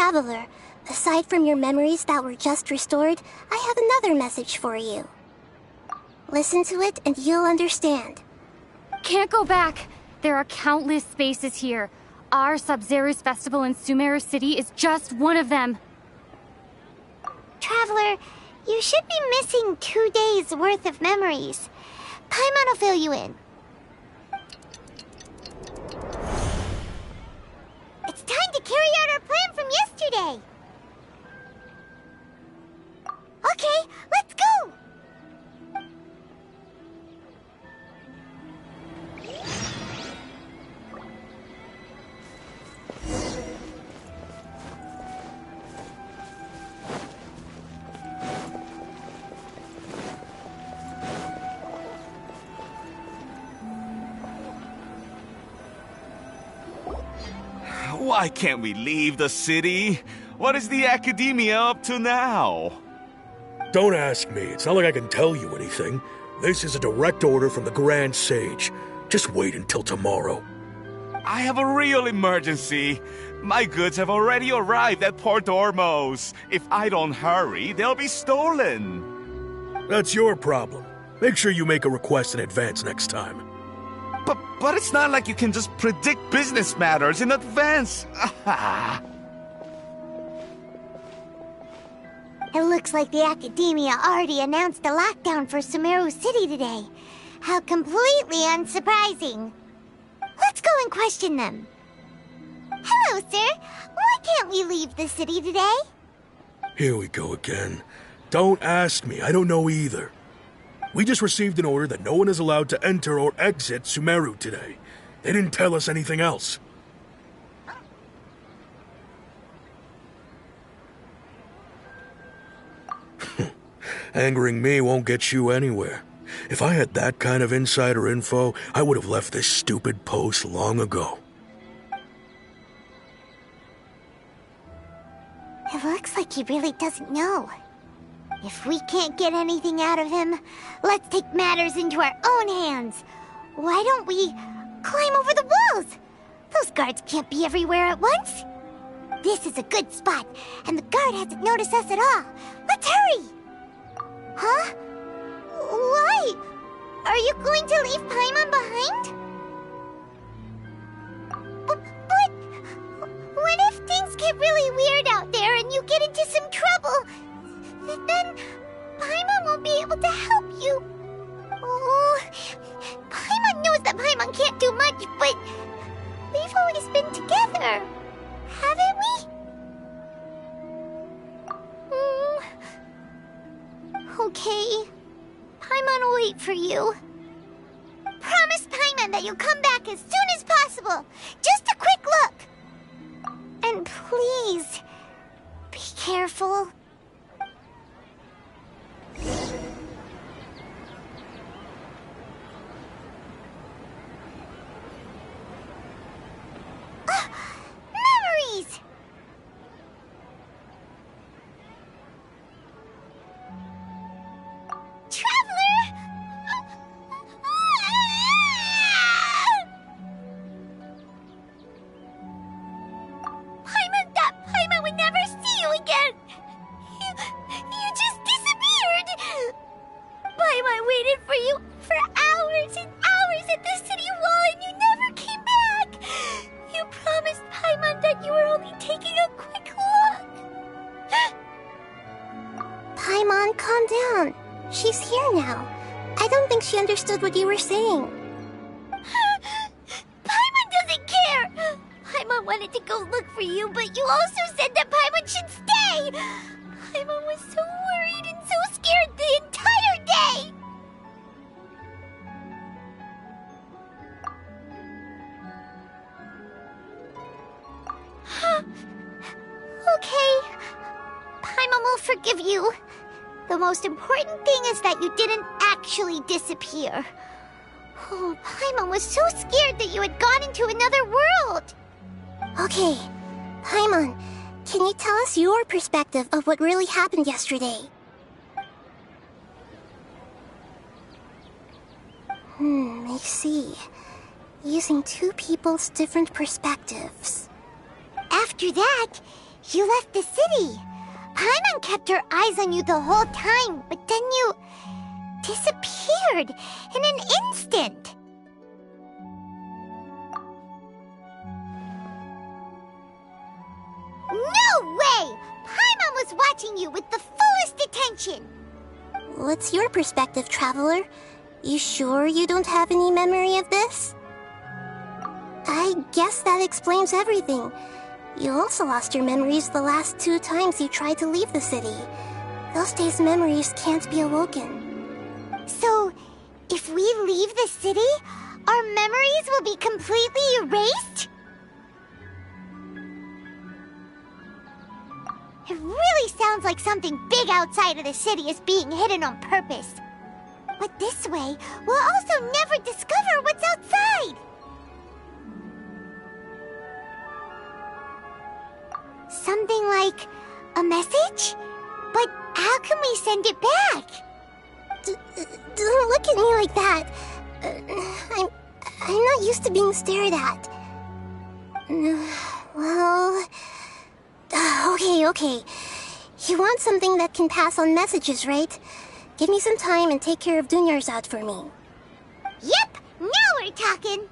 Traveler, aside from your memories that were just restored, I have another message for you. Listen to it and you'll understand. Can't go back. There are countless spaces here. Our Sub-Zero's festival in Sumeru City is just one of them. Traveler, you should be missing 2 days worth of memories. Paimon will fill you in. It's time to carry out our plan from yesterday. Okay, let's go! Why can't we leave the city? What is the Academia up to now? Don't ask me. It's not like I can tell you anything. This is a direct order from the Grand Sage. Just wait until tomorrow. I have a real emergency. My goods have already arrived at Port Ormos. If I don't hurry, they'll be stolen. That's your problem. Make sure you make a request in advance next time. But it's not like you can just predict business matters in advance. It looks like the Academia already announced a lockdown for Sumeru City today. How completely unsurprising. Let's go and question them. Hello, sir. Why can't we leave the city today? Here we go again. Don't ask me. I don't know either. We just received an order that no one is allowed to enter or exit Sumeru today. They didn't tell us anything else. Angering me won't get you anywhere. If I had that kind of insider info, I would have left this stupid post long ago. It looks like he really doesn't know. If we can't get anything out of him, let's take matters into our own hands. Why don't we climb over the walls? Those guards can't be everywhere at once. This is a good spot, and the guard hasn't noticed us at all. Let's hurry! Huh? Why? Are you going to leave Paimon behind? But what if things get really weird out there and you get into some trouble? Then Paimon won't be able to help you. Oh, Paimon knows that Paimon can't do much, but we've always been together, haven't we? Okay. Paimon will wait for you. Promise Paimon that you'll come back as soon as possible. Just a quick look. And please, be careful. Memories! Traveler! Paimon thought Paimon would never see you again! You just disappeared! Paimon waited for you for hours and hours at the city wall and you never came back! You promised Paimon that you were only taking a quick look! Paimon, calm down. She's here now. I don't think she understood what you were saying. Paimon doesn't care! Paimon wanted to go look for you, but you also said that Paimon should stay! Paimon was so worried and so scared the entire day! Okay. Paimon will forgive you. The most important thing is that you didn't actually disappear. Oh, Paimon was so scared that you had gone into another world. Okay, Paimon, can you tell us your perspective of what really happened yesterday? I see. Using two people's different perspectives. After that, You left the city. Paimon kept her eyes on you the whole time, but then you disappeared in an instant. No way! Paimon was watching you with the fullest attention. What's your perspective, Traveler? You sure you don't have any memory of this? I guess that explains everything. You also lost your memories the last 2 times you tried to leave the city. Those days' memories can't be awoken. So, if we leave the city, our memories will be completely erased? It really sounds like something big outside of the city is being hidden on purpose. But this way, we'll also never discover what's outside. Something like a message? But how can we send it back? Don't look at me like that. I'm not used to being stared at. Well... Okay. You want something that can pass on messages, right? Give me some time and take care of Dunyarzad for me. Yep! Now we're talking!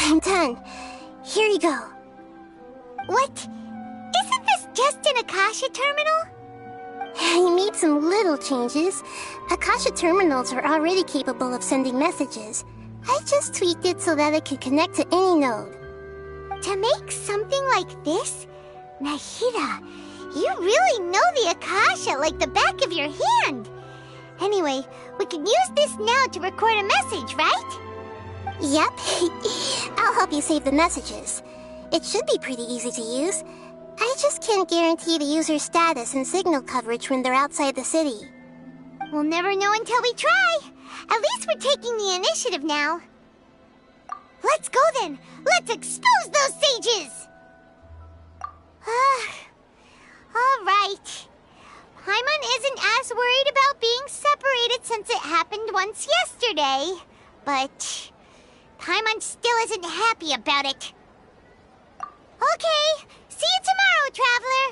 I'm done. Here you go. What? Isn't this just an Akasha terminal? I made some little changes. Akasha terminals are already capable of sending messages. I just tweaked it so that it could connect to any node. To make something like this? Nahida, you really know the Akasha like the back of your hand. Anyway, we can use this now to record a message, right? Yep. I'll help you save the messages. It should be pretty easy to use. I just can't guarantee the user's status and signal coverage when they're outside the city. We'll never know until we try. At least we're taking the initiative now. Let's go then. Let's expose those sages! All right. Paimon isn't as worried about being separated since it happened once yesterday. But Paimon still isn't happy about it. Okay, see you tomorrow, Traveler.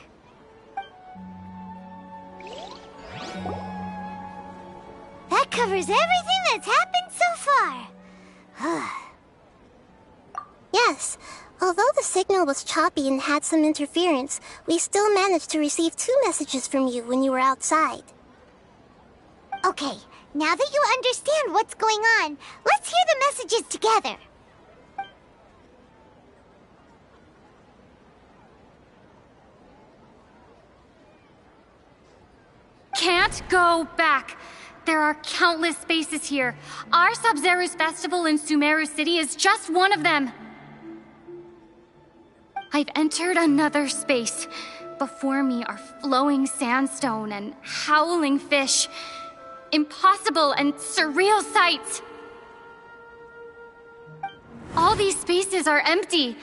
That covers everything that's happened so far. Yes, although the signal was choppy and had some interference, we still managed to receive 2 messages from you when you were outside. Okay, now that you understand what's going on, let's hear the messages together. Can't go back. There are countless spaces here. Our Sub-Zero's festival in Sumeru City is just one of them. I've entered another space. Before me are flowing sandstone and howling fish. Impossible and surreal sights. All these spaces are empty,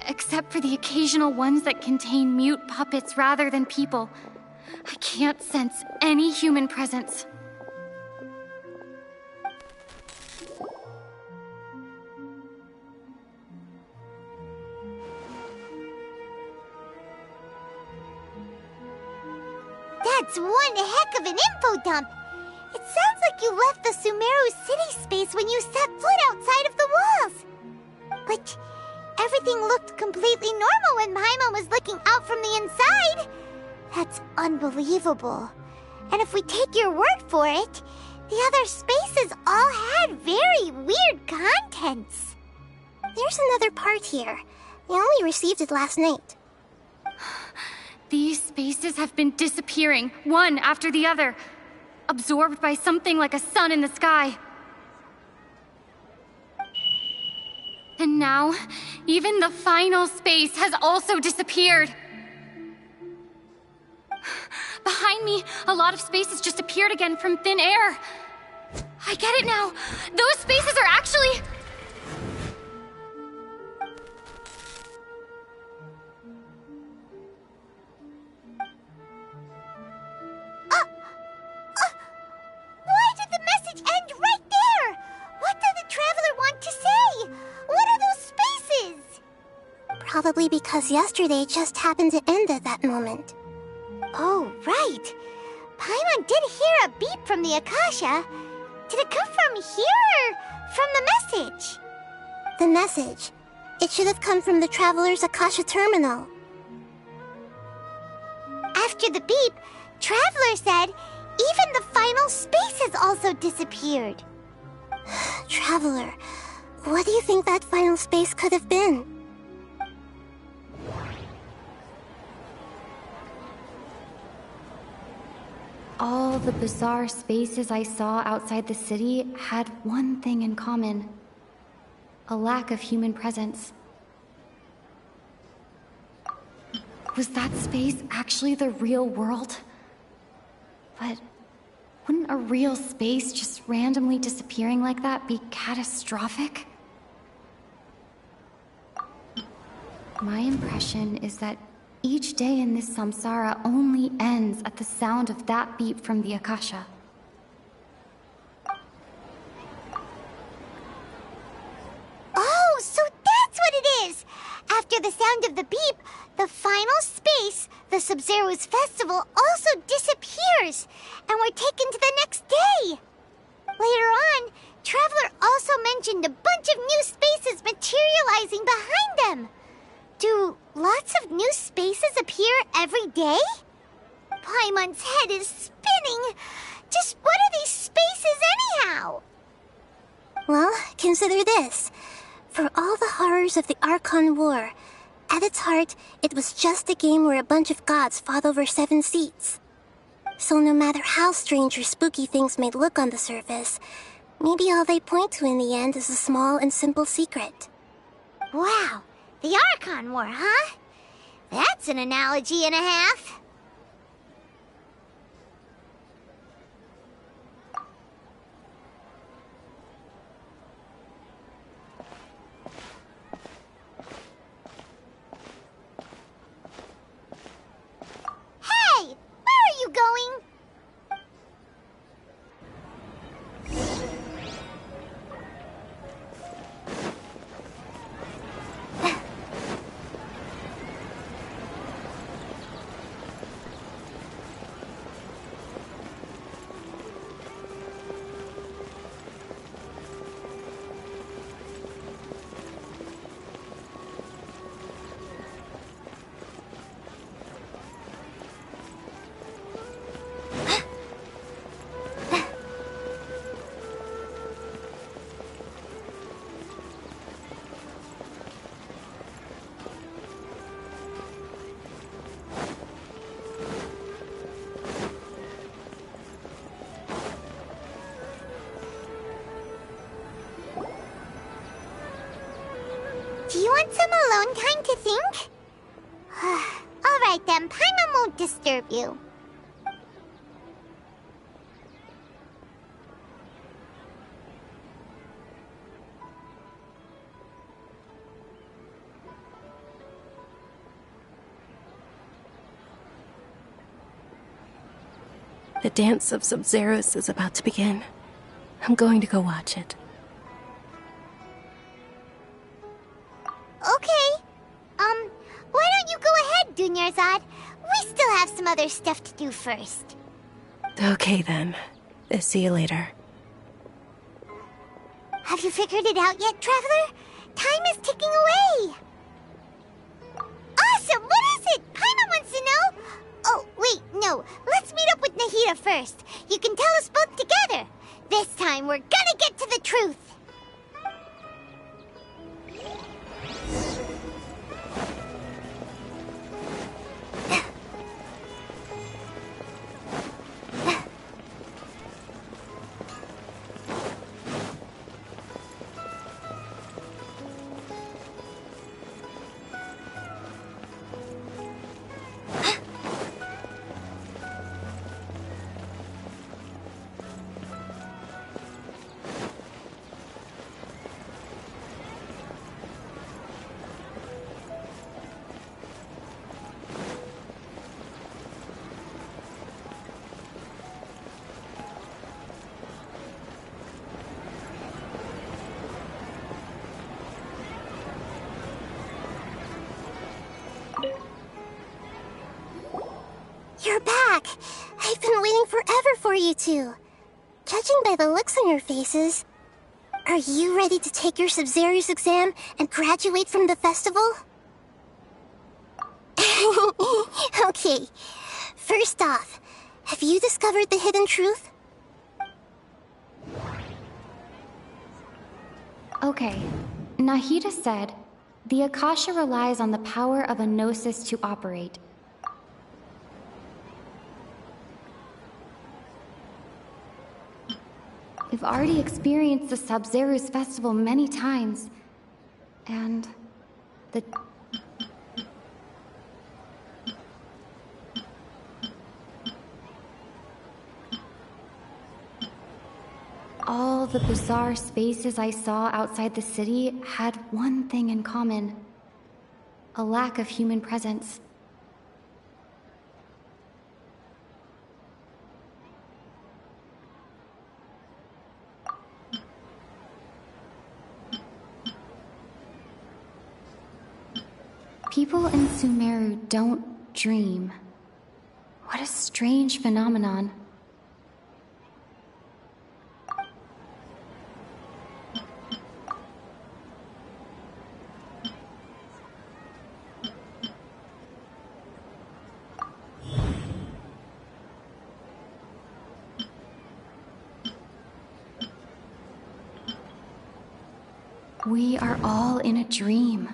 except for the occasional ones that contain mute puppets rather than people. I can't sense any human presence. That's one heck of an info dump. It sounds like you left the Sumeru city space when you set foot outside of the walls. But everything looked completely normal when Paimon was looking out from the inside. That's unbelievable. And if we take your word for it, the other spaces all had very weird contents. There's another part here. I only received it last night. These spaces have been disappearing, one after the other, absorbed by something like a sun in the sky. And now, even the final space has also disappeared. Behind me, a lot of spaces just appeared again from thin air. I get it now. Those spaces are actually... Why did the message end right there? What did the traveler want to say? What are those spaces? Probably because yesterday just happened to end at that moment. Oh, right. Paimon did hear a beep from the Akasha. Did it come from here or from the message? The message. It should have come from the Traveler's Akasha terminal. After the beep, Traveler said even the final spaces also disappeared. Traveler, what do you think that final space could have been? All the bizarre spaces I saw outside the city had one thing in common. A lack of human presence. Was that space actually the real world? But wouldn't a real space just randomly disappearing like that be catastrophic? My impression is that each day in this samsara only ends at the sound of that beep from the Akasha. Oh, so that's what it is! After the sound of the beep, the final space, the Sub-Zero's festival, also disappears, and we're taken to the next day! Later on, Traveler also mentioned a bunch of new spaces materializing behind them. Do lots of new spaces appear every day? Paimon's head is spinning. Just what are these spaces anyhow? Well, consider this. For all the horrors of the Archon War, at its heart, it was just a game where a bunch of gods fought over 7 seats. So no matter how strange or spooky things may look on the surface, maybe all they point to in the end is a small and simple secret. Wow, the Archon War, huh? That's an analogy and a half. Hey, where are you going? Do you want some alone time to think? All right then, Paimon won't disturb you. The dance of Sub-Zeros is about to begin. I'm going to go watch it. Okay. Why don't you go ahead, Dunyarzad? We still have some other stuff to do first. Okay then. See you later. Have you figured it out yet, Traveler? Time is ticking away. Awesome! What is it? Paimon wants to know. Oh, wait, no. Let's meet up with Nahida first. You can tell us both together. This time, we're gonna get to the truth. for you two. Judging by the looks on your faces, are you ready to take your Sub-Zero's exam and graduate from the festival? Okay, first off, have you discovered the hidden truth? Okay, Nahida said, the Akasha relies on the power of a gnosis to operate. We've already experienced the Sub-Zero's festival many times, and the... all the bizarre spaces I saw outside the city had one thing in common: a lack of human presence. People in Sumeru don't dream. What a strange phenomenon. We are all in a dream.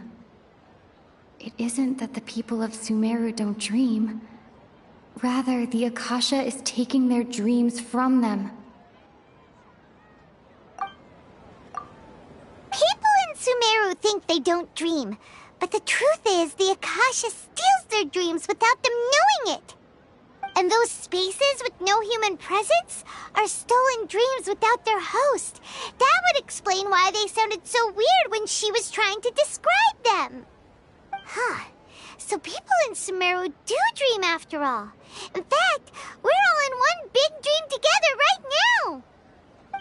It isn't that the people of Sumeru don't dream. Rather, the Akasha is taking their dreams from them. People in Sumeru think they don't dream, but the truth is the Akasha steals their dreams without them knowing it. And those spaces with no human presence are stolen dreams without their host. That would explain why they sounded so weird when she was trying to describe them. Huh. So people in Sumeru do dream after all. In fact, we're all in one big dream together right now.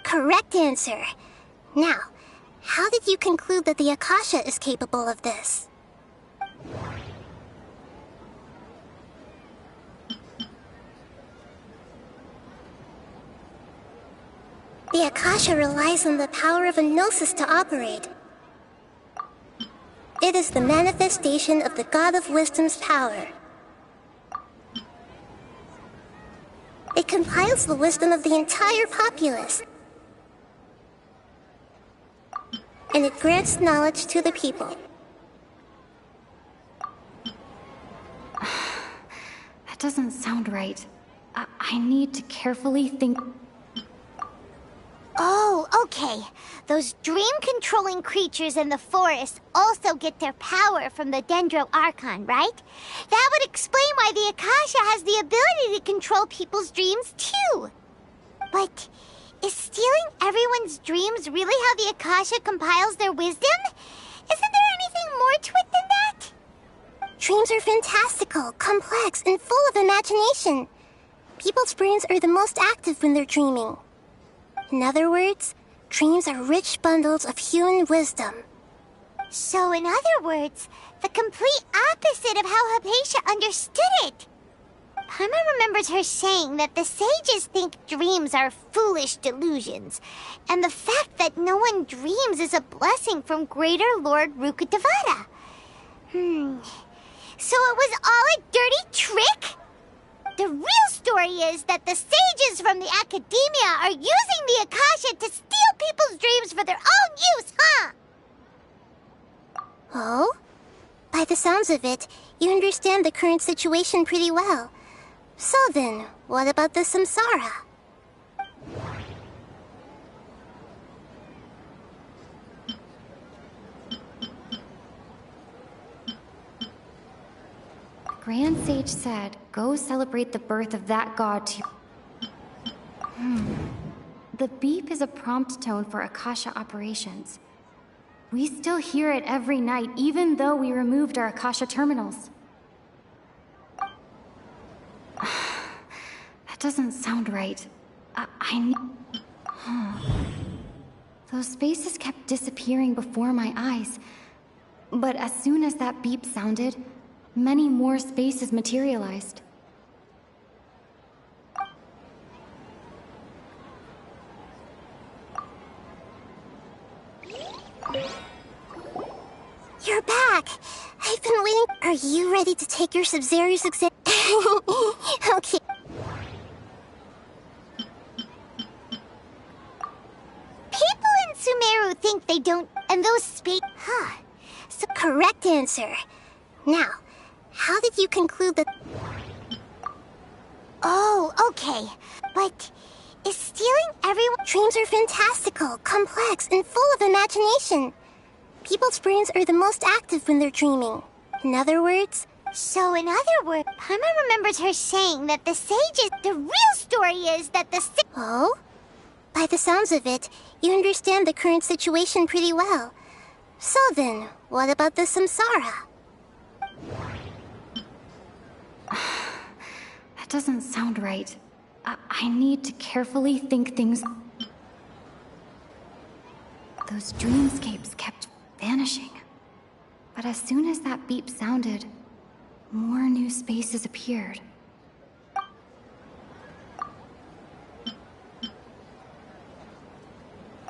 Correct answer. Now, how did you conclude that the Akasha is capable of this? The Akasha relies on the power of a gnosis to operate. It is the manifestation of the God of Wisdom's power. It compiles the wisdom of the entire populace. And it grants knowledge to the people. That doesn't sound right. I need to carefully think. Oh, okay. Those dream-controlling creatures in the forest also get their power from the Dendro Archon, right? That would explain why the Akasha has the ability to control people's dreams, too. But is stealing everyone's dreams really how the Akasha compiles their wisdom? Isn't there anything more to it than that? Dreams are fantastical, complex, and full of imagination. People's brains are the most active when they're dreaming. In other words, dreams are rich bundles of human wisdom. So in other words, the complete opposite of how Hypatia understood it. Paimon remembers her saying that the sages think dreams are foolish delusions, and the fact that no one dreams is a blessing from Greater Lord Rukkhadevata. So it was all a dirty trick? The real story is that the sages from the Academia are using the Akasha to steal people's dreams for their own use, huh? Oh? By the sounds of it, you understand the current situation pretty well. So then, what about the samsara? Grand Sage said, go celebrate the birth of that god to... The beep is a prompt tone for Akasha operations. We still hear it every night, even though we removed our Akasha terminals. That doesn't sound right. Those spaces kept disappearing before my eyes. But as soon as that beep sounded, many more spaces materialized. You're back. I've been waiting. Are you ready to take your Sub-Zero's exam? Okay. People in Sumeru think they don't, and those space. Huh. So, correct answer. Now, how did you conclude that? Oh, okay. But is stealing everyone? Dreams are fantastical, complex, and full of imagination. People's brains are the most active when they're dreaming. In other words... So in other words, Paimon remembers her saying that the sages... The real story is that the... Oh? By the sounds of it, you understand the current situation pretty well. So then, what about the samsara? That doesn't sound right. I need to carefully think things... Those dreamscapes kept vanishing. But as soon as that beep sounded, more new spaces appeared.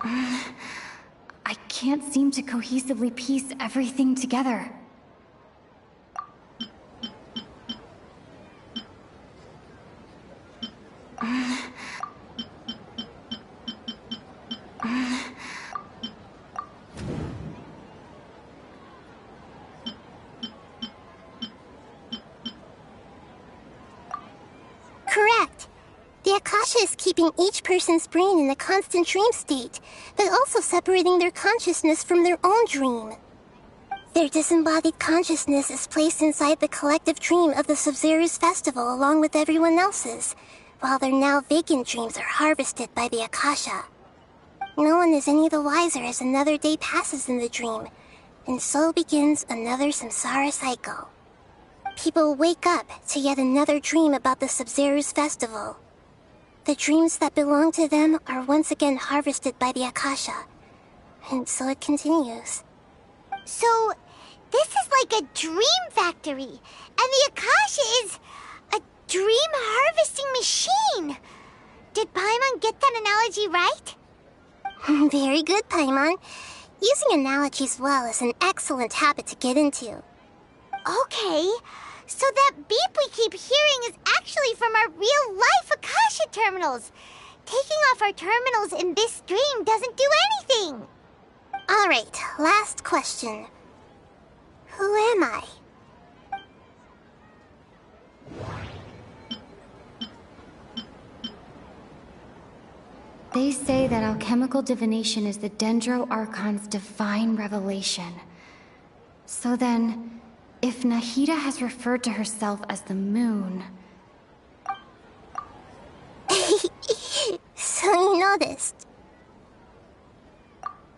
I can't seem to cohesively piece everything together. Correct. The Akasha is keeping each person's brain in a constant dream state, but also separating their consciousness from their own dream. Their disembodied consciousness is placed inside the collective dream of the Sub-Zero's festival along with everyone else's, while their now vacant dreams are harvested by the Akasha. No one is any the wiser as another day passes in the dream, and so begins another samsara cycle. People wake up to yet another dream about the Sub-Zero's festival. The dreams that belong to them are once again harvested by the Akasha, and so it continues. So, this is like a dream factory, and the Akasha is a dream harvesting machine. Did Paimon get that analogy right? Very good, Paimon. Using analogies well is an excellent habit to get into. Okay, so that beep we keep hearing is actually from our real-life Akasha terminals. Taking off our terminals in this dream doesn't do anything. Alright, last question. Who am I? They say that alchemical divination is the Dendro Archon's divine revelation. So then, if Nahida has referred to herself as the moon... So you noticed.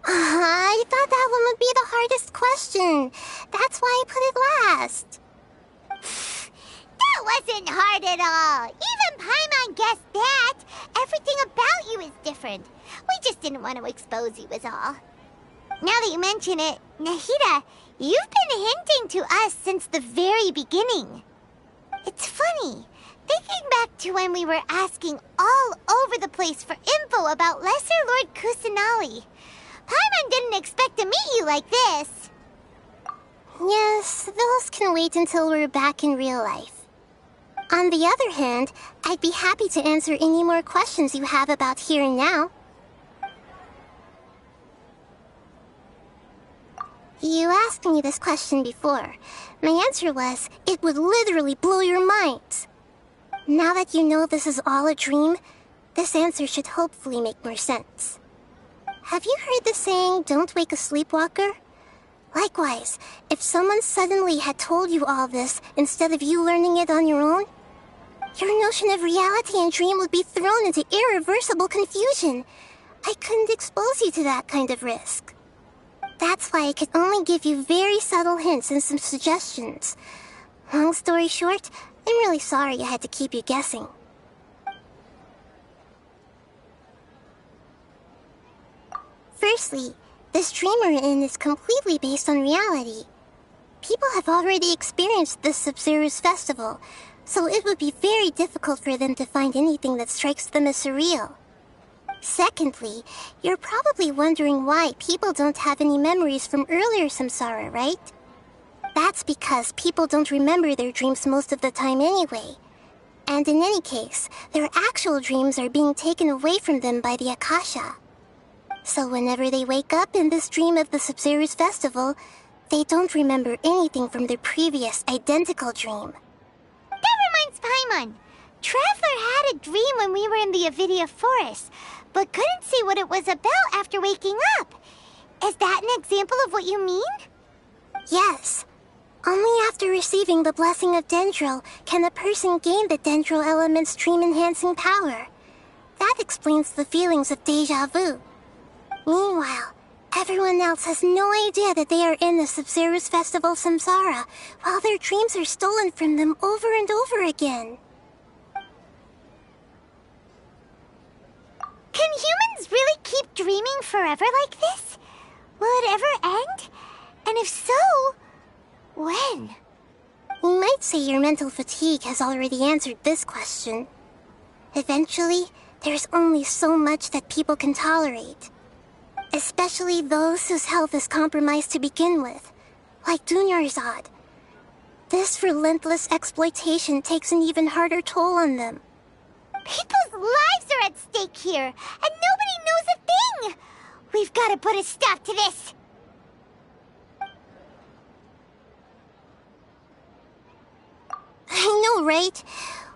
I thought that one would be the hardest question. That's why I put it last. That wasn't hard at all. Even Paimon guessed that. Everything about you is different. We just didn't want to expose you is all. Now that you mention it, Nahida, you've been hinting to us since the very beginning. It's funny. Thinking back to when we were asking all over the place for info about Lesser Lord Kusanali, Paimon didn't expect to meet you like this. Yes, those can wait until we're back in real life. On the other hand, I'd be happy to answer any more questions you have about here and now. You asked me this question before. My answer was, it would literally blow your minds. Now that you know this is all a dream, this answer should hopefully make more sense. Have you heard the saying, don't wake a sleepwalker? Likewise, if someone suddenly had told you all this instead of you learning it on your own, your notion of reality and dream would be thrown into irreversible confusion. I couldn't expose you to that kind of risk. That's why I could only give you very subtle hints and some suggestions. Long story short, I'm really sorry I had to keep you guessing. Firstly, this dream we're in is completely based on reality. People have already experienced this Sub-Zero's festival, so it would be very difficult for them to find anything that strikes them as surreal. Secondly, you're probably wondering why people don't have any memories from earlier samsara, right? That's because people don't remember their dreams most of the time anyway. And in any case, their actual dreams are being taken away from them by the Akasha. So whenever they wake up in this dream of the Sabzeruz festival, they don't remember anything from their previous identical dream. That reminds Paimon. Traveler had a dream when we were in the Avidia forest, but couldn't see what it was about after waking up. Is that an example of what you mean? Yes. Only after receiving the blessing of Dendril can a person gain the Dendril element's dream-enhancing power. That explains the feelings of déjà vu. Meanwhile, everyone else has no idea that they are in the Sabzeruz festival samsara, while their dreams are stolen from them over and over again. Can humans really keep dreaming forever like this? Will it ever end? And if so, when? You might say your mental fatigue has already answered this question. Eventually, there's only so much that people can tolerate. Especially those whose health is compromised to begin with, like Dunyarzad. This relentless exploitation takes an even harder toll on them. People's lives are at stake here, and nobody knows a thing! We've got to put a stop to this! I know, right?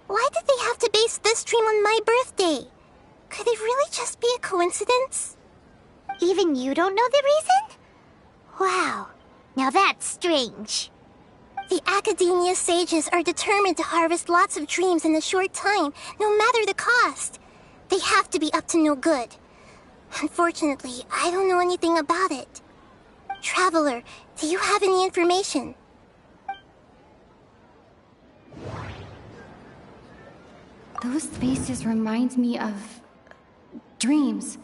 Why did they have to base this dream on my birthday? Could it really just be a coincidence? Even you don't know the reason? Wow, now that's strange. The Academia sages are determined to harvest lots of dreams in a short time, no matter the cost. They have to be up to no good. Unfortunately, I don't know anything about it. Traveler, do you have any information? Those faces remind me of dreams.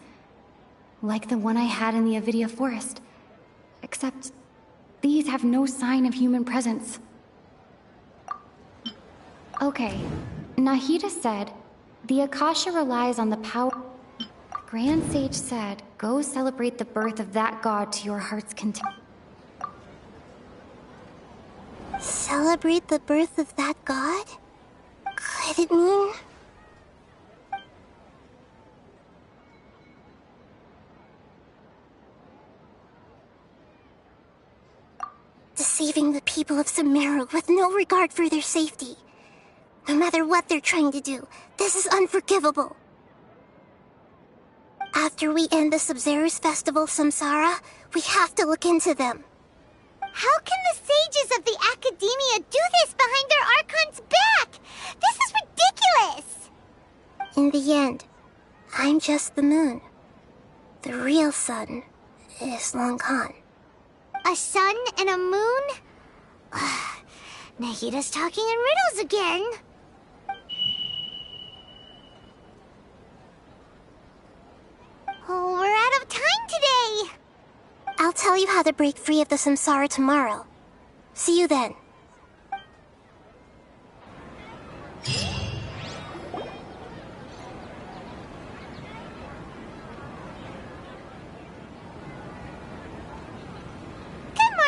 Like the one I had in the Avidia forest. Except these have no sign of human presence. Okay, Nahida said, the Akasha relies on the power... The Grand Sage said, go celebrate the birth of that god to your heart's content. Celebrate the birth of that god? Could it mean... deceiving the people of Sumeru with no regard for their safety. No matter what they're trying to do, this is unforgivable. After we end the Sabzeruz festival samsara, we have to look into them. How can the sages of the Academia do this behind their Archon's back? This is ridiculous! In the end, I'm just the moon. The real sun is long gone. A sun and a moon? Nahida's talking in riddles again. Oh, we're out of time today. I'll tell you how to break free of the samsara tomorrow. See you then.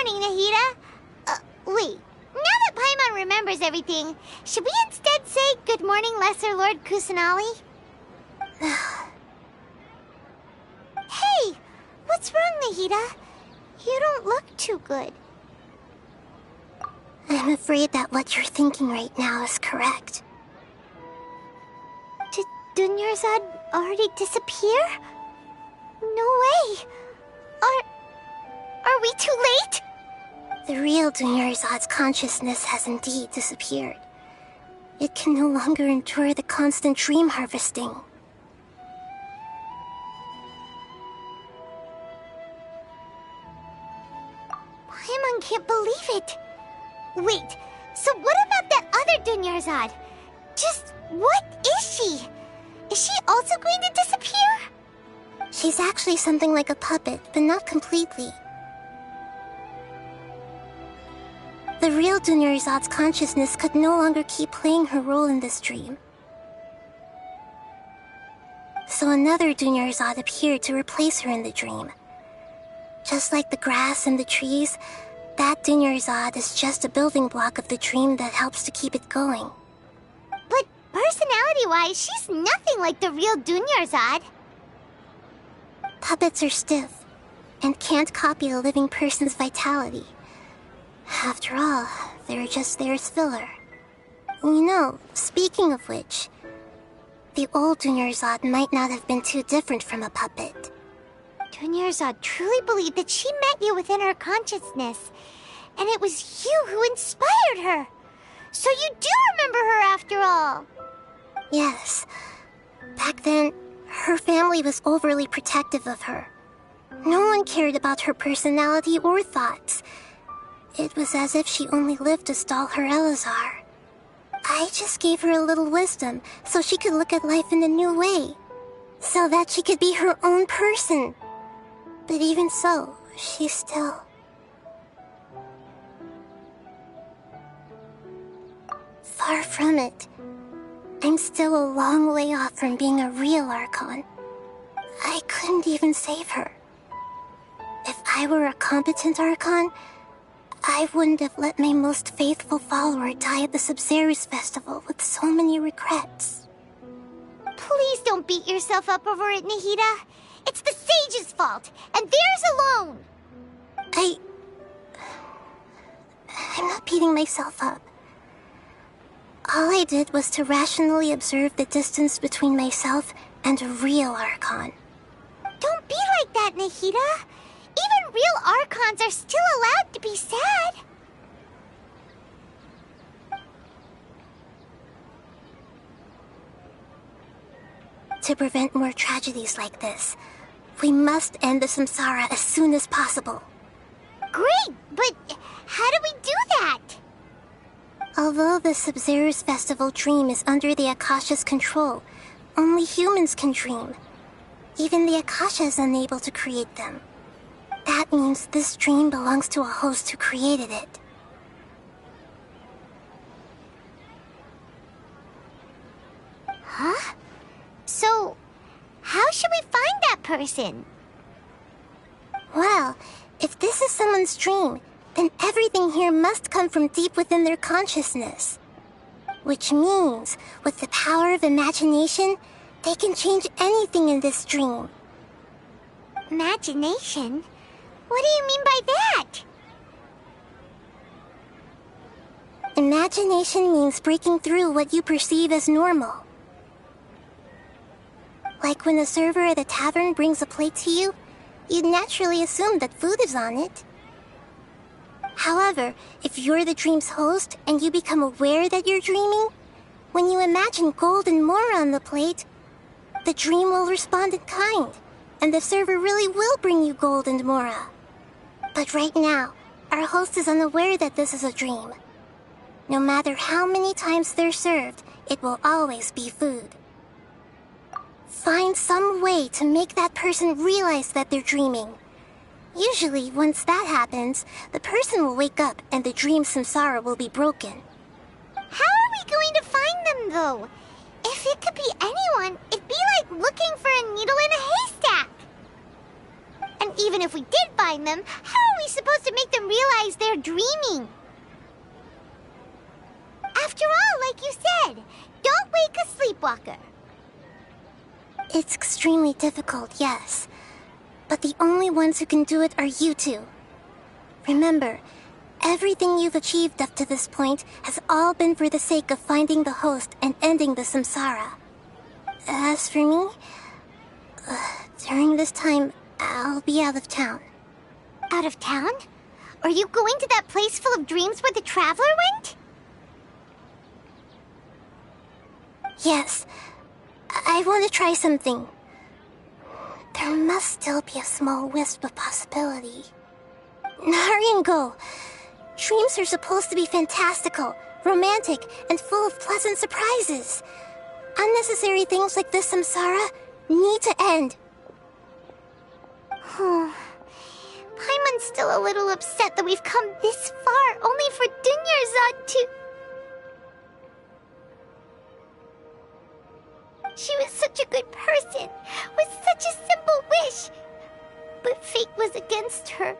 Nahida? Wait. Now that Paimon remembers everything, should we instead say good morning, Lesser Lord Kusanali? Hey! What's wrong, Nahida? You don't look too good. I'm afraid that what you're thinking right now is correct. Did Dunyarzad already disappear? No way! Are we too late? The real Dunyarzad's consciousness has indeed disappeared. It can no longer endure the constant dream harvesting. Paimon can't believe it. Wait, so what about that other Dunyarzad? Just what is she? Is she also going to disappear? She's actually something like a puppet, but not completely. The real Dunyarzad's consciousness could no longer keep playing her role in this dream. So another Dunyarzad appeared to replace her in the dream. Just like the grass and the trees, that Dunyarzad is just a building block of the dream that helps to keep it going. But personality-wise, she's nothing like the real Dunyarzad. Puppets are stiff and can't copy a living person's vitality. After all, they're just there as filler. You know, speaking of which, the old Dunyarzad might not have been too different from a puppet. Dunyarzad truly believed that she met you within her consciousness, and it was you who inspired her. So you do remember her after all. Yes. Back then, her family was overly protective of her. No one cared about her personality or thoughts. It was as if she only lived to stall her Elazar. I just gave her a little wisdom so she could look at life in a new way. So that she could be her own person. But even so, she's still... Far from it. I'm still a long way off from being a real Archon. I couldn't even save her. If I were a competent Archon, I wouldn't have let my most faithful follower die at the Sabzeruz festival with so many regrets. Please don't beat yourself up over it, Nahida. It's the sage's fault, and theirs alone. I'm not beating myself up. All I did was to rationally observe the distance between myself and a real Archon. Don't be like that, Nahida. Even real Archons are still allowed to be sad. To prevent more tragedies like this, we must end the samsara as soon as possible. Great, but how do we do that? Although the Sabzeruz festival dream is under the Akasha's control, only humans can dream. Even the Akasha is unable to create them. That means this dream belongs to a host who created it. Huh? So, how should we find that person? Well, if this is someone's dream, then everything here must come from deep within their consciousness. Which means, with the power of imagination, they can change anything in this dream. Imagination? What do you mean by that? Imagination means breaking through what you perceive as normal. Like when a server at a tavern brings a plate to you, you'd naturally assume that food is on it. However, if you're the dream's host and you become aware that you're dreaming, when you imagine gold and more on the plate, the dream will respond in kind, and the server really will bring you gold and mora. But right now, our host is unaware that this is a dream. No matter how many times they're served, it will always be food. Find some way to make that person realize that they're dreaming. Usually, once that happens, the person will wake up and the dream samsara will be broken. How are we going to find them, though? If it could be anyone, it'd be like looking for a needle in a haystack. And even if we did find them, how are we supposed to make them realize they're dreaming? After all, like you said, don't wake a sleepwalker. It's extremely difficult, yes. But the only ones who can do it are you two. Remember, everything you've achieved up to this point has all been for the sake of finding the host and ending the samsara. As for me, during this time, I'll be out of town. Out of town? Are you going to that place full of dreams where the traveler went? Yes. I want to try something. There must still be a small wisp of possibility. Hurry and go. Dreams are supposed to be fantastical, romantic, and full of pleasant surprises. Unnecessary things like this samsara need to end. Paimon's still a little upset that we've come this far only for Dunyarzad to... She was such a good person, with such a simple wish. But fate was against her.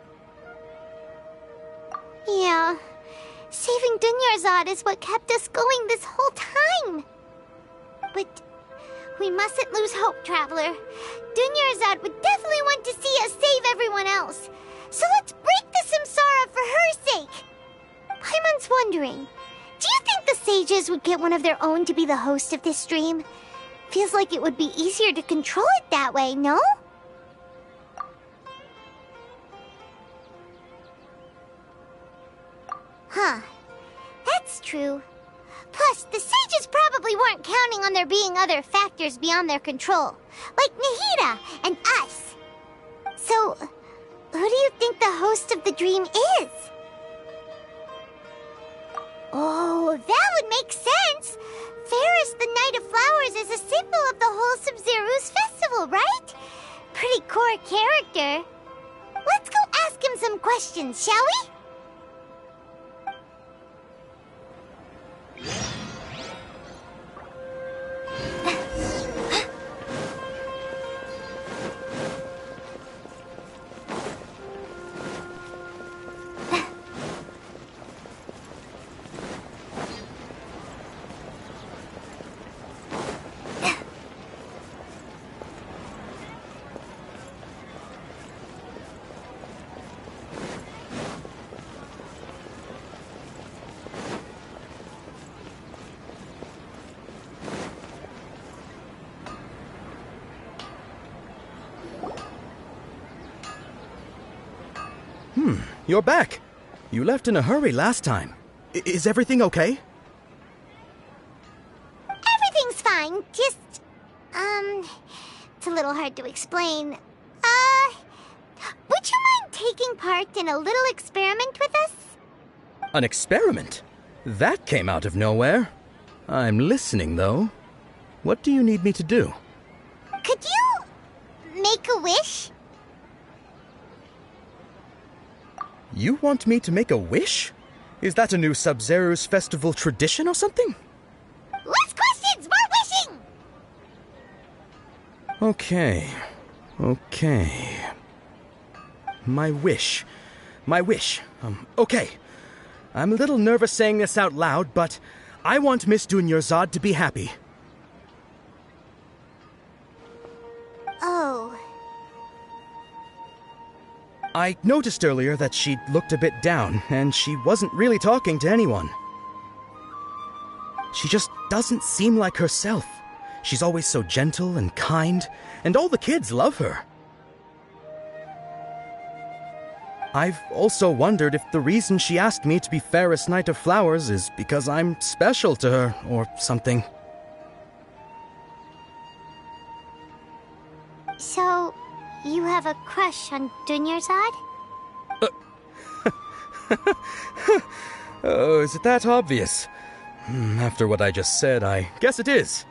Yeah, saving Dunyarzad is what kept us going this whole time. But we mustn't lose hope, Traveler. Dunyarzad would definitely want to see us save everyone else. So let's break the Samsara for her sake. Paimon's wondering, do you think the sages would get one of their own to be the host of this stream? Feels like it would be easier to control it that way, no? Huh. That's true. Plus, the sages probably weren't counting on there being other factors beyond their control, like Nahida and us. So, who do you think the host of the dream is? Oh, that would make sense. Fairest the Night of Flowers is a symbol of the whole Sub-Zero's festival, right? Pretty core character. Let's go ask him some questions, shall we? You're back. You left in a hurry last time. Is everything okay? Everything's fine. Just, it's a little hard to explain. Would you mind taking part in a little experiment with us? An experiment? That came out of nowhere. I'm listening, though. What do you need me to do? Could you make a wish? You want me to make a wish? Is that a new Sub-Zero's festival tradition or something? Less questions! More wishing! Okay. My wish. Okay. I'm a little nervous saying this out loud, but I want Miss Dunyarzad to be happy. Oh. I noticed earlier that she looked a bit down, and she wasn't really talking to anyone. She just doesn't seem like herself. She's always so gentle and kind, and all the kids love her. I've also wondered if the reason she asked me to be Fairest Night of Flowers is because I'm special to her, or something. So, you have a crush on Dunyarzad? Oh, is it that obvious? After what I just said, I guess it is.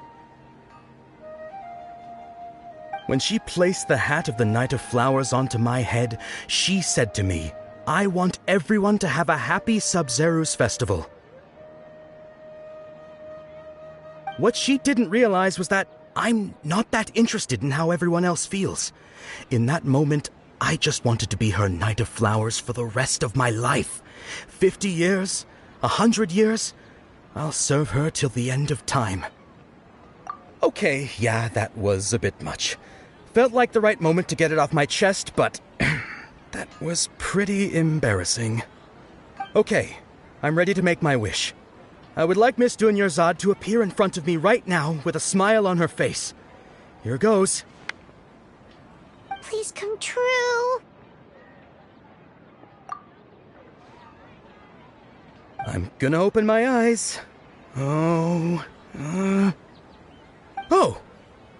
When she placed the hat of the Night of Flowers onto my head, she said to me, I want everyone to have a happy Sub-Zero's festival. What she didn't realize was that I'm not that interested in how everyone else feels. In that moment, I just wanted to be her Night of Flowers for the rest of my life. 50 years, 100 years, I'll serve her till the end of time. Okay, yeah, that was a bit much. Felt like the right moment to get it off my chest, but that was pretty embarrassing. Okay, I'm ready to make my wish. I would like Miss Dunyarzad to appear in front of me right now with a smile on her face. Here goes. Please come true. I'm gonna open my eyes. Oh,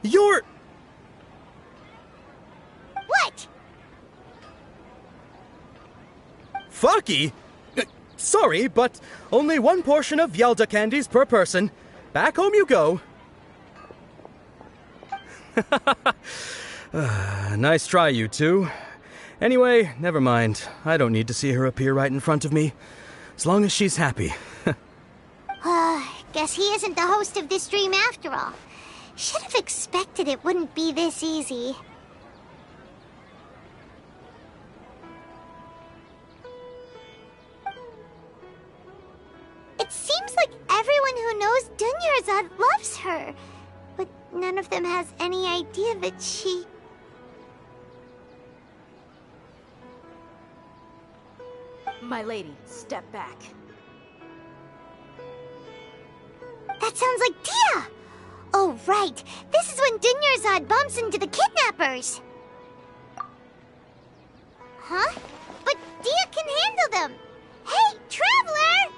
you're... What? Faki? Sorry, but only one portion of Yalda candies per person. Back home you go. Nice try, you two. Anyway, never mind. I don't need to see her appear right in front of me. As long as she's happy. Guess he isn't the host of this stream after all. Should have expected it wouldn't be this easy. It seems like everyone who knows Dunyarzad loves her, but none of them has any idea that she... My lady, step back. That sounds like Dia! Oh, right. This is when Dunyarzad bumps into the kidnappers. Huh? But Dia can handle them! Hey, Traveler!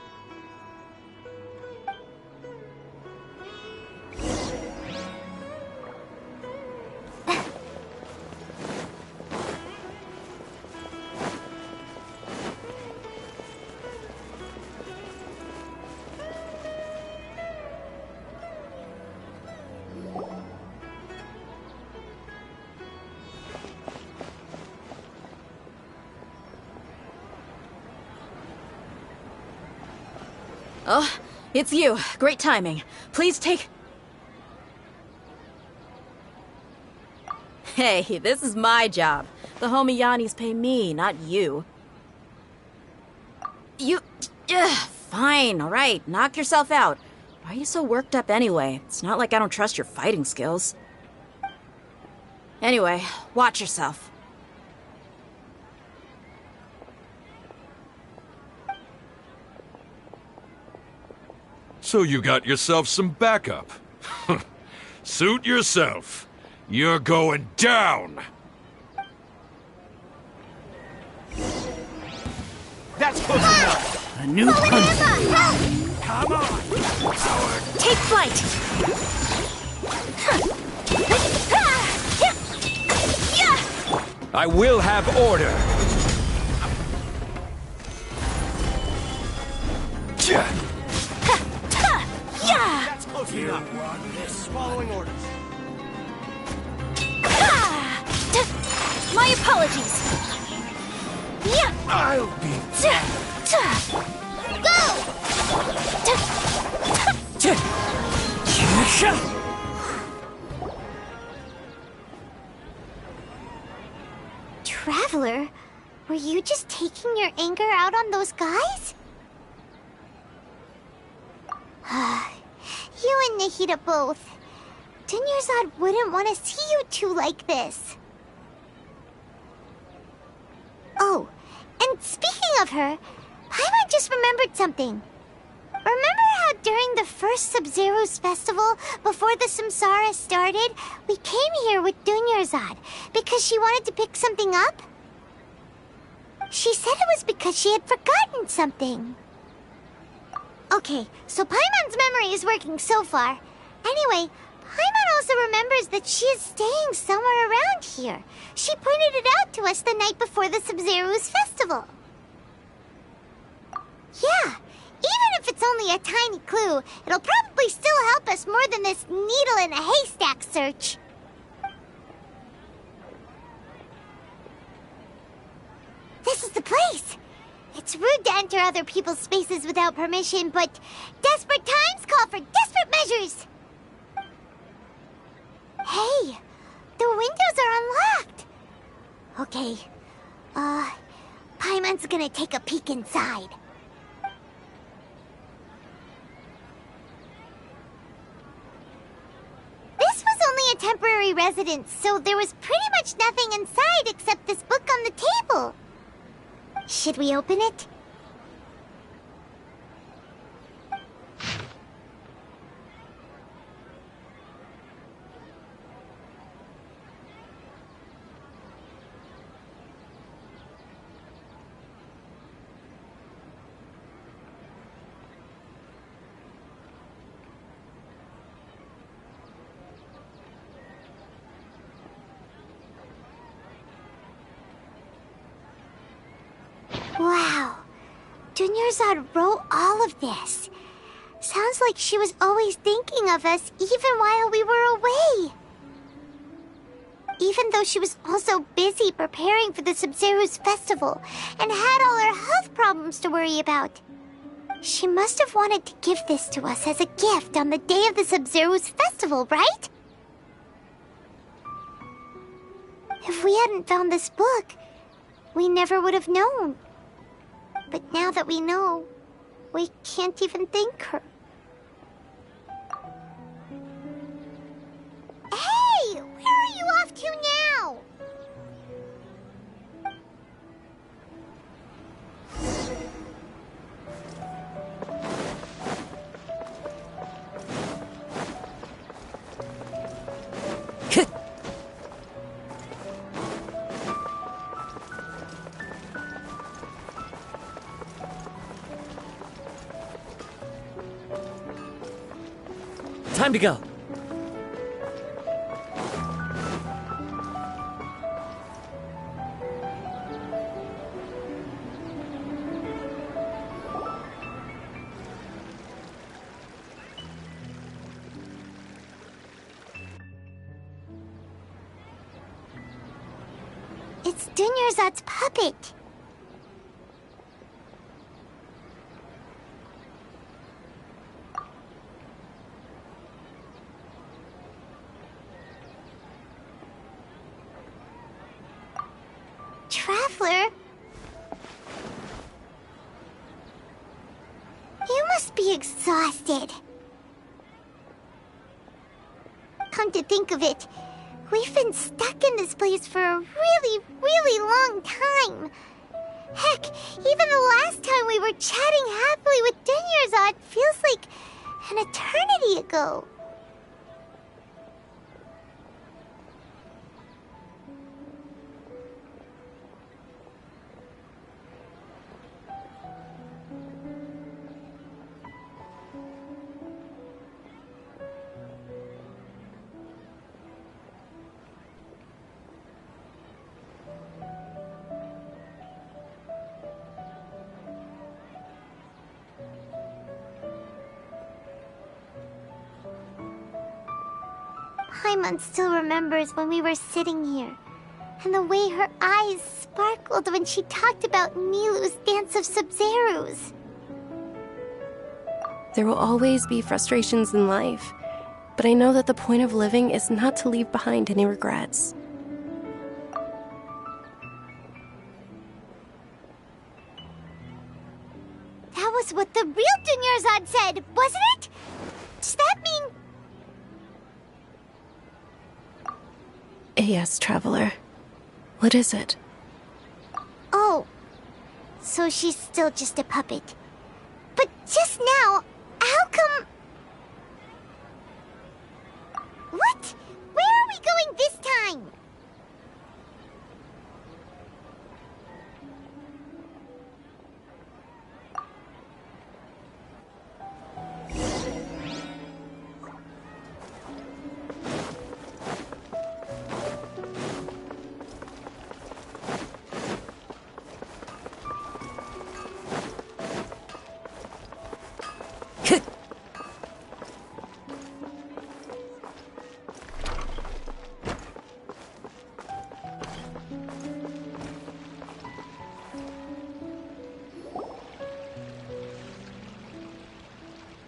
Oh, it's you. Great timing. Please take... Hey, this is my job. The homie Yanni's pay me, not you. You... fine, alright. Knock yourself out. Why are you so worked up anyway? It's not like I don't trust your fighting skills. Anyway, watch yourself. So you got yourself some backup. Suit yourself. You're going down. That's close enough. A new hunt. Come on! Take flight! I will have order. That's close enough. Following orders. My apologies. I'll be Traveler, were you just taking your anger out on those guys? You and Nahida both. Dunyarzad wouldn't want to see you two like this. Oh, and speaking of her, Paimon just remembered something. Remember how during the first Sub-Zero's festival, before the Samsara started, we came here with Dunyarzad because she wanted to pick something up? She said it was because she had forgotten something. Okay, so Paimon's memory is working so far. Anyway, Paimon also remembers that she is staying somewhere around here. She pointed it out to us the night before the Sub-Zero's festival. Yeah, even if it's only a tiny clue, it'll probably still help us more than this needle in a haystack search. This is the place! It's rude to enter other people's spaces without permission, but desperate times call for desperate measures! Hey, the windows are unlocked! Okay, Paimon's gonna take a peek inside. This was only a temporary residence, so there was pretty much nothing inside except this book on the table. Should we open it? Wow, Dunyarzad wrote all of this. Sounds like she was always thinking of us even while we were away. Even though she was also busy preparing for the Sub-Zero's festival and had all her health problems to worry about. She must have wanted to give this to us as a gift on the day of the Sub-Zero's festival, right? If we hadn't found this book, we never would have known. But now that we know, we can't even thank her. Hey! Where are you off to now? Time to go. It's Dunyarzad's puppet. Traveler? You must be exhausted. Come to think of it, we've been stuck in this place for a really, really long time. Heck, even the last time we were chatting happily with Dunyarzad feels like an eternity ago. Paimon still remembers when we were sitting here, and the way her eyes sparkled when she talked about Nilu's dance of Sub-Zerus. There will always be frustrations in life, but I know that the point of living is not to leave behind any regrets. That was what the real Dunyarzad said, wasn't it? Does that mean... Yes, Traveler. What is it? Oh, so she's still just a puppet. But just now, how come... What? Where are we going this time?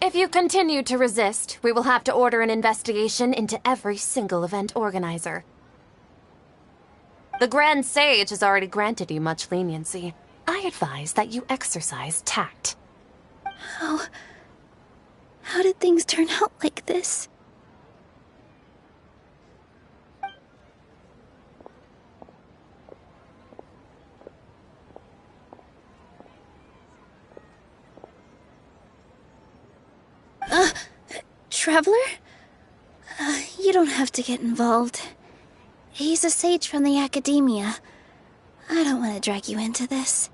If you continue to resist, we will have to order an investigation into every single event organizer. The Grand Sage has already granted you much leniency. I advise that you exercise tact. How did things turn out like this? Traveler? You don't have to get involved. He's a sage from the Academia. I don't want to drag you into this.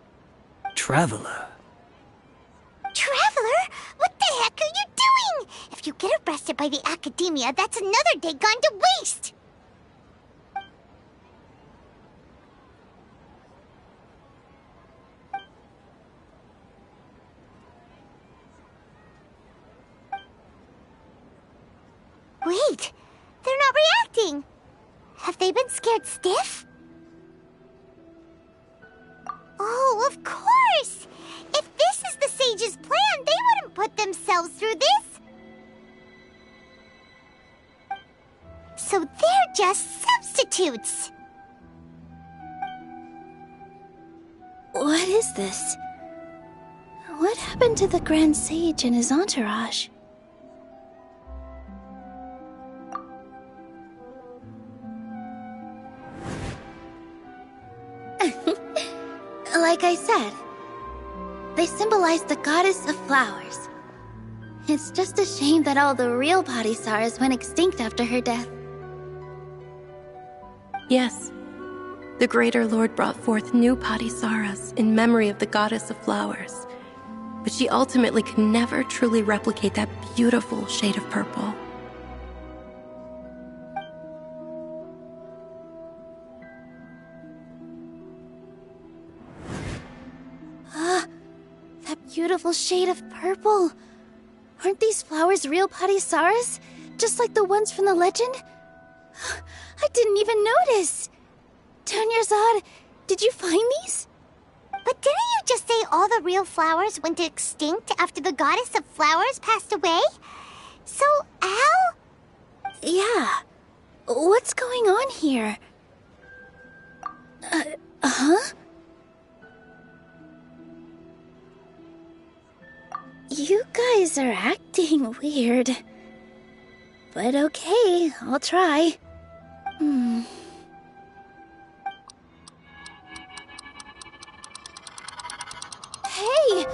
Traveler? Traveler? What the heck are you doing? If you get arrested by the Academia, that's another day gone to waste! Wait, they're not reacting. Have they been scared stiff? Oh, of course! If this is the sage's plan, they wouldn't put themselves through this. So they're just substitutes. is this? What happened to the Grand Sage and his entourage? Like I said, they symbolize the goddess of flowers. It's just a shame that all the real Padisaras went extinct after her death. Yes. The Greater Lord brought forth new Padisaras in memory of the goddess of flowers. But she ultimately could never truly replicate that beautiful shade of purple. That beautiful shade of purple. Aren't these flowers real Padisaras? Just like the ones from the legend? I didn't even notice. Dunyarzad, did you find these? But didn't you just say all the real flowers went extinct after the goddess of flowers passed away? So, how? Yeah. What's going on here? Huh? You guys are acting weird. But okay, I'll try. Hey!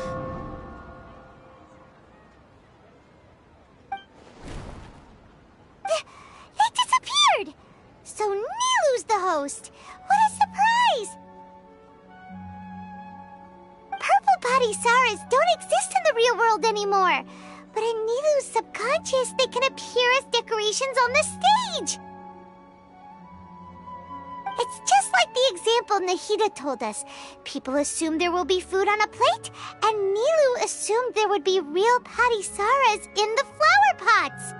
They disappeared! So Nilu's the host! What a surprise! Purple Padisaras don't exist in the real world anymore. But in Nilu's subconscious, they can appear as decorations on the stage. It's just like the example Nahida told us. People assume there will be food on a plate, and Nilu assumed there would be real Padisaras in the flower pots.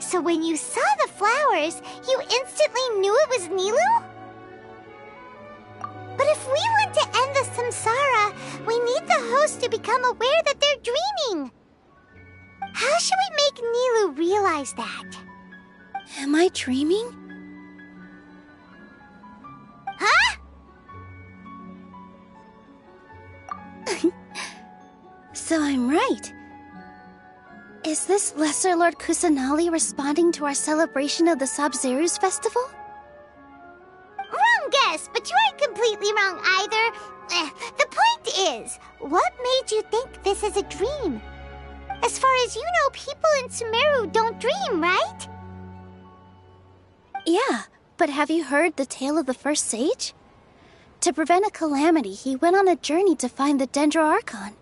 So when you saw the flowers, you instantly knew it was Nilu? But if we want to end the samsara, we need the host to become aware that they're dreaming. How should we make Nilu realize that? Am I dreaming? Huh? So I'm right. Is this Lesser Lord Kusanali responding to our celebration of the Sabzeruz festival? Wrong guess, but you aren't completely wrong either. The point is, what made you think this is a dream? As far as you know, people in Sumeru don't dream, right? Yeah, but have you heard the tale of the first sage? To prevent a calamity, he went on a journey to find the Dendro Archon.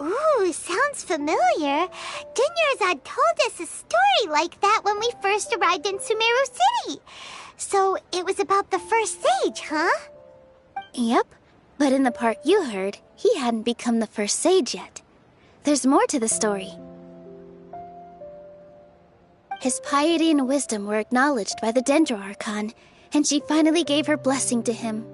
Ooh, sounds familiar. Dunyarzad told us a story like that when we first arrived in Sumeru City. So it was about the first sage, huh? Yep, but in the part you heard, he hadn't become the first sage yet. There's more to the story. His piety and wisdom were acknowledged by the Dendro Archon, and she finally gave her blessing to him.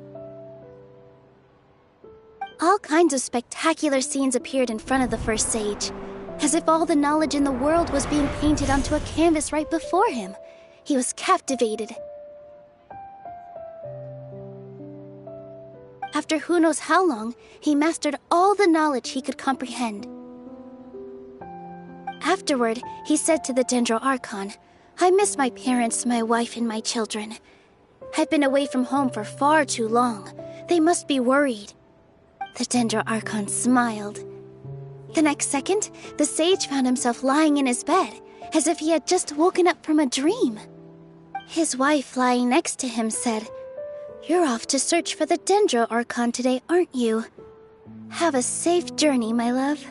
All kinds of spectacular scenes appeared in front of the first sage, as if all the knowledge in the world was being painted onto a canvas right before him. He was captivated. After who knows how long, he mastered all the knowledge he could comprehend. Afterward, he said to the Dendro Archon, "I miss my parents, my wife, and my children. I've been away from home for far too long. They must be worried." The Dendro Archon smiled. The next second, the sage found himself lying in his bed, as if he had just woken up from a dream. His wife, lying next to him, said, "You're off to search for the Dendro Archon today, aren't you? Have a safe journey, my love."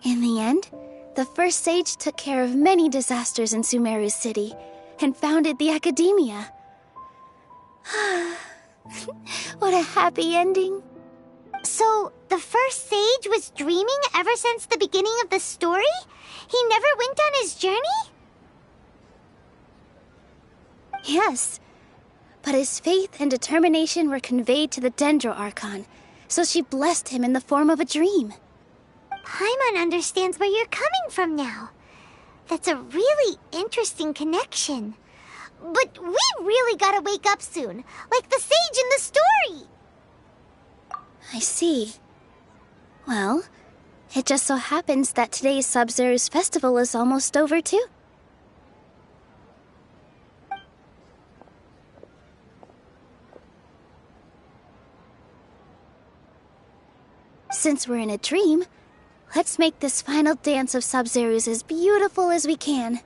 In the end, the first sage took care of many disasters in Sumeru City and founded the Academia. What a happy ending. So, the first sage was dreaming ever since the beginning of the story? He never went on his journey? Yes, but his faith and determination were conveyed to the Dendro Archon, so she blessed him in the form of a dream. Paimon understands where you're coming from now. That's a really interesting connection. But we really gotta wake up soon, like the sage in the story. I see. Well, it just so happens that today's Sub-Zero's festival is almost over, too. Since we're in a dream, let's make this final dance of Sub-Zero's as beautiful as we can.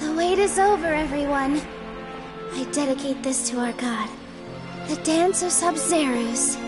The wait is over, everyone. I dedicate this to our god, the Dance of Sub-Zeros.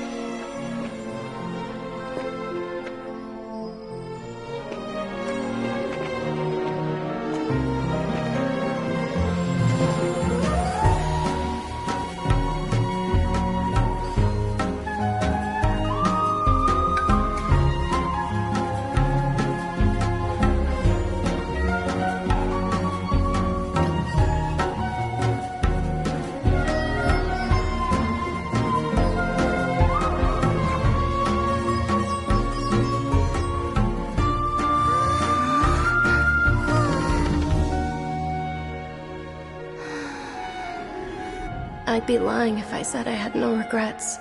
I'd be lying if I said I had no regrets.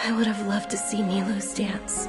I would have loved to see Nilou's dance.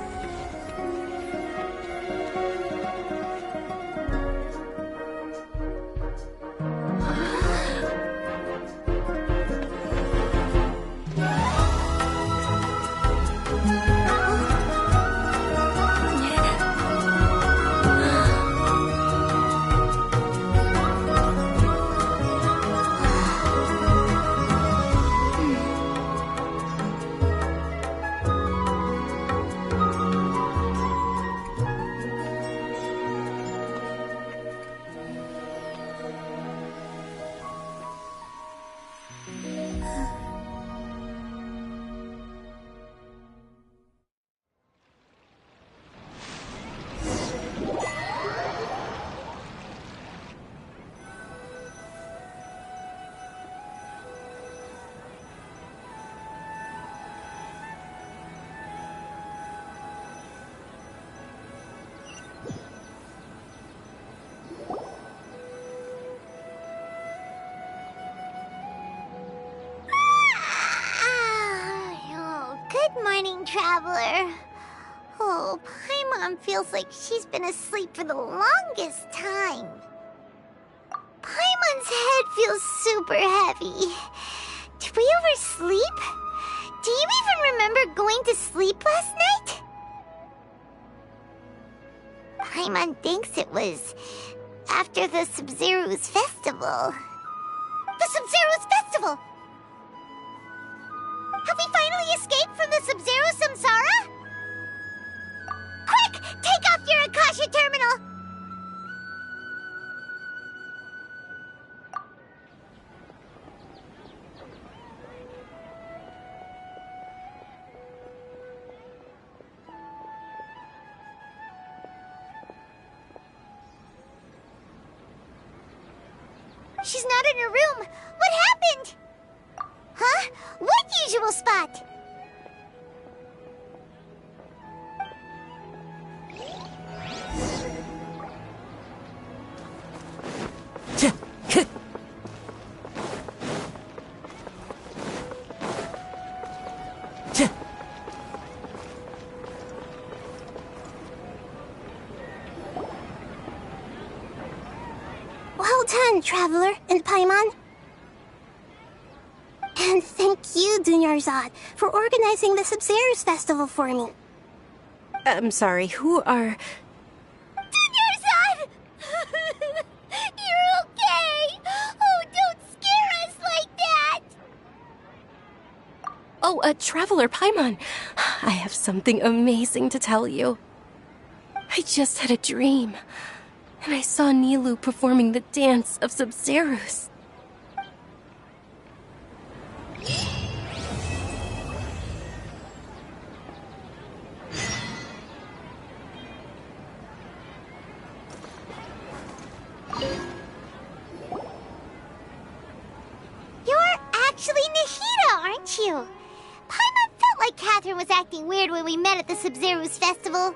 Good morning, traveler. Oh, Paimon feels like she's been asleep for the longest time. Paimon's head feels super heavy. Did we oversleep? Do you even remember going to sleep last night? Paimon thinks it was after the Sub-Zero's festival. The Sub-Zero's festival! Have we finally escaped from the Sub-Zero Samsara? Quick! Take off your Akasha terminal! She's not in her room. What happened? Huh? What usual spot? Well done, Traveler and Paimon. And thank you, Dunyarzad, for organizing the Sub-Zero's festival for me. I'm sorry, who are... Dunyarzad! You're okay! Oh, don't scare us like that! Oh, Traveler Paimon. I have something amazing to tell you. I just had a dream, and I saw Nilou performing the dance of Sub-Zeros. actually Nahida, aren't you? Paimon felt like Catherine was acting weird when we met at the Sub-Zero's festival.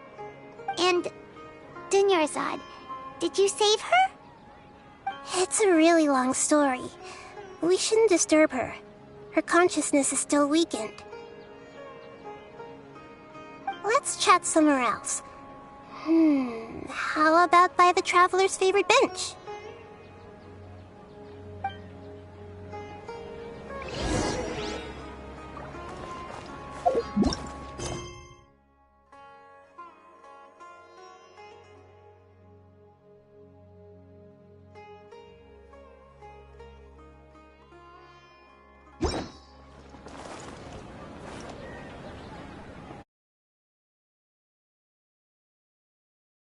And Dunyarzad, did you save her? It's a really long story. We shouldn't disturb her. Her consciousness is still weakened. Let's chat somewhere else. How about by the Traveler's favorite bench?